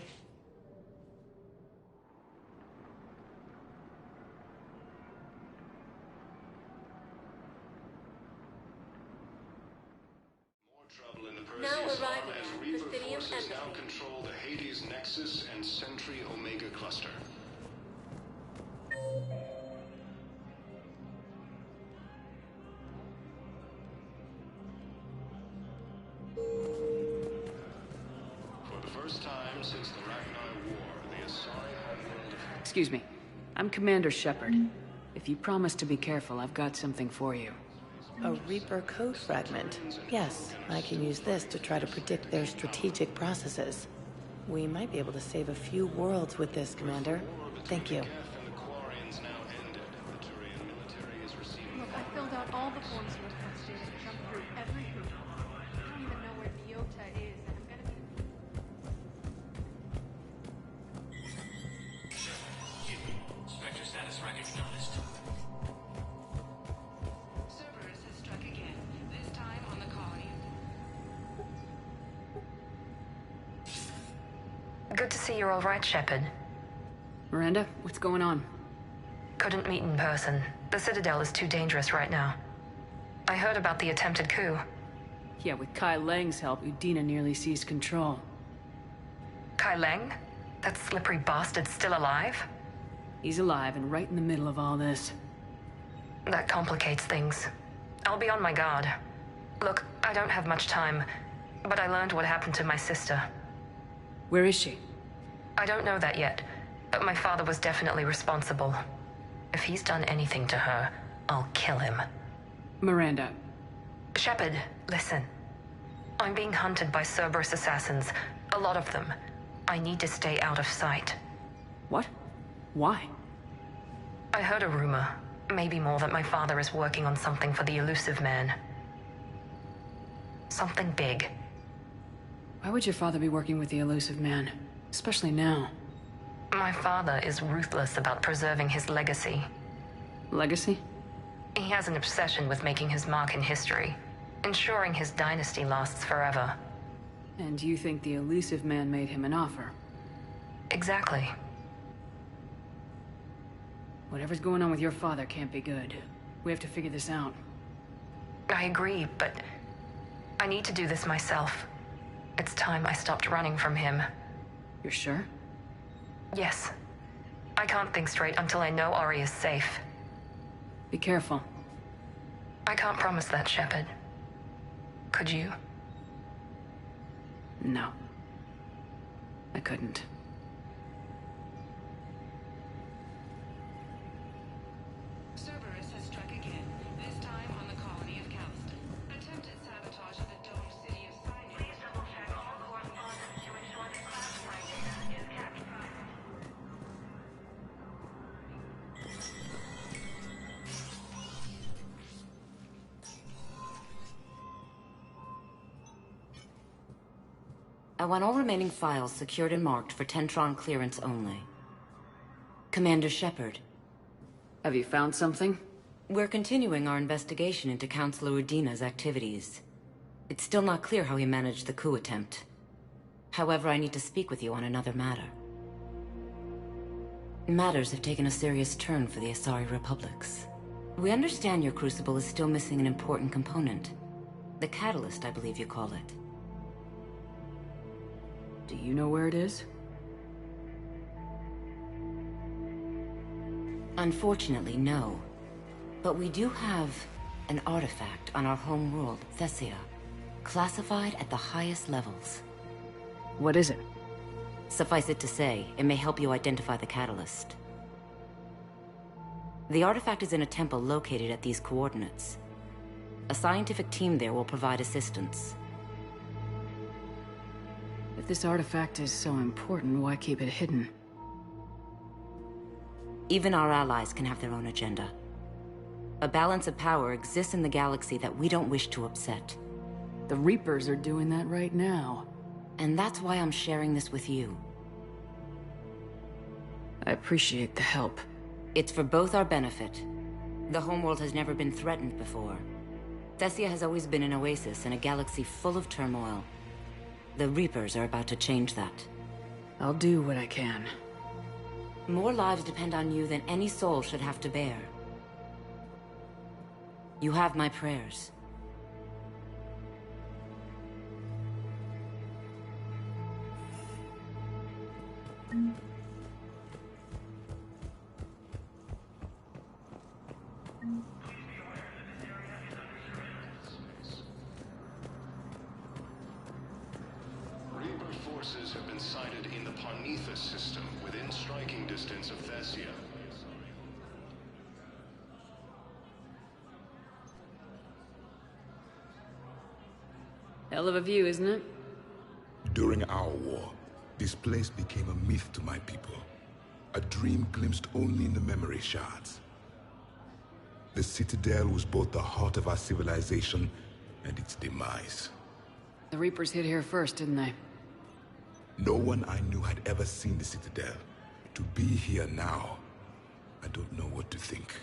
Now arriving at Presidium Embassy. Now control the Hades Nexus and Sentry Omega cluster. For the first time since the Ragnar War, the Asari homeworld... Excuse me. I'm Commander Shepard. If you promise to be careful, I've got something for you. A Reaper code fragment. Yes, I can use this to try to predict their strategic processes. We might be able to save a few worlds with this, Commander. Thank you. Look, I filled out all the forms you requested and jumped through every hoop. I don't even know where Nyota is, and I'm gonna be... Spectre status recognized. Cerberus has struck again, this time on the colony. Good to see you're all right, Shepard. Miranda, what's going on? Couldn't meet in person. The Citadel is too dangerous right now. I heard about the attempted coup. Yeah, with Kai Lang's help, Udina nearly seized control. Kai Lang? That slippery bastard's still alive? He's alive and right in the middle of all this. That complicates things. I'll be on my guard. Look, I don't have much time, but I learned what happened to my sister. Where is she? I don't know that yet, but my father was definitely responsible. If he's done anything to her, I'll kill him. Miranda. Shepard, listen. I'm being hunted by Cerberus assassins. A lot of them. I need to stay out of sight. What? Why? I heard a rumor, maybe more, that my father is working on something for the Elusive Man. Something big. Why would your father be working with the Elusive Man? Especially now. My father is ruthless about preserving his legacy. Legacy? He has an obsession with making his mark in history, ensuring his dynasty lasts forever. And you think the elusive man made him an offer? Exactly. Whatever's going on with your father can't be good. We have to figure this out. I agree, but I need to do this myself. It's time I stopped running from him. You're sure? Yes. I can't think straight until I know Ori is safe. Be careful. I can't promise that, Shepard. Could you? No. I couldn't. Cerberus has struck again, this time on the colony of Calliston. Attempted sabotage of the domed city of Sinai. Please double-check all correspondence to ensure that classified data is kept. I want all remaining files secured and marked for Tentron clearance only. Commander Shepard. Have you found something? We're continuing our investigation into Councilor Udina's activities. It's still not clear how he managed the coup attempt. However, I need to speak with you on another matter. Matters have taken a serious turn for the Asari Republics. We understand your crucible is still missing an important component. The catalyst, I believe you call it. Do you know where it is? Unfortunately, no. But we do have an artifact on our home world, Thessia, classified at the highest levels. What is it? Suffice it to say, it may help you identify the catalyst. The artifact is in a temple located at these coordinates. A scientific team there will provide assistance. If this artifact is so important, why keep it hidden? Even our allies can have their own agenda. A balance of power exists in the galaxy that we don't wish to upset. The Reapers are doing that right now. And that's why I'm sharing this with you. I appreciate the help. It's for both our benefit. The homeworld has never been threatened before. Thessia has always been an oasis in a galaxy full of turmoil. The Reapers are about to change that. I'll do what I can. More lives depend on you than any soul should have to bear. You have my prayers. Reaper forces have been sighted in the Parnithus system within striking distance of Thessia. Hell of a view, isn't it? During our war, this place became a myth to my people. A dream glimpsed only in the memory shards. The Citadel was both the heart of our civilization and its demise. The Reapers hit here first, didn't they? No one I knew had ever seen the Citadel. To be here now, I don't know what to think.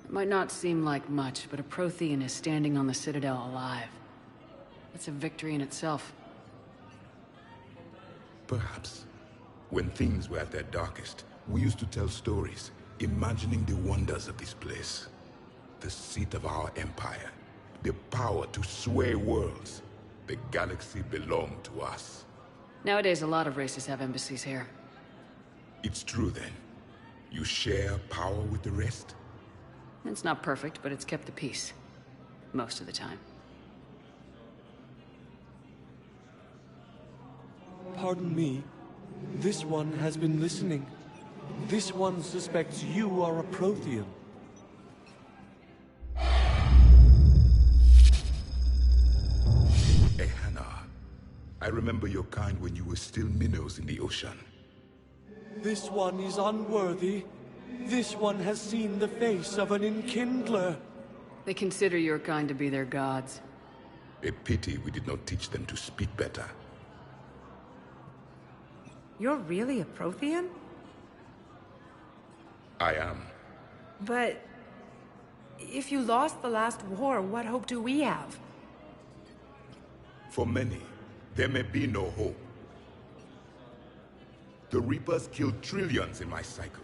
It might not seem like much, but a Prothean is standing on the Citadel alive. That's a victory in itself. Perhaps. When things were at their darkest, we used to tell stories, imagining the wonders of this place. The seat of our empire. The power to sway worlds. The galaxy belonged to us. Nowadays, a lot of races have embassies here. It's true then. You share power with the rest? It's not perfect, but it's kept the peace. Most of the time. Pardon me. This one has been listening. This one suspects you are a Prothean. Ehana, I remember your kind when you were still minnows in the ocean. This one is unworthy. This one has seen the face of an enkindler. They consider your kind to be their gods. A pity we did not teach them to speak better. You're really a Prothean? I am. But if you lost the last war, what hope do we have? For many, there may be no hope. The Reapers killed trillions in my cycle.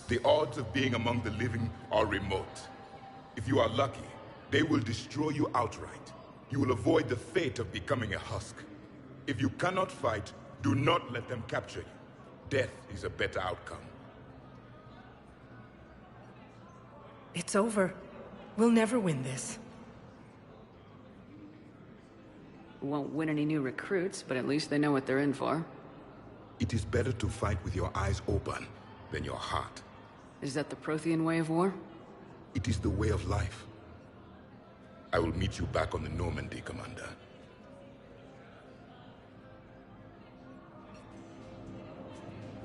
The odds of being among the living are remote. If you are lucky, they will destroy you outright. You will avoid the fate of becoming a husk. If you cannot fight, do not let them capture you. Death is a better outcome. It's over. We'll never win this. Won't win any new recruits, but at least they know what they're in for. It is better to fight with your eyes open than your heart. Is that the Prothean way of war? It is the way of life. I will meet you back on the Normandy, Commander.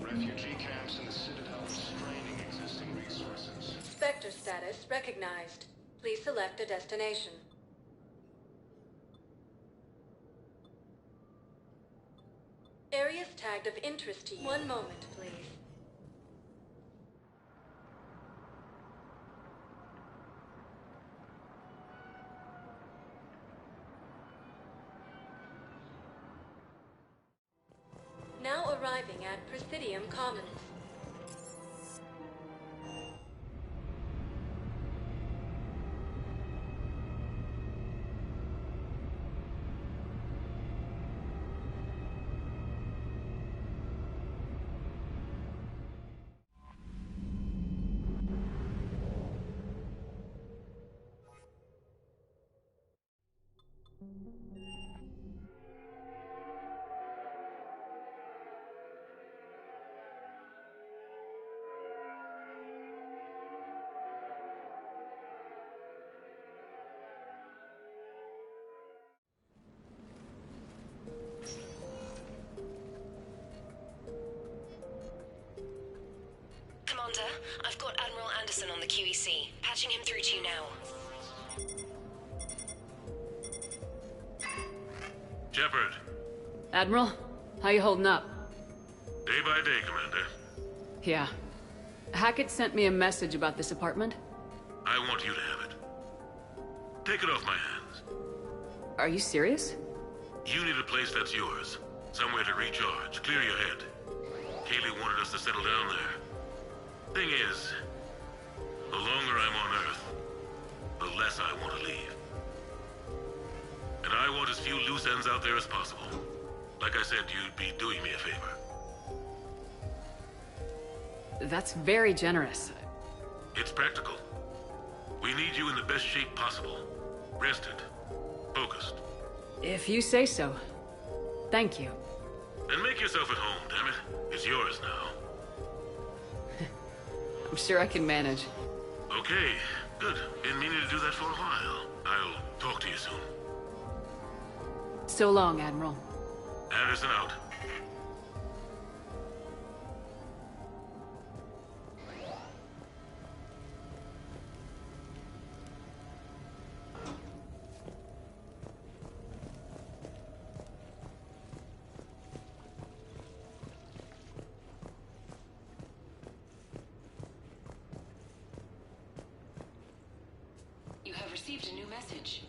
Refugee camps in the Citadel straining existing resources. Spectre status recognized. Please select a destination. Areas tagged of interest to you. One moment, please. Now arriving at Presidium Commons. Commander, I've got Admiral Anderson on the QEC. Patching him through to you now. Shepard. Admiral, how you holding up? Day by day, Commander. Yeah. Hackett sent me a message about this apartment. I want you to have it. Take it off my hands. Are you serious? You need a place that's yours. Somewhere to recharge, clear your head. Kaylee wanted us to settle down there. Thing is, the longer I'm on Earth, the less I want to leave. And I want as few loose ends out there as possible. Like I said, you'd be doing me a favor. That's very generous. It's practical. We need you in the best shape possible. Rested. Focused. If you say so. Thank you. Then make yourself at home, damn it. It's yours now. I'm sure I can manage. Okay, good. Been meaning to do that for a while. I'll talk to you soon. So long, Admiral. Anderson out. You have received a new message.